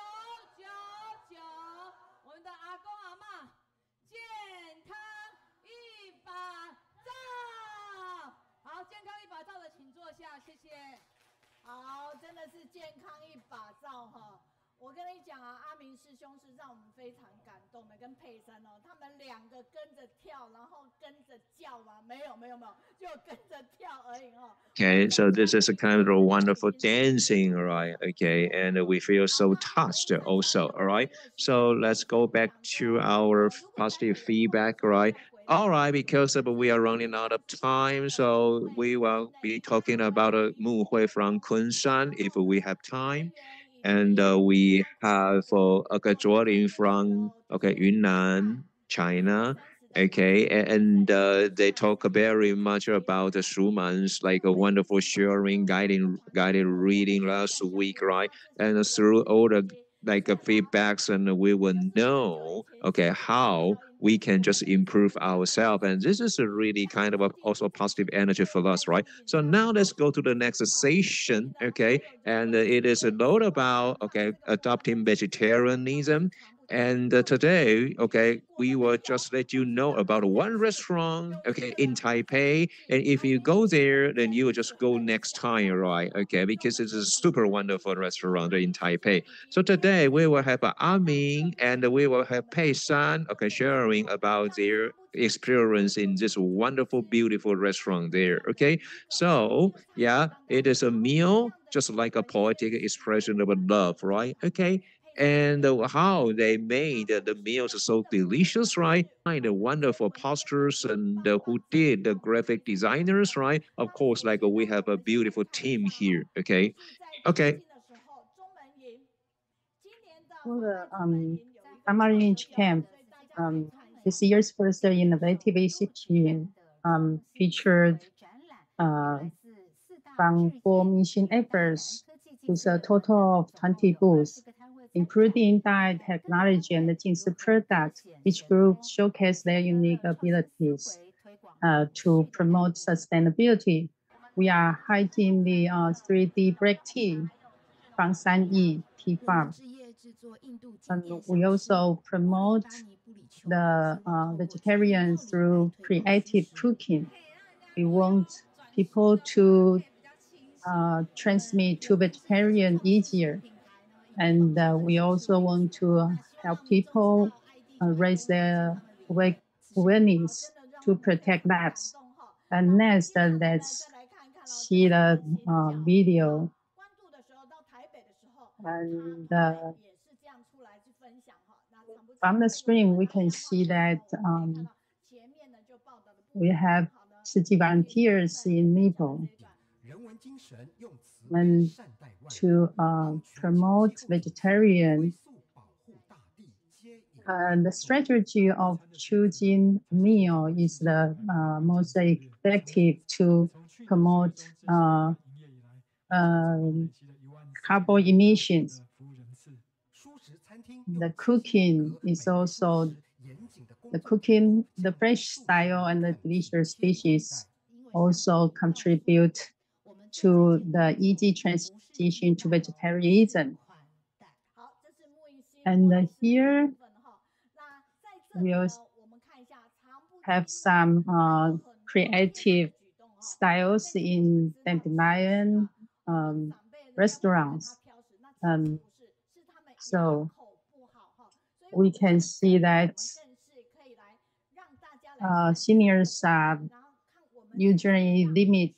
我们的阿公阿嬷健康一把照。好，健康一把照的请坐下，谢谢。好，真的是健康一把照哈。我跟你讲啊，阿明师兄是让我们非常感动的，跟佩珊哦，他们两个跟着跳，然后跟着叫嘛，没有，就跟着跳而已哦。Okay, so this is a kind of a wonderful dancing, all right? Okay, and we feel so touched also, all right? So let's go back to our positive feedback, all right? All right, because we are running out of time, so we will be talking about a Mu Hui from Kunshan if we have time. And we have a drawing from Yunnan, China. Okay, and they talk very much about the Schumann's like a wonderful sharing, guided reading last week, right? And through all the like feedbacks, and we will know how we can just improve ourselves, and this is a really kind of also positive energy for us, right? So now let's go to the next session, okay? And it is a lot about adopting vegetarianism. And today, we will just let you know about one restaurant, in Taipei. And if you go there, then you will just go next time, right? Okay, because it's a super wonderful restaurant in Taipei. So today we will have Ming and we will have Peishan, sharing about their experience in this wonderful, beautiful restaurant there. Okay, so yeah, it is a meal just like a poetic expression of love, right? Okay. and how they made the meals so delicious, right? The wonderful posters and who did the graphic designers, right? Of course, like we have a beautiful team here. Okay, okay. For the summer English camp, this year's first innovative ECP featured from 4 mission efforts with a total of 20 booths, including Dai technology and the Jingyi product. Each group showcased their unique abilities to promote sustainability. We are hiking the 3D black tea from Sanyi Tea Farm. And we also promote the vegetarians through creative cooking. We want people to transmit to vegetarian easier. And we also want to help people raise their awareness to protect labs. And next, let's see the video. And from the screen, we can see that we have city volunteers in Nepal and to promote vegetarian. The strategy of choosing meal is the most effective to promote carbon emissions. The cooking is also the fresh style and the delicious dishes also contribute to the easy transition to vegetarianism. And here we also have some creative styles in dandelion restaurants. So we can see that seniors usually limit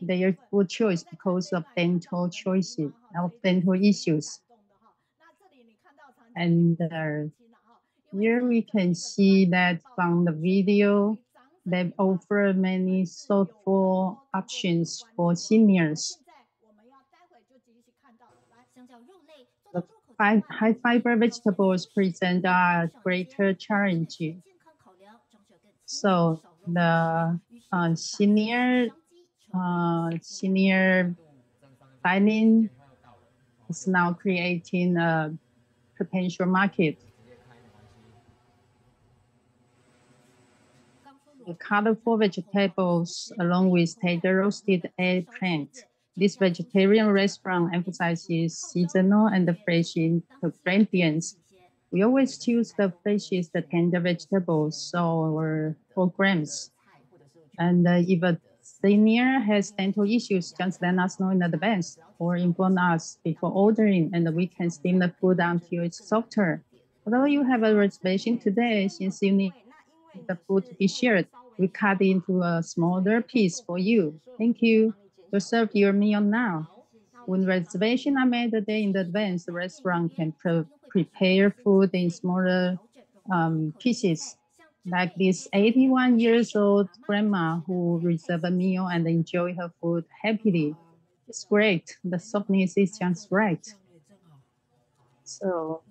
their food choice because of dental issues. And here we can see that from the video, they offer many thoughtful options for seniors. The high fiber vegetables present a greater challenge. So the senior dining is now creating a potential market. The colorful vegetables along with tender roasted eggplant. This vegetarian restaurant emphasizes seasonal and fresh ingredients. We always choose the freshest, the tender vegetables, or 4 grams. And if a senior has dental issues, just let us know in advance or inform us before ordering, and we can steam the food until it's softer. Although you have a reservation today, since you need the food to be shared, we cut into a smaller piece for you. Thank you. To serve your meal now. When reservations are made a day in advance, the restaurant can prepare food in smaller pieces. Like this 81 years old grandma who reserved a meal and enjoy her food happily. It's great. The softness is just right. So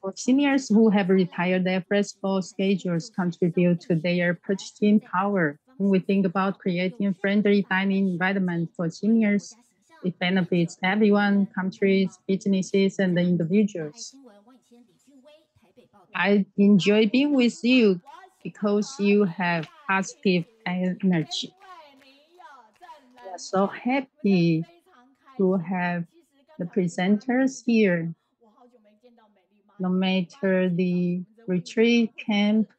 for seniors who have retired, their flexible schedules contribute to their purchasing power. When we think about creating a friendly dining environment for seniors, it benefits everyone, countries, businesses, and the individuals. I enjoy being with you because you have positive energy. We are so happy to have the presenters here. No matter the retreat camp,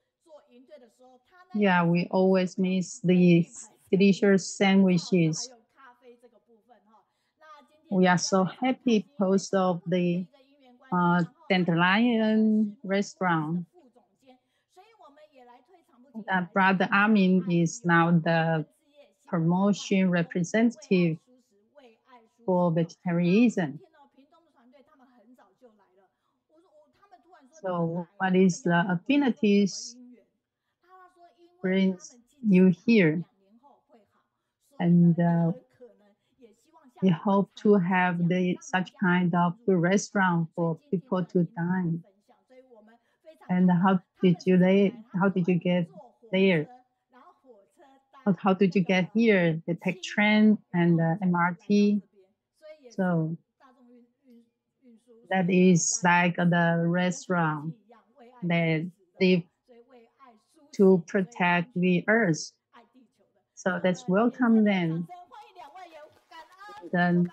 yeah, we always miss these delicious sandwiches. We are so happy because of the dandelion restaurant. Brother Armin is now the promotion representative for vegetarianism. So what is the affinities brings you here? And we hope to have such kind of restaurant for people to dine. And how did you get there? How did you get here? They take train and MRT. So that is like the restaurant that live to protect the earth. So let's welcome them. Then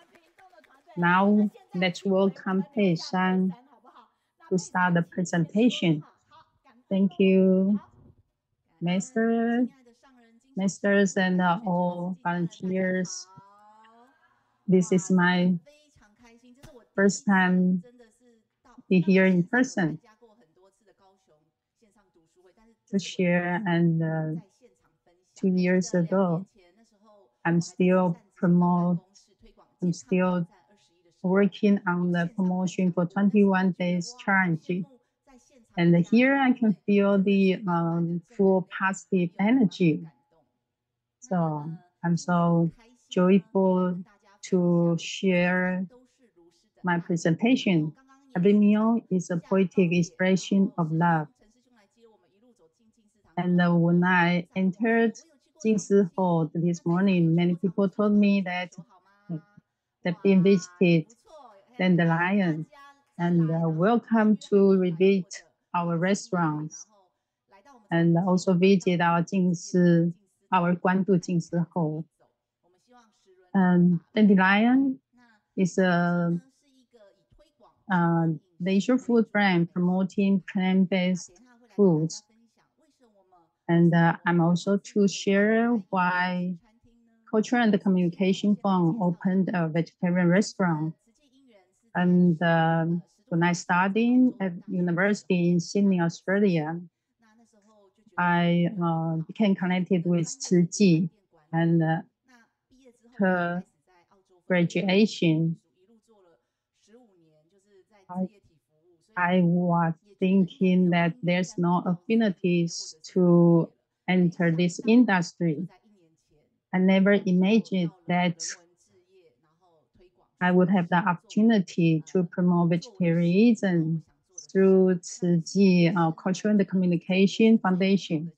now let's welcome Peishan to start the presentation. Thank you, masters and all volunteers. This is my first time be here in person to share. And 2 years ago, I'm still working on the promotion for 21 days challenge. And here I can feel the full positive energy. So I'm so joyful to share my presentation. Every meal is a poetic expression of love. And when I entered Jingyi Hall this morning, many people told me that they've been visited Dandelion and welcome to revisit our restaurants and also visit our Jingyi, our Guandu Jingyi Hall. And Dandelion is a leisure food brand promoting plant-based foods. And I'm also to share why Culture and Communication Fund opened a vegetarian restaurant. And when I studied at university in Sydney, Australia, I became connected with Junji, and her graduation, I was thinking that there's no affinities to enter this industry. I never imagined that I would have the opportunity to promote vegetarianism through Zhang Culture and Communication Foundation.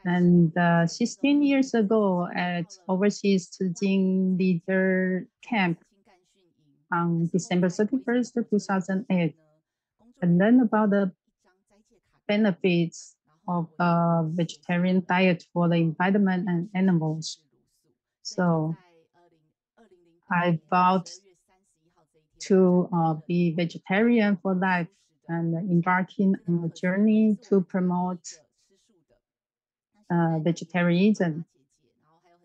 And 16 years ago at Overseas Jing Leader Camp on December 31st, 2008, I learned about the benefits of a vegetarian diet for the environment and animals. So I vowed to be vegetarian for life and embarking on a journey to promote vegetarianism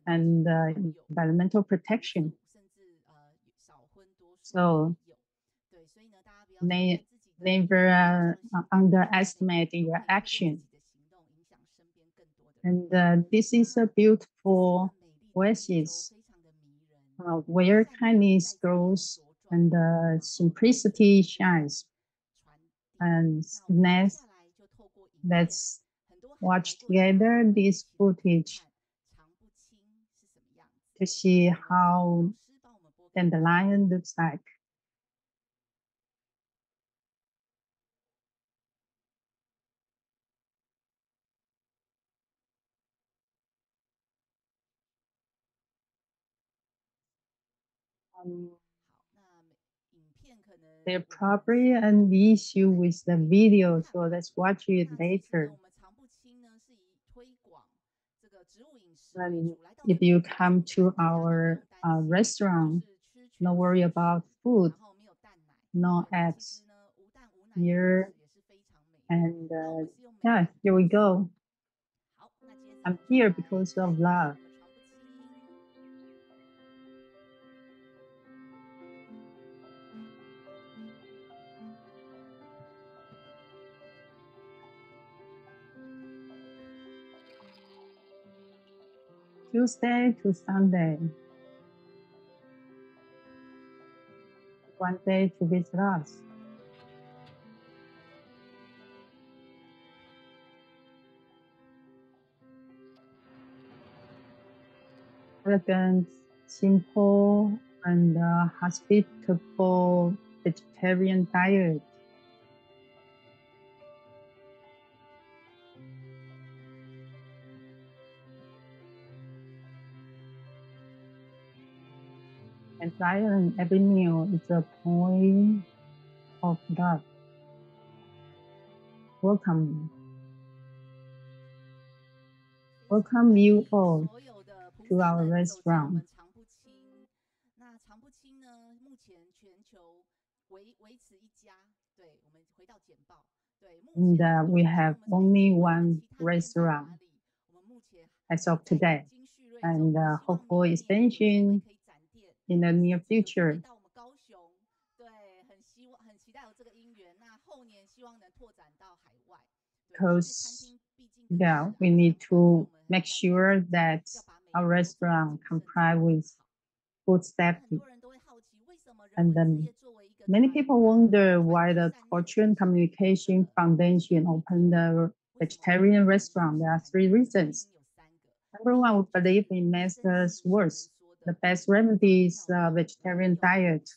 and environmental protection. So never underestimate your action. And this is a beautiful oasis where kindness grows and simplicity shines. And next, let's watch together this footage to see how dandelion looks like. There probably an issue with the video, so let's watch it later. And if you come to our restaurant, no worry about food, no ads here. And yeah, here we go. I'm here because of love. Tuesday to Sunday. One day to visit us. elegant, simple, and hospitable vegetarian diet. And Zion, every meal is a point of love. Welcome. Welcome you all to our restaurant. And we have only one restaurant as of today, and hopeful expansion in the near future. Because yeah, we need to make sure that our restaurant comply with food safety. And then many people wonder why the Culture and Communication Foundation opened the vegetarian restaurant. There are three reasons. Number one, we believe in Master's words. The best remedy is vegetarian diet.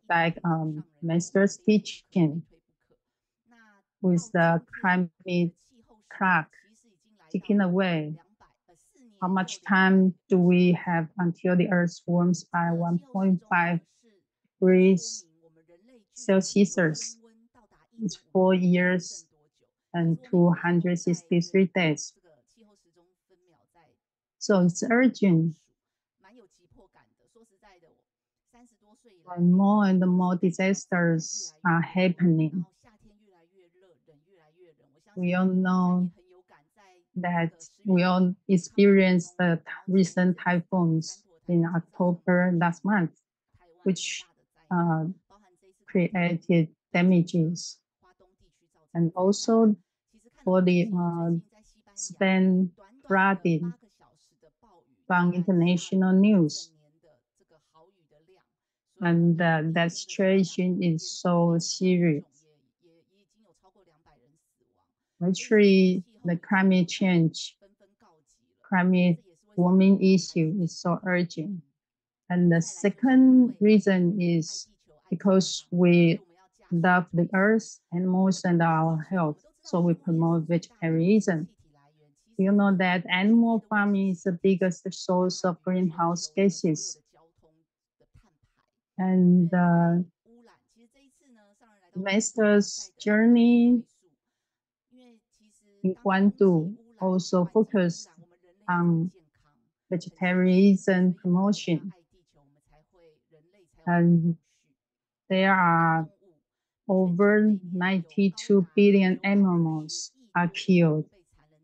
Like Master's teaching with the climate clock ticking away. How much time do we have until the Earth warms by 1.5 degrees Celsius? It's 4 years and 263 days. So it's urgent. And more disasters are happening. We all know that we all experienced the recent typhoons in October last month, which created damages. And also for the Spain flooding from international news. And that situation is so serious. Actually, the climate change, climate warming issue is so urgent. And the second reason is because we love the earth, animals, and our health. So we promote vegetarianism. You know that animal farming is the biggest source of greenhouse gases. And Master's journey in Guandu also focused on vegetarianism promotion. And there are over 92 billion animals are killed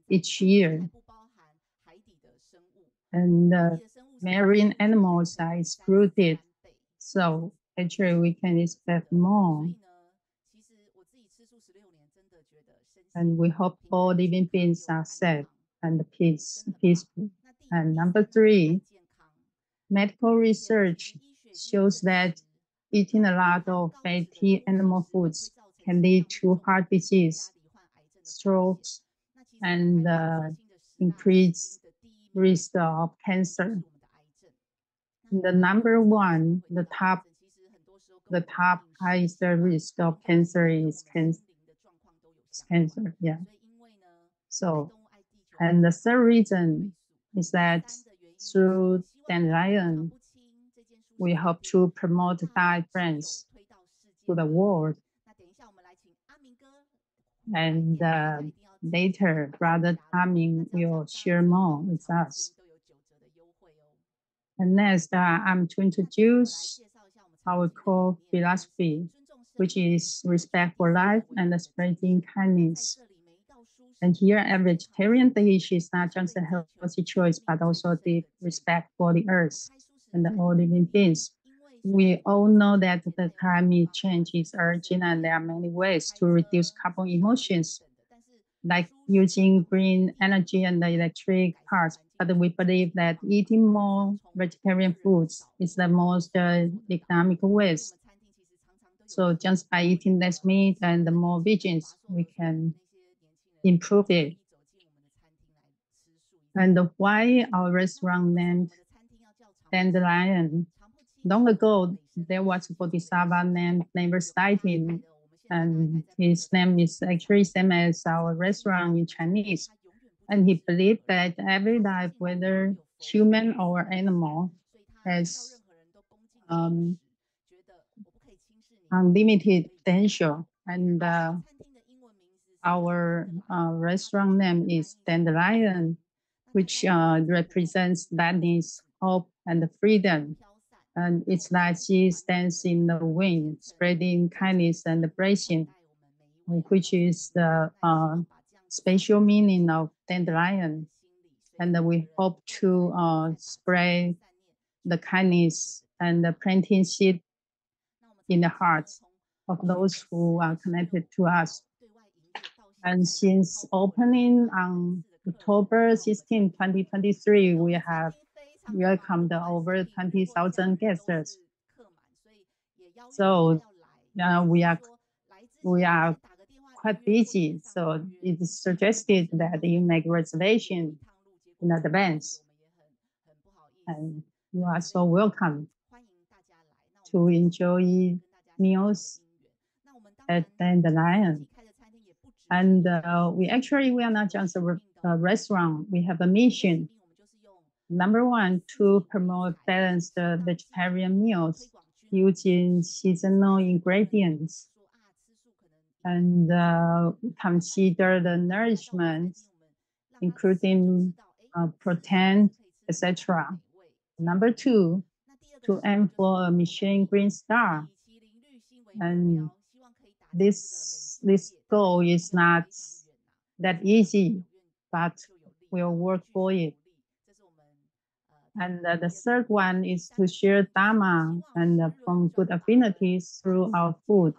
each year. And marine animals are excluded. So actually we can expect more. And we hope all living beings are safe and peaceful. And number three, medical research shows that eating a lot of fatty animal foods can lead to heart disease, strokes, and increased risk of cancer. The number one, the top highest risk of cancer is cancer. Yeah. So, and the third reason is that through Dandelion, we hope to promote Dai friends to the world. And later, Brother Tianming will share more with us. And next, I'm to introduce our core philosophy, which is respect for life and spreading kindness. And here, a vegetarian dish is not just a healthy choice, but also deep respect for the earth and all living beings. We all know that the climate change is urgent, and there are many ways to reduce carbon emissions, like using green energy and the electric cars. But we believe that eating more vegetarian foods is the most economical ways. So just by eating less meat and more veggies, we can improve it. And why our restaurant named Dandelion? Long ago, there was a Bodhisattva named Never-Sighted, and his name is actually same as our restaurant in Chinese. And he believed that every life, whether human or animal, has unlimited potential. And our restaurant name is Dandelion, which represents gladness, hope, and freedom. And it's like she stands in the wind, spreading kindness and blessing, which is the special meaning of dandelion. And we hope to spread the kindness and the planting seed in the hearts of those who are connected to us. And since opening on October 16, 2023, we have welcomed over 20,000 guests. So we are quite busy. So it is suggested that you make reservation in advance. And you are so welcome to enjoy meals at Dandelion. And we are not just a restaurant, we have a mission. Number one, to promote balanced vegetarian meals using seasonal ingredients. And consider the nourishment, including protein, etc. Number two, to aim for a Michelin Green Star. And this goal is not that easy, but we'll work for it. And the third one is to share Dharma and form good affinities through our food.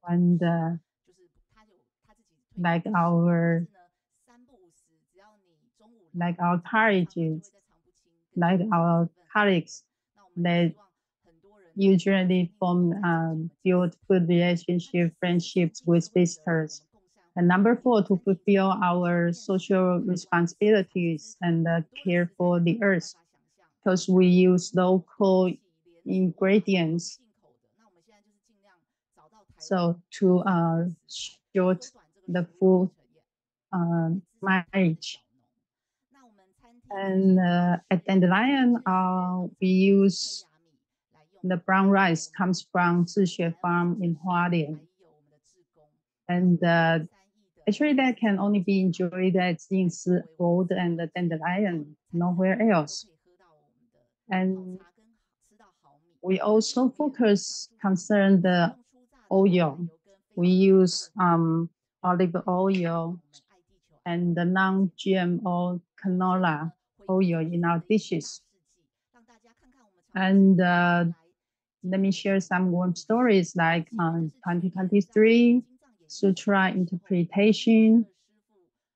And like our colleagues, they usually build good relationship, friendships with visitors. And number four, to fulfill our social responsibilities and care for the earth, because we use local ingredients. So to short the food mileage. And at Dandelion, we use the brown rice comes from Zhixue Farm in Hualien. And actually, that can only be enjoyed at Jingyi, Abode, and the Dandelion, nowhere else. And we also concern the oil. We use olive oil and the non-GMO canola oil in our dishes. And let me share some warm stories like 2023 Sutra interpretation.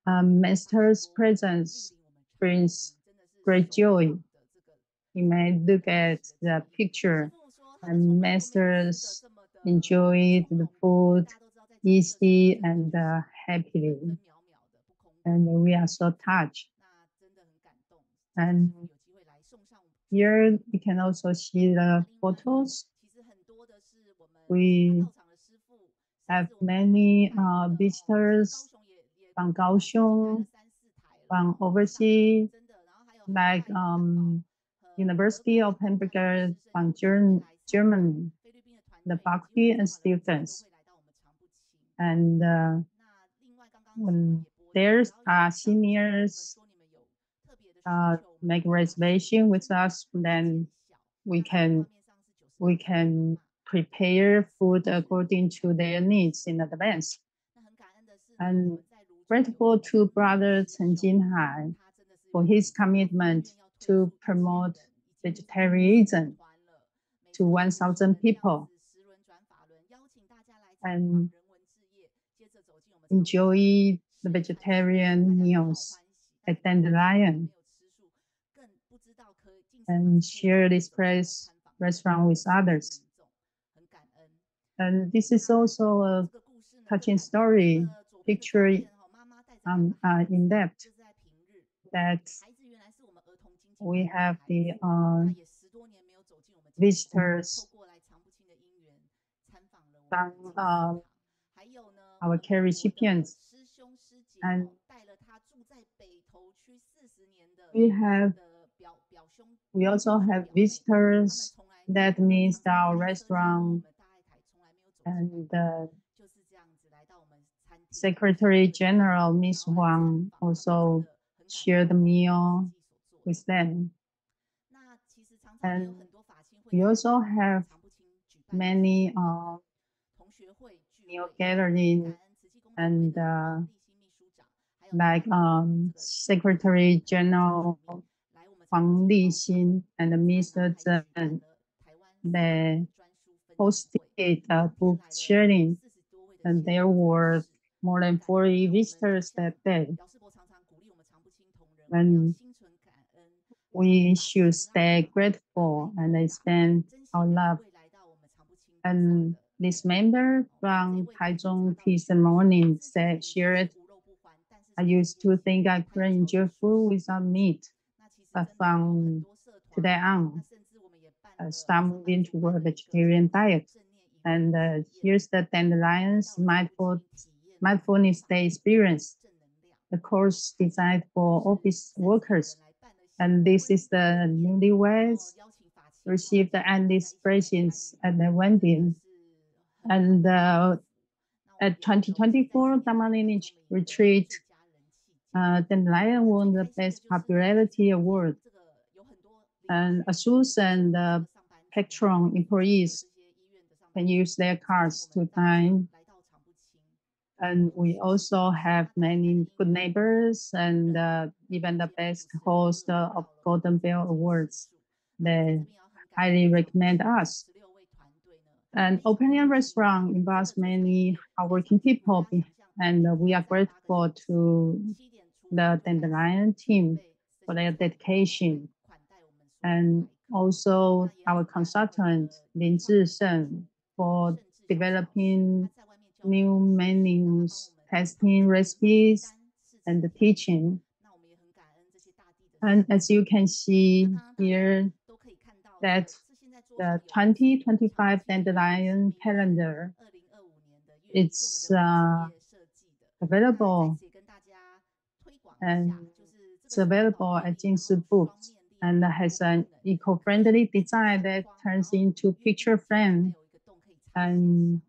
Master's presence brings great joy. You may look at the picture, and masters enjoyed the food easily and happily. And we are so touched. And here you can also see the photos. We have many visitors from Kaohsiung, from overseas, like University of Hamburg, from Germany, the faculty and students. And when there are seniors make reservation with us, then we can prepare food according to their needs in advance. And grateful to Brother Chen Jinhai for his commitment to promote vegetarianism to 1,000 people and enjoy the vegetarian meals at Dandelion and share this restaurant with others. And this is also a touching story. Picture in depth that we have the visitors from our care recipients, and we also have visitors that means our restaurant, and the Secretary General Ms. Huang also shared the meal with them. And we also have many meal gathering, and like Secretary General Huang Lixin and Mr. Zhang, they hosted a book sharing, and there were more than 40 visitors that day. And we should stay grateful and expand our love. And this member from Taichung Tea Morning said, shared, I used to think I couldn't enjoy food without meat, but from today on, I start moving toward a vegetarian diet. And here's the Dandelions Mindfulness Day experience, the course designed for office workers. And this is the newlyweds received the anticipations at the wedding. And at 2024 Dharma Lineage Retreat, Dandelion won the Best Popularity Award. And ASUS and Pectron employees can use their cards to dine. And we also have many good neighbors, and even the best host of Golden Bell Awards. They highly recommend us. And opening a restaurant involves many hardworking people, and we are grateful to the Dandelion team for their dedication. And also our consultant, Lin Zhisheng, for developing new menus, testing recipes, and the teaching. And as you can see here, that the 2025 Dandelion calendar, it's available, and it's available at Jingyi Books, and has an eco-friendly design that turns into picture frame and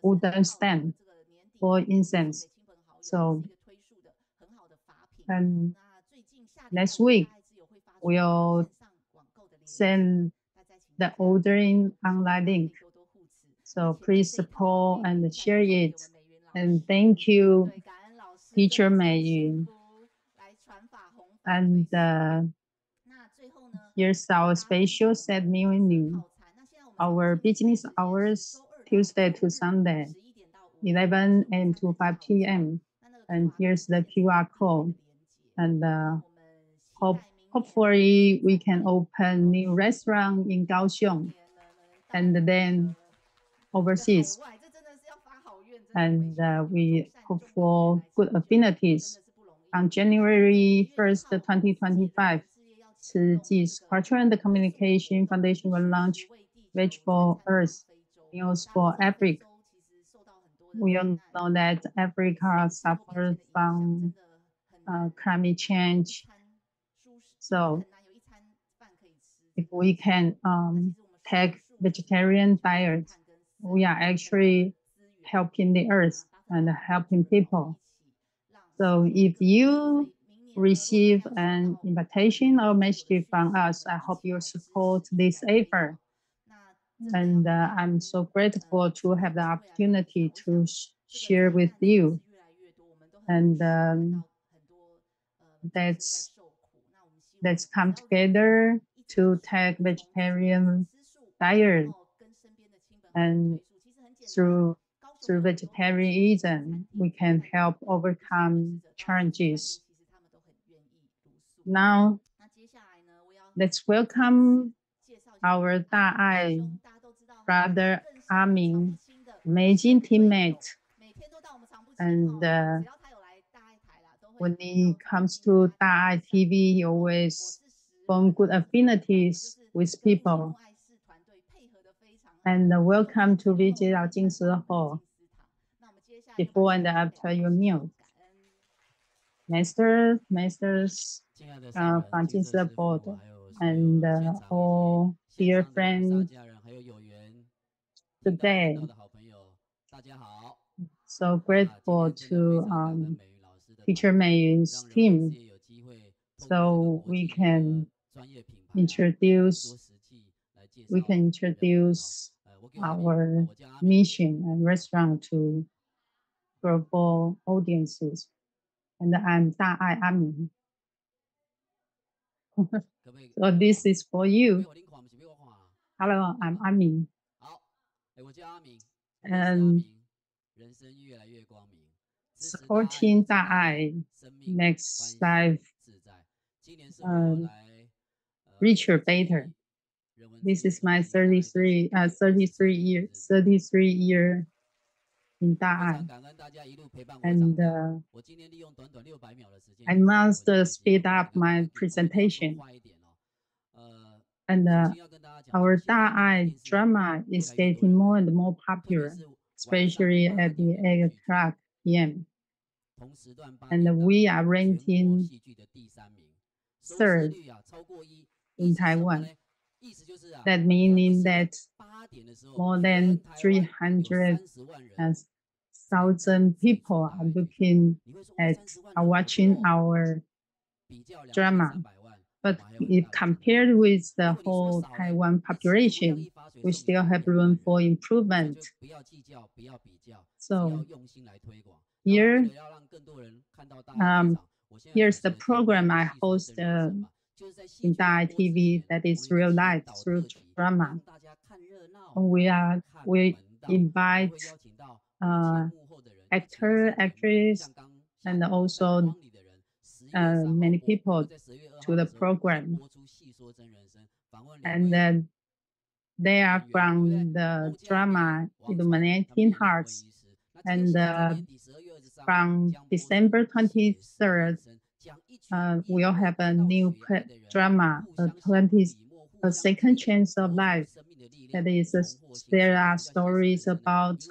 wooden stand for incense. So, and next week we'll send the ordering online link. So please support and share it. And thank you, Teacher Meiyun. And here's our special set menu. Our business hours, Tuesday to Sunday, 11 a.m. to 5 p.m. And here's the QR code. And hopefully we can open new restaurant in Kaohsiung and then overseas. And we hope for good affinities. On January 1st, 2025, Tzu Ji's Culture and Communication Foundation will launch Vegetable Earth Meals for Africa. We all know that Africa suffers from climate change. So if we can take vegetarian diet, we are actually helping the earth and helping people. So if you receive an invitation or message from us, I hope you support this effort. And I'm so grateful to have the opportunity to share with you. And let's come together to take vegetarian diet, and through vegetarianism, we can help overcome challenges. Now, let's welcome our Dai brother Armin, amazing teammate. And when it comes to Dai TV, he always form good affinities with people. And welcome to visit our Jingyi Hall before and after your meal. Masters from Jingyi Abode and all dear friends today. So grateful to teacher Meiyun's team, so we can introduce our mission and restaurant to global audiences. And I'm Dai Amin. So this is for you. Hello, I'm Amin. And supporting Dai makes life richer, better. This is my 33 year in Dai, and I must speed up my presentation. And our Dai drama is getting more and more popular, especially at the 8 o'clock p.m. And we are ranking third in Taiwan. That meaning that more than 300,000 people are looking at watching our drama. But if compared with the whole Taiwan population, we still have room for improvement. So here, here's the program I host in Dai TV, that is real life through drama. We invite actor, actress, and also many people to the program. And then they are from the drama Illuminating Hearts. And from December 23rd, we'll have a new drama, a second chance of life. That is, there are stories about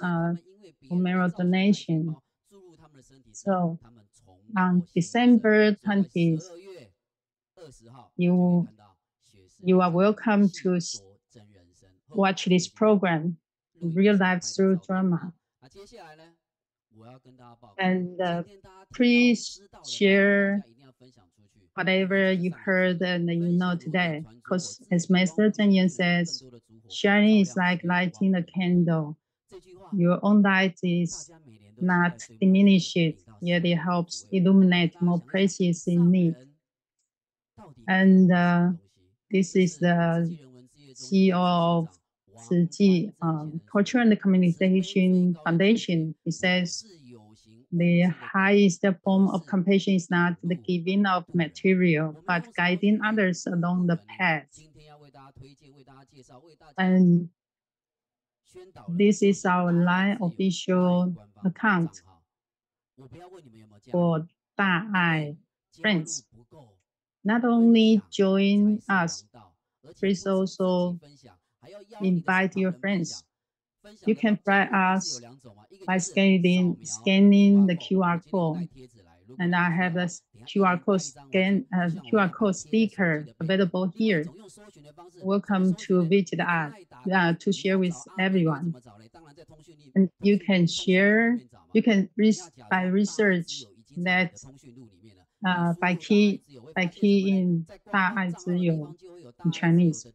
bone donation. So on December 20th, you are welcome to watch this program, real life through drama. And please share whatever you heard and you know today, because as Master Zhang says, sharing is like lighting a candle. Your own light is not diminished, yet it helps illuminate more places in need. And this is the CEO of Zhiji Culture and Communication Foundation. He says, the highest form of compassion is not the giving of material, but guiding others along the path. And this is our line official account for Dai friends. Not only join us, please also invite your friends. You can fly us by scanning the QR code. And I have a QR code sticker available here. Welcome to visit us to share with everyone. And you can share, by research that by key in 大爱之友 in Chinese,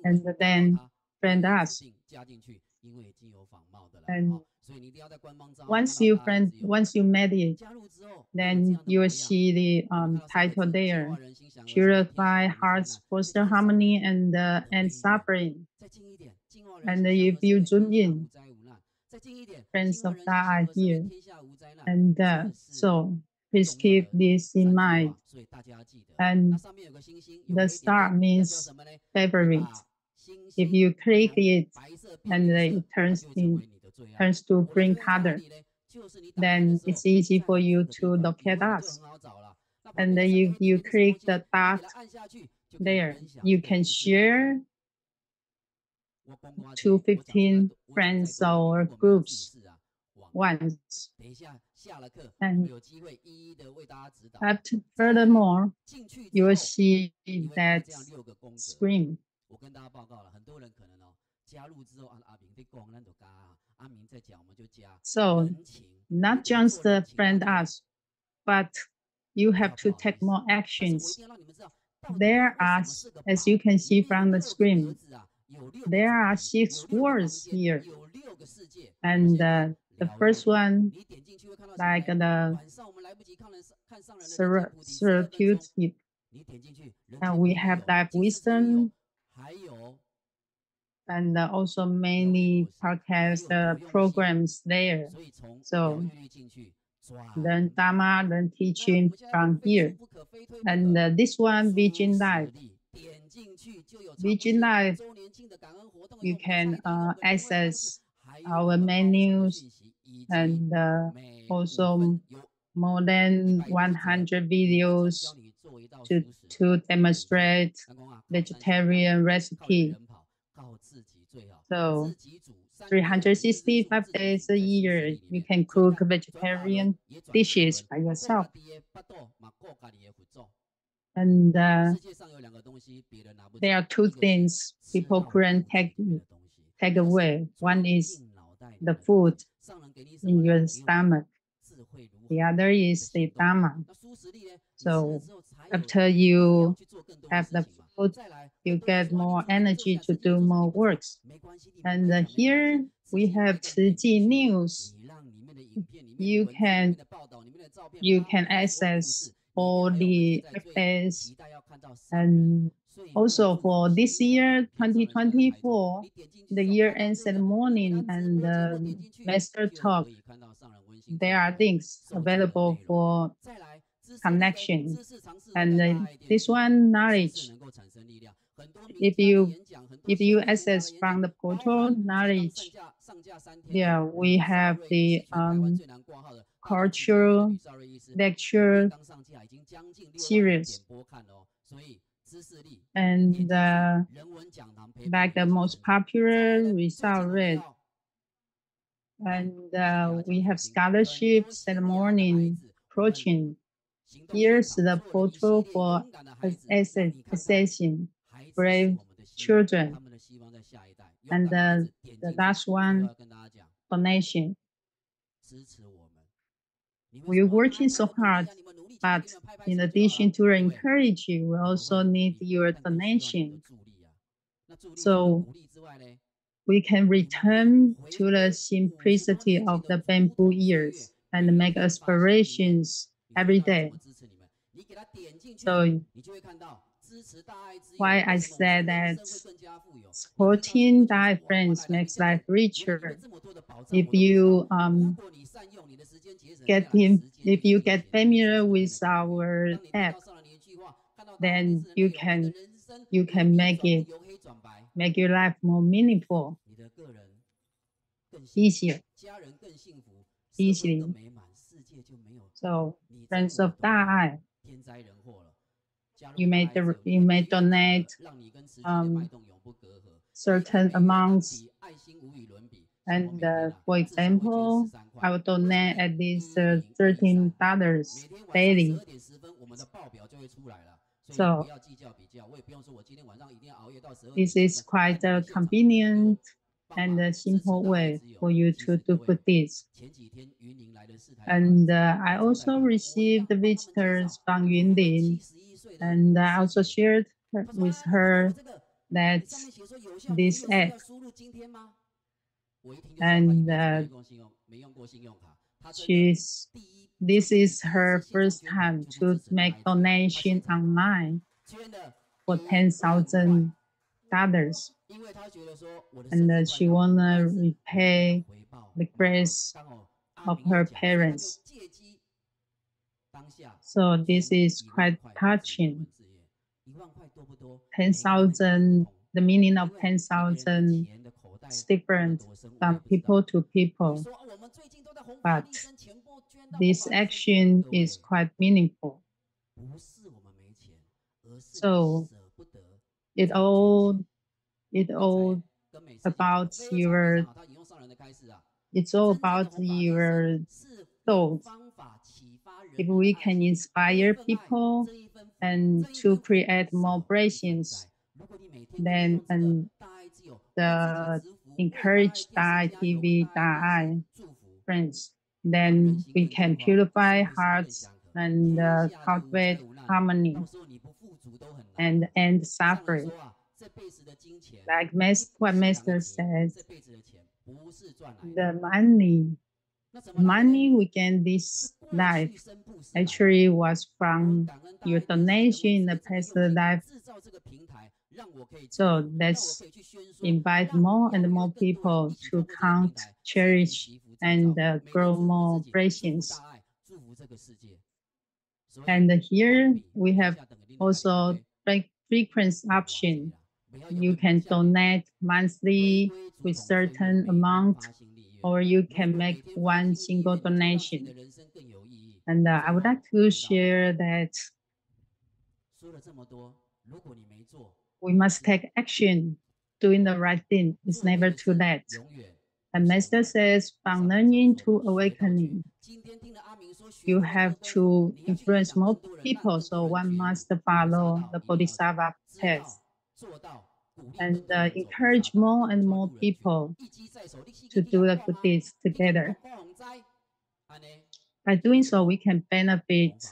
and then friend us. And once you made it, then you will see the title there: Purify Hearts, Foster Harmony and Suffering. And if you zoom in, friends of Dai here, and so please keep this in mind. And the star means favorite. If you click it, and it turns to green color, then it's easy for you to locate us. And then you click the dot there, you can share to 15 friends or groups once. And furthermore, you will see that screen. So not just friend us, but you have to take more actions. There are, as you can see from the screen, there are 6 words here. And the first one, like the therapeutic, and we have like wisdom, and also many podcast programs there. So learn Dharma, learn teaching from here. And this one, Vision Life. Vision Life, you can access our menus and also more than 100 videos to demonstrate vegetarian recipe. So 365 days a year, you can cook vegetarian dishes by yourself. And there are 2 things people couldn't take away. One is the food in your stomach. The other is the Dharma. So after you have the food, you get more energy to do more works. And here we have Chiji News. You can access all the updates. And also for this year, 2024, the year-end ceremony and the master talk, there are things available for connection. And this one, knowledge. If you access from the portal knowledge, yeah, we have the cultural lecture series. And like the most popular result rate. And we have scholarship ceremony approaching. Here's the portal for assessing brave children. And the last one, donation. We're working so hard, but in addition to encourage you, we also need your donation. So we can return to the simplicity of the bamboo ears and make aspirations every day. So why I said that supporting Dai friends makes life richer. If you get familiar with our app, then you can make your life more meaningful, easier, easily. So friends of Dai, you may donate certain amounts. And for example, I will donate at least $13 daily. So this is quite a convenient and a simple way for you to do this. And I also received visitors from Yunlin, and I also shared with her that this app, and this is her first time to make donation online for $10,000, and she wanna repay the grace of her parents. So this is quite touching. 10,000, the meaning of 10,000 it's different from people to people, but this action is quite meaningful. So it all about your it's all about your thoughts. If we can inspire people and to create more blessings, then and encourage Dai TV, Dai friends, then we can purify hearts and cultivate harmony and end suffering. Like what Master says, the money we get this life actually was from your donation in the past life. So let's invite more and more people to count, cherish, and grow more blessings. And here we have also frequency option. You can donate monthly with certain amount, or you can make one single donation. And I would like to share that we must take action. Doing the right thing is never too late. And Master says, from learning to awakening, you have to influence more people, so one must follow the Bodhisattva path and encourage more and more people to do the good deeds together. By doing so, we can benefit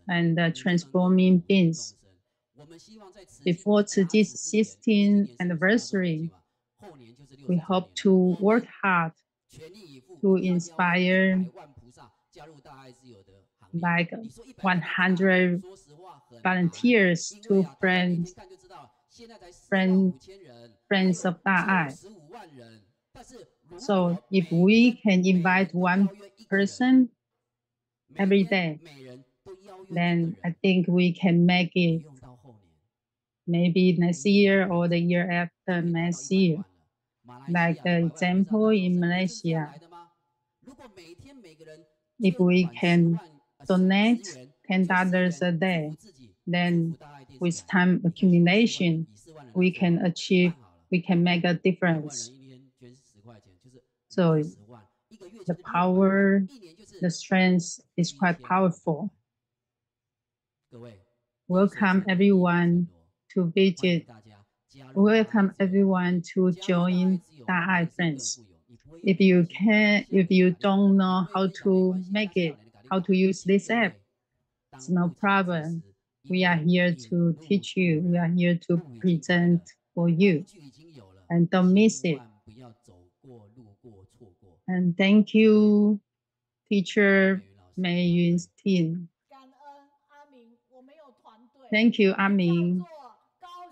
and transforming beings. Before today's 16th anniversary, we hope to work hard to inspire like 100 volunteers to friends of Dai. So if we can invite one person every day, then I think we can make it maybe next year or the year after next year. Like the example in Malaysia, if we can donate $10 a day, then with time accumulation, we can make a difference. So the power, the strength is quite powerful. Welcome everyone to visit. Welcome everyone to join Dai Friends. If you don't know how to make it, how to use this app, it's no problem. We are here to teach you. We are here to present for you. And don't miss it. And thank you, teacher Meiyun's team. Thank you, Aming.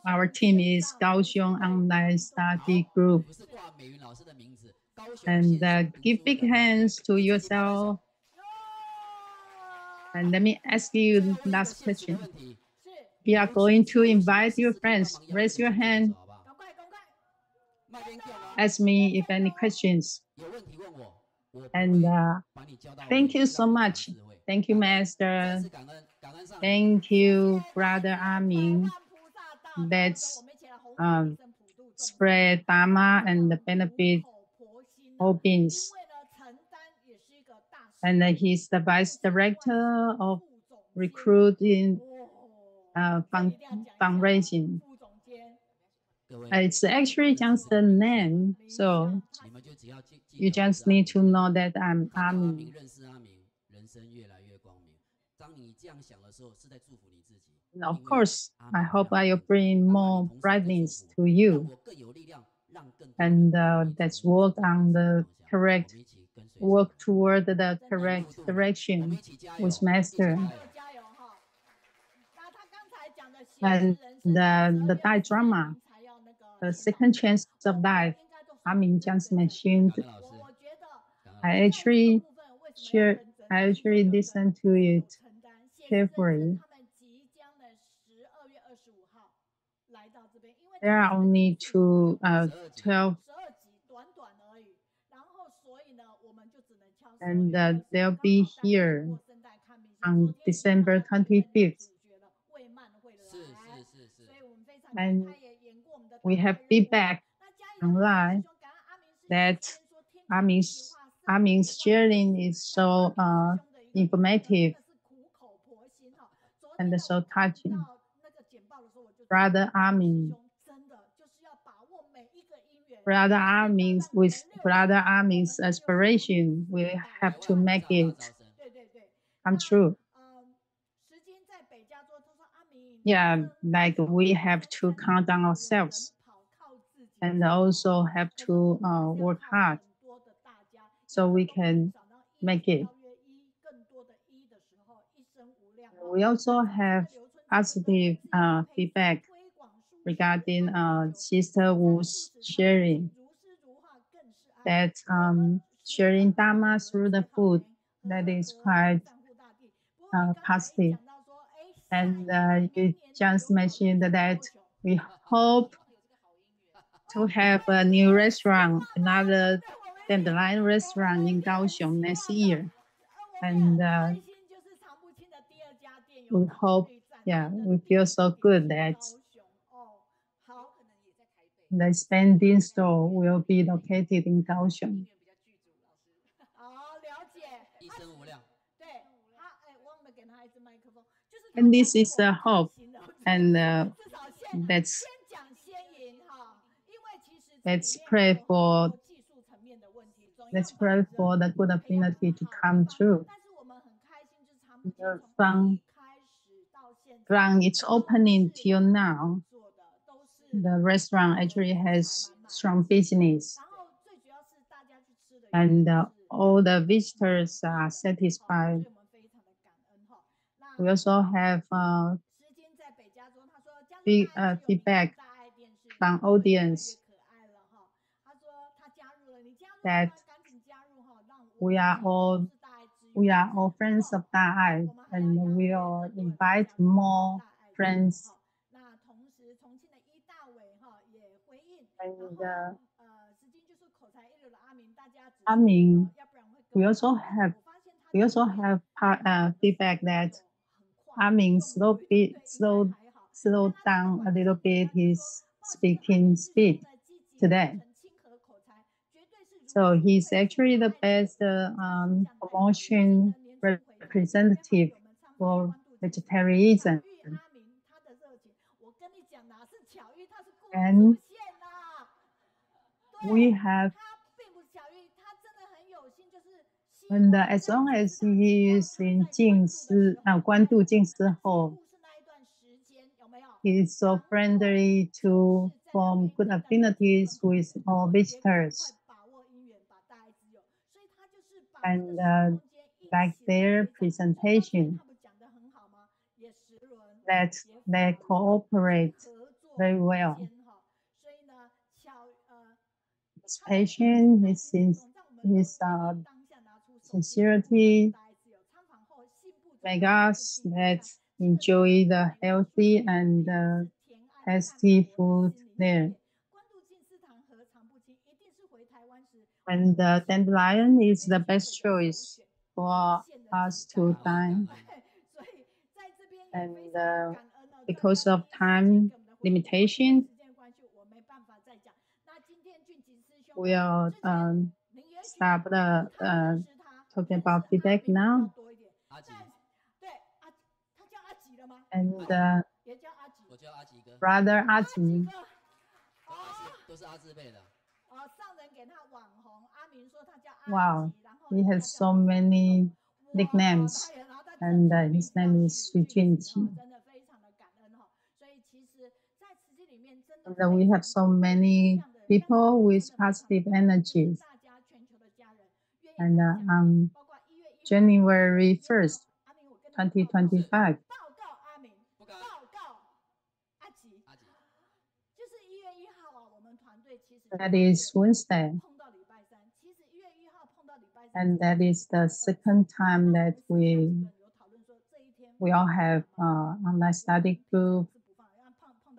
Our team is Kaohsiung Online Study Group. And give big hands to yourself. And let me ask you last question. We are going to invite your friends. Raise your hand. Ask me if any questions. And thank you so much. Thank you, Master. Thank you, Brother Amin. Let's spread Dharma and benefit all beings. And he's the Vice Director of Recruiting Fundraising. It's actually just the name, so you just need to know that I'm Amin. And of course, I hope I will bring more brightness to you. And let's work toward the correct direction with Master. And the Dai drama, the second chance of life, Amin just mentioned. I actually listened to it carefully. There are only 12 and they'll be here on December 25th. And we have feedback online that Amin's sharing is so informative and so touching. Brother Amin, with Brother Amin's aspiration, we have to make it come true. Yeah, like we have to count on ourselves and also have to work hard so we can make it. We also have positive feedback regarding Sister Wu's sharing, that sharing Dharma through the food, that is quite positive. And you just mentioned that we hope to have a new restaurant, another Dandelion restaurant in Kaohsiung next year. And we hope, yeah, we feel so good that the expanding store will be located in Kaohsiung. And this is a hope, and let's pray for the good affinity to come true. From its opening till now, the restaurant actually has strong business, and all the visitors are satisfied. We also have feedback from audience that we are all friends of Dai, and we will invite more friends. And Amin, we also have feedback that Amin slow down a little bit his speaking speed today. So he's actually the best promotion representative for vegetarianism. And we have, and as long as he is in Guandu Jingsi Hall, he is so friendly to form good affinities with all visitors. And like their presentation, that they cooperate very well. His passion, his sincerity make us that enjoy the healthy and tasty food there. And the dandelion is the best choice for us to dine. And because of time limitation, we'll stop talking about feedback now. And Brother Aji. Wow, he has so many nicknames, and his name is Junji. And we have so many people with positive energy. And on January 1st, 2025, that is Wednesday. And that is the second time that we all have online study group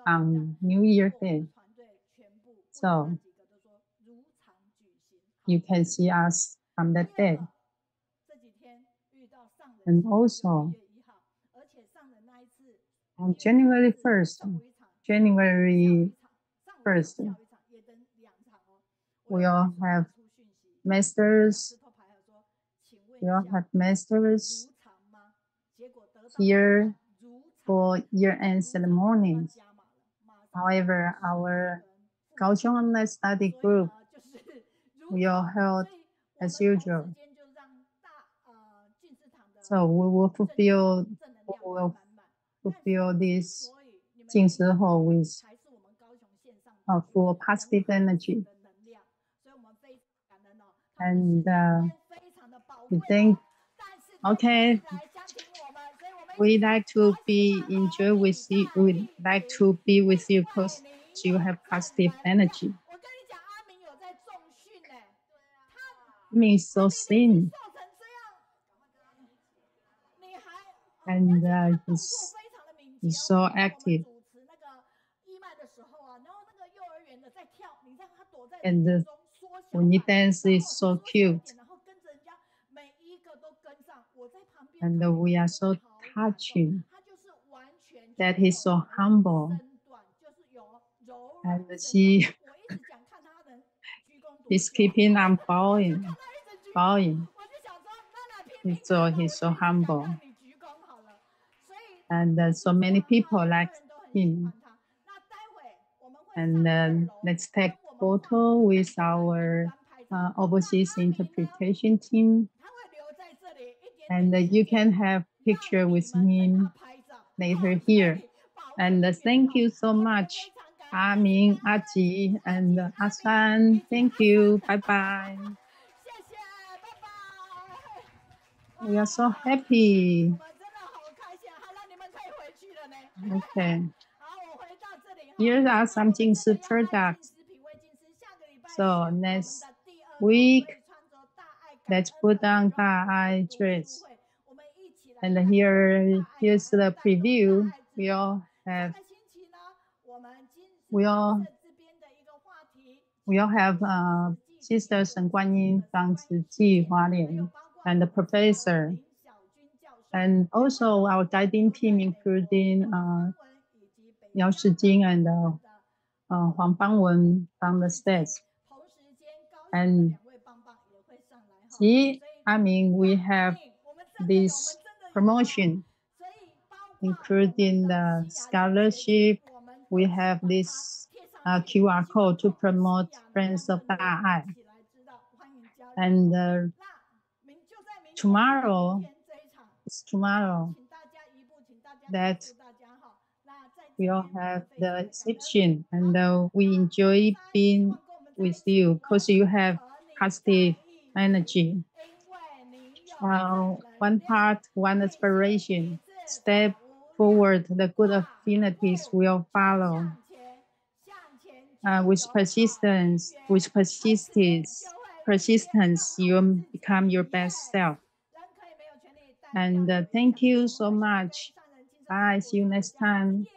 on New Year Day. So you can see us on that day. And also, on January 1st, we all have masters. We all have masters here for year-end ceremonies. However, our Kaohsiung Online Study Group, we all held as usual. So we will fulfill this Jingshi Hall with full positive energy. And we think, okay, we like to enjoy with you. We like to be with you because you have positive energy. Means so thin. And he's so active. And when he dances, it's so cute. And we are so touching that he's so humble. And he's keeping on bowing. He's so humble. And so many people like him. And let's take photo with our overseas interpretation team. And you can have picture with him later here. And thank you so much, Ming, Ji, and Aslan. Thank you. Bye-bye. We are so happy. Okay. Here are some Jingshi products. So next week, let's put on Dai dress. And here's the preview. We all have sisters and Guanyin from Zhiji, Hualien, and the professor. And also our guiding team, including Yao Shijing and Huang Bangwen from the States. And we have this promotion, including the scholarship. We have this QR code to promote Friends of Dai. And tomorrow that we all have the exhibition, and we enjoy being with you because you have positive energy. One part, one aspiration. Step forward, the good affinities will follow. With persistence, you become your best self. And thank you so much. Bye. See you next time.